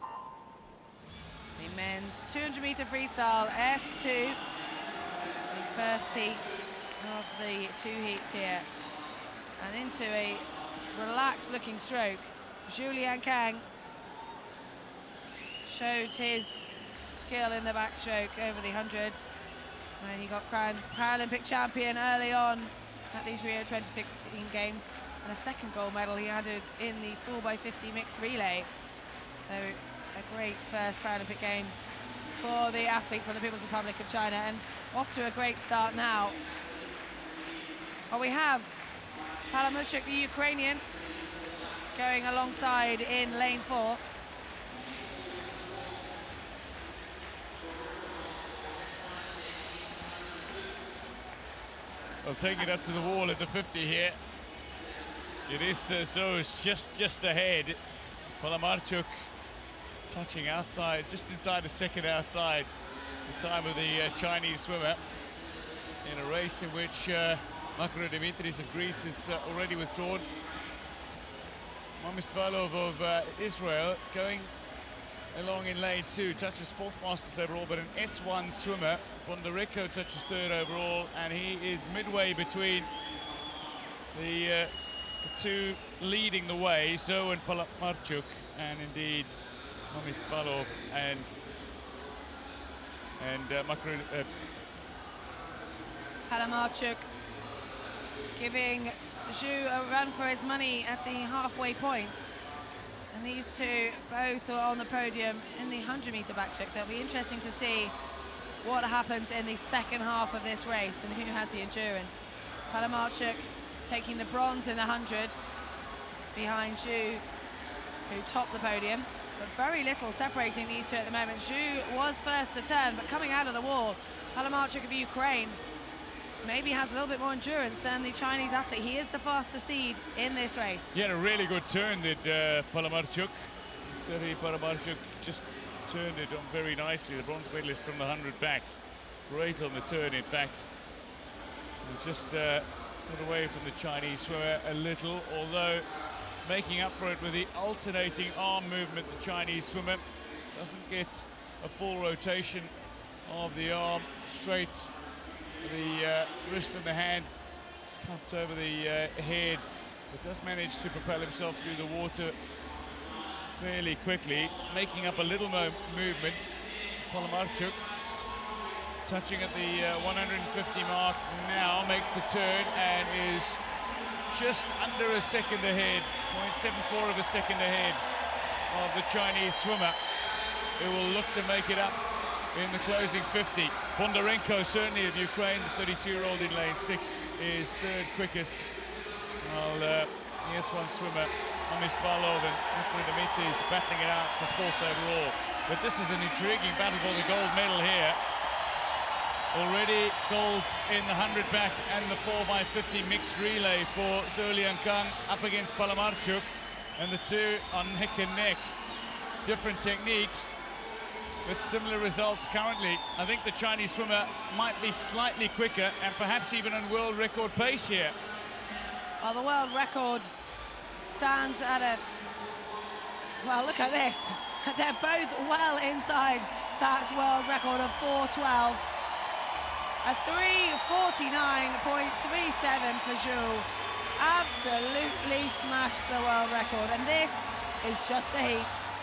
The men's 200-meter freestyle S2, the first heat of the 2 heats here, and into a relaxed-looking stroke. Zhou Lianqing showed his skill in the backstroke over the 100 when he got crowned Paralympic champion early on at these Rio 2016 Games, and a second gold medal he added in the 4x50 mixed relay. So a great first Paralympic Games for the athlete from the People's Republic of China, and off to a great start now. Well, we have Palamushuk, the Ukrainian, going alongside in lane 4. Well, taking it up to the wall at the 50 here. It is Zhou's just ahead. Palamarchuk touching outside, just inside a second outside the time of the Chinese swimmer, in a race in which Makro Dimitris of Greece is already withdrawn. Mamistvalov of Israel going along in lane 2, touches 4th fastest overall, but an S1 swimmer. Bondarenko touches 3rd overall, and he is midway between the 2 leading the way, Zhou and Palamarchuk, and indeed Mamistvalov and Palamarchuk giving Zhou a run for his money at the halfway point. And these 2 both are on the podium in the 100-meter backstroke, so it'll be interesting to see what happens in the second half of this race and who has the endurance. Palamarchuk taking the bronze in the 100 behind Zhou, who topped the podium, but very little separating these 2 at the moment. Zhou was first to turn, but coming out of the wall, Palamarchuk of Ukraine maybe has a little bit more endurance than the Chinese athlete. He is the fastest seed in this race. He had a really good turn, did Palamarchuk. Sergei Palamarchuk just turned it on very nicely. The bronze medalist from the 100 back. Great on the turn, in fact. And just got away from the Chinese swimmer a little, although making up for it with the alternating arm movement. The Chinese swimmer doesn't get a full rotation of the arm straight. The wrist and the hand cupped over the head, but does manage to propel himself through the water fairly quickly, making up a little movement. Palamarchuk touching at the 150 mark now, makes the turn and is just under a second ahead, 0.74 of a second ahead of the Chinese swimmer, who will look to make it up in the closing 50. Bondarenko, certainly of Ukraine, the 32-year-old in lane 6, is 3rd quickest, while the S1 swimmer, Mamistvalov and Makro Dimitris battling it out for 4th overall. But this is an intriguing battle for the gold medal here. Already golds in the 100 back and the 4x50 mixed relay for Zhou Liankang up against Palamarchuk, and the two are neck and neck. Different techniques, with similar results currently. I think the Chinese swimmer might be slightly quicker and perhaps even on world record pace here. Well, the world record stands at a... Well, look at this. They're both well inside that world record of 4:12. A 3:49.37 for Zhou. Absolutely smashed the world record, and this is just the heats.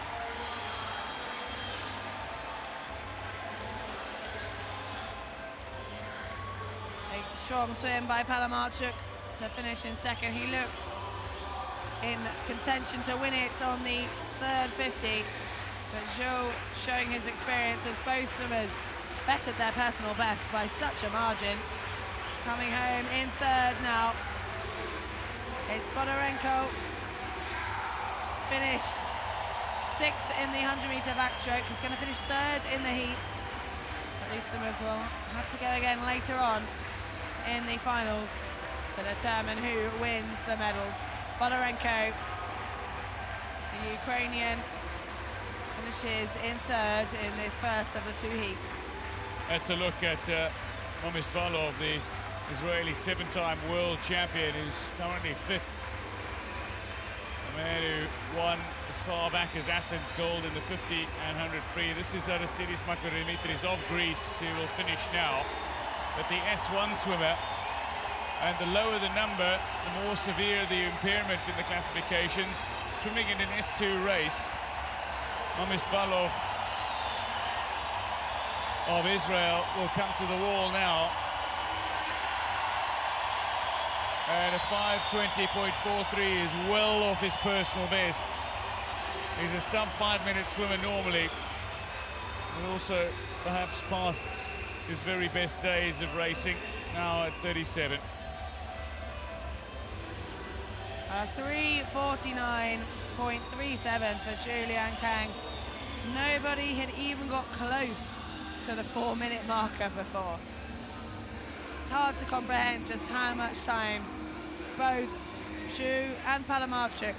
A strong swim by Palamarchuk to finish in second. He looks in contention to win it on the third 50, but Zhou showing his experience as both swimmers bettered their personal best by such a margin. Coming home in third now is Bodarenko. Finished sixth in the 100-meter backstroke. He's going to finish third in the heats. But these swimmers will have to go again later on in the finals to determine who wins the medals. Bodarenko, the Ukrainian, finishes in third in this first of the two heats. Let's a look at Momistvalov, the Israeli seven-time world champion, who's currently fifth. A man who won as far back as Athens gold in the 50 and 100 free. This is Aristidis Makarimitris of Greece, who will finish now. But the S1 swimmer, and the lower the number, the more severe the impairment in the classifications. Swimming in an S2 race, Momistvalov of Israel will come to the wall now. And a 5:20.43 is well off his personal best. He's a sub 5-minute swimmer normally, and also perhaps past his very best days of racing, now at 37. 3:49.37 for Zhou Liankang. Nobody had even got close to the 4-minute marker before. It's hard to comprehend just how much time both Zhou and Palamarchuk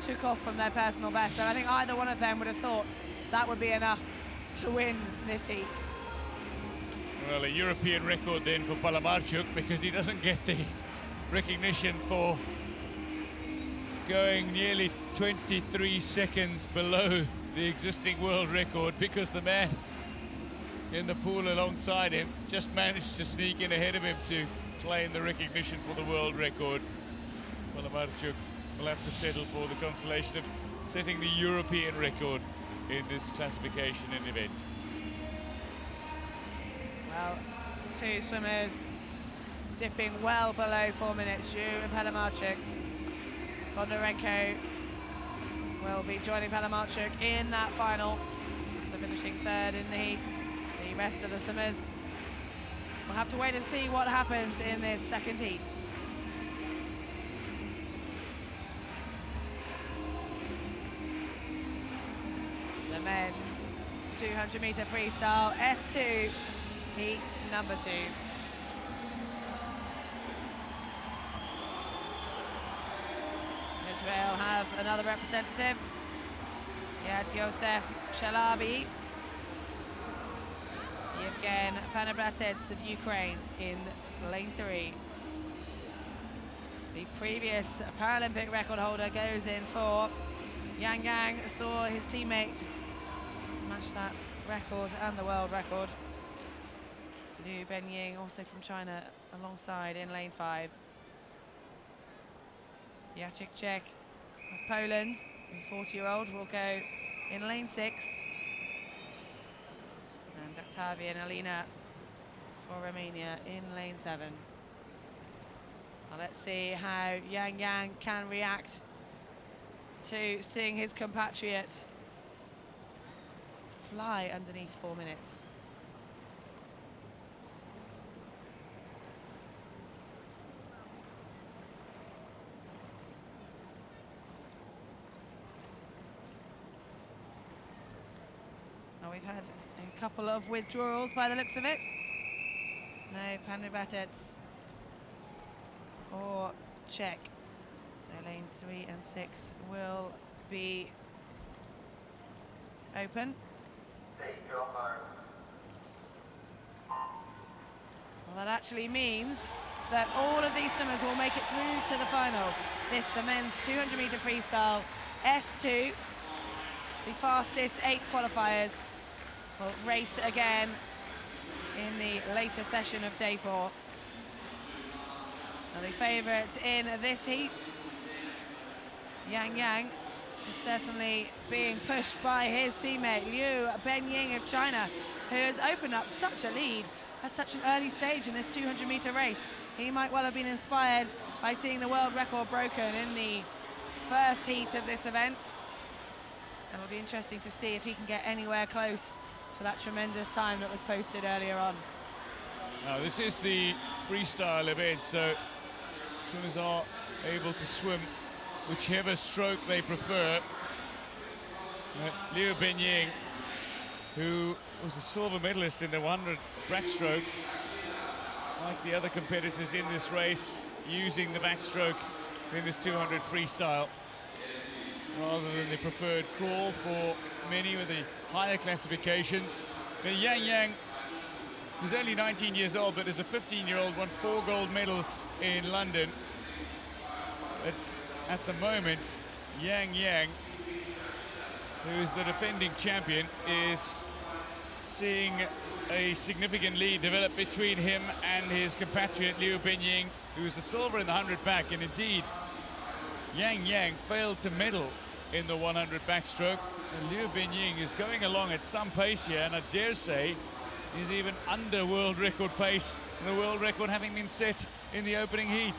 took off from their personal best, and I think either one of them would have thought that would be enough to win this heat. Well, a European record then for Palamarchuk, because he doesn't get the recognition for going nearly 23 seconds below the existing world record, because the man in the pool alongside him just managed to sneak in ahead of him to claim the recognition for the world record. Palamarchuk will have to settle for the consolation of setting the European record in this classification and event. Well, two swimmers dipping well below 4 minutes, Zhou and Palamarchuk. Bondarenko will be joining Palamarchuk in that final, after finishing third in the heat. The rest of the swimmers, we'll have to wait and see what happens in this second heat. The men's 200-meter freestyle S2 heat number 2. Israel have another representative, Yad Yosef Shalabi. Yevgen Panabratets of Ukraine in lane 3. The previous Paralympic record holder goes in for. Yang Yang saw his teammate smash that record and the world record. Liu Benying, also from China, alongside in lane 5. Jacek Czech of Poland, the 40-year-old, will go in lane 6. And Octavian Alina for Romania in lane 7. Well, let's see how Yang Yang can react to seeing his compatriot fly underneath 4 minutes. we've had a couple of withdrawals by the looks of it. No Pandubatets or check. So lanes 3 and 6 will be open. Well, that actually means that all of these swimmers will make it through to the final. This, the men's 200-meter freestyle S2. The fastest 8 qualifiers will race again in the later session of day 4. Now the favourite in this heat, Yang, is certainly being pushed by his teammate Liu Benying of China, who has opened up such a lead at such an early stage in this 200-meter race. He might well have been inspired by seeing the world record broken in the first heat of this event. It'll be interesting to see if he can get anywhere close to that tremendous time that was posted earlier on. Now this is the freestyle event, so swimmers are able to swim whichever stroke they prefer. Liu Benying, who was a silver medalist in the 100 backstroke, like the other competitors in this race, using the backstroke in this 200 freestyle rather than the preferred crawl for many with the higher classifications. But Yang, who's only 19 years old, but as a 15-year-old won 4 gold medals in London. But at the moment, Yang, who is the defending champion, is seeing a significant lead develop between him and his compatriot Liu Benying, who is the silver in the 100 back. And indeed, Yang failed to medal in the 100 backstroke. And Liu Benying is going along at some pace here, and I dare say he's even under world record pace, the world record having been set in the opening heat.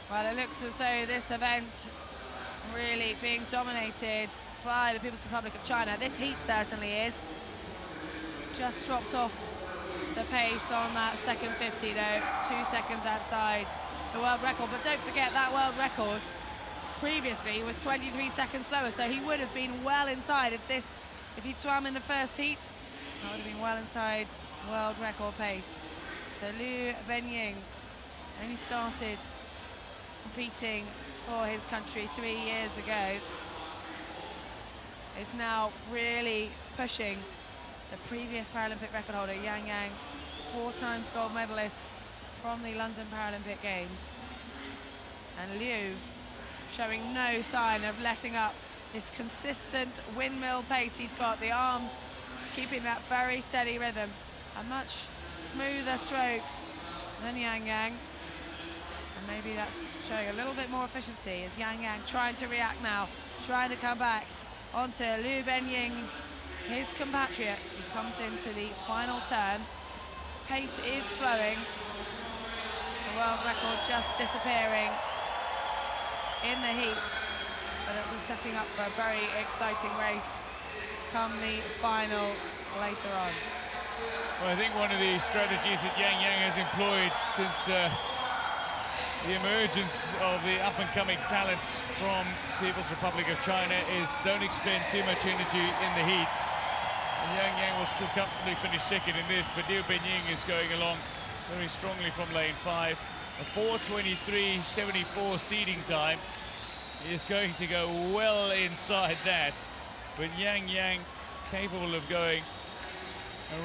Well, it looks as though this event really being dominated by the People's Republic of China. This heat certainly is. Just dropped off the pace on that second 50 though, 2 seconds outside the world record. But don't forget that world record previously was 23 seconds slower, so he would have been well inside if he'd swam in the first heat. That would have been well inside world record pace. So Liu Benying only started competing for his country 3 years ago, is now really pushing the previous Paralympic record holder, Yang, 4 times gold medalist from the London Paralympic Games. And Liu showing no sign of letting up this consistent windmill pace he's got, the arms keeping that very steady rhythm. A much smoother stroke than Yang. And maybe that's showing a little bit more efficiency as Yang trying to react now, trying to come back onto Liu Benying, his compatriot. He comes into the final turn. Pace is slowing. The world record just disappearing in the heats, but it'll be setting up for a very exciting race come the final later on. Well, I think one of the strategies that Yang has employed since the emergence of the up-and-coming talents from People's Republic of China is don't expend too much energy in the heats. And Yang will still comfortably finish second in this, but Liu Benying is going along very strongly from lane 5. A 4:23.74 seeding time. He is going to go well inside that, but Yang capable of going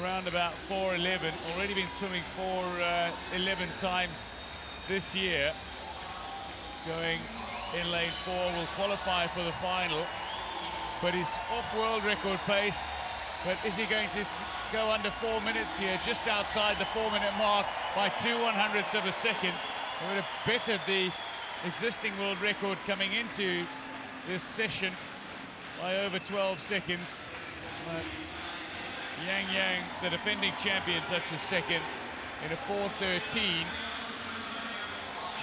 around about 4:11. Already been swimming 4:11 times this year. Going in lane 4, will qualify for the final, but he's off world record pace. But is he going to go under 4 minutes here, just outside the 4-minute mark by 2/100ths of a second? It would have bettered the existing world record coming into this session by over 12 seconds. But Yang, the defending champion, touches second in a 4:13.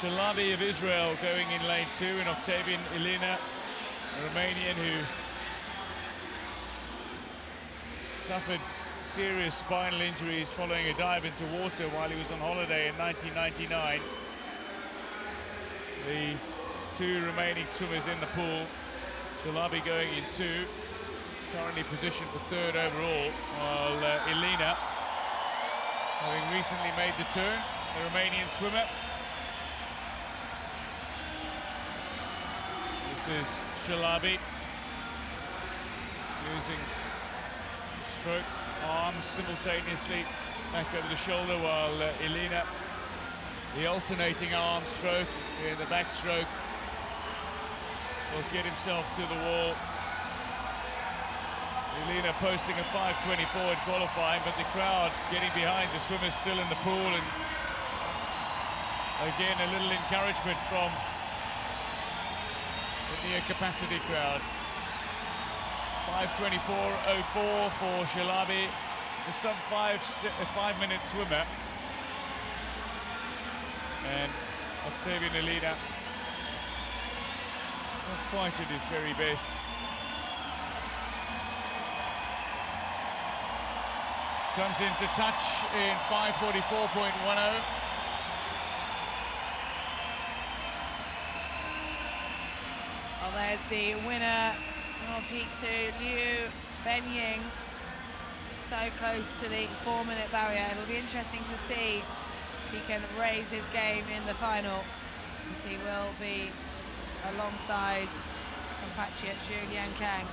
Shalabi of Israel going in lane 2, and Octavian Elena, a Romanian who suffered serious spinal injuries following a dive into water while he was on holiday in 1999. The 2 remaining swimmers in the pool, Shalabi going in 2, currently positioned for third overall, while Elena, having recently made the turn, the Romanian swimmer. This is Shalabi using stroke, arms simultaneously back over the shoulder, while Elena, the alternating arm stroke in the backstroke, will get himself to the wall. Elena posting a 5:24 in qualifying, but the crowd getting behind the swimmers still in the pool, and again a little encouragement from the near capacity crowd. 5:24.04 for Shalabi, just some 5-minute swimmer, and Octavian Elena not quite at his very best. Comes into touch in 5:44.10. Well, there's the winner of Heat 2, Liu Benying. So close to the 4-minute barrier. It'll be interesting to see if he can raise his game in the final, as he will be alongside compatriot Julian Kang.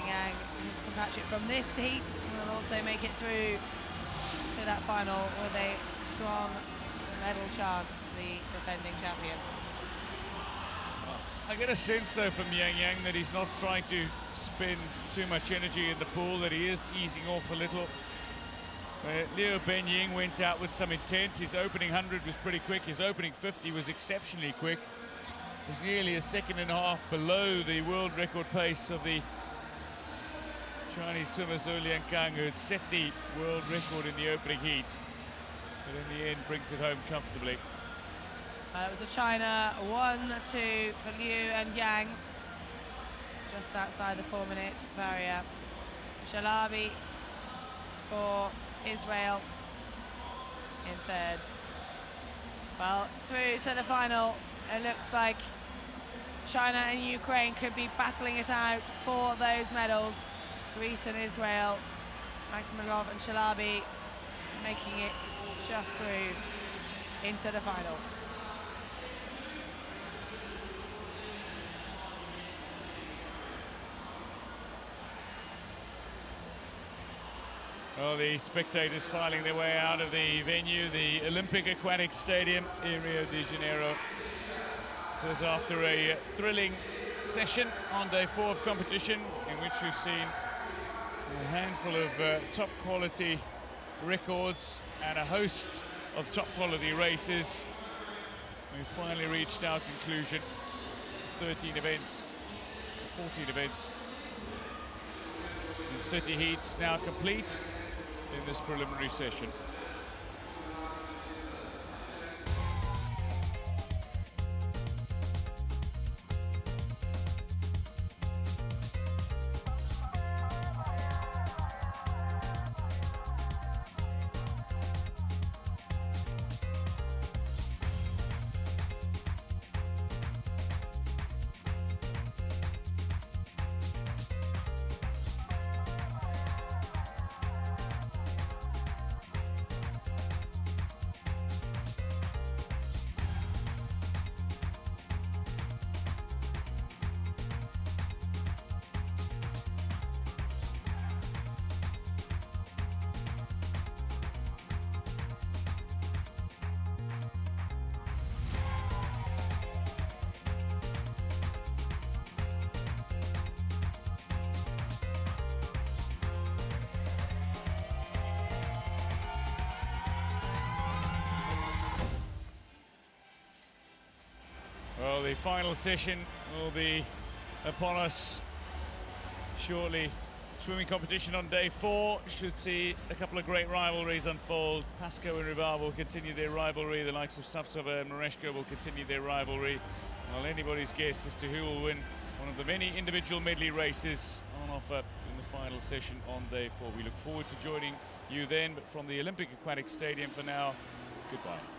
Yang, his compatriot from this heat, will also make it through to that final with a strong medal chance, the defending champion. I get a sense though from Yang that he's not trying to spend too much energy in the pool, that he is easing off a little. Liu Benying went out with some intent. His opening 100 was pretty quick. His opening 50 was exceptionally quick. It was nearly a second and a half below the world record pace of the Chinese swimmer Zhou Liankang, who had set the world record in the opening heat, but in the end brings it home comfortably. It was a China 1-2 for Liu and Yang, just outside the 4-minute barrier. Shalabi for Israel in third. Well, through to the final, it looks like China and Ukraine could be battling it out for those medals. Greece and Israel, Maximilov and Shalabi making it just through into the final. Well, the spectators filing their way out of the venue, the Olympic Aquatic Stadium in Rio de Janeiro. It was after a thrilling session on day 4 of competition, in which we've seen a handful of top quality records and a host of top quality races. We finally reached our conclusion. 13 events, 14 events, and 30 heats now complete in this preliminary session. Well, the final session will be upon us shortly. Swimming competition on day 4 should see a couple of great rivalries unfold. Pasco and Rival will continue their rivalry. The likes of Savtsova and Mareshko will continue their rivalry. Well, anybody's guess as to who will win one of the many individual medley races on offer in the final session on day 4. We look forward to joining you then, but from the Olympic Aquatic Stadium for now, goodbye.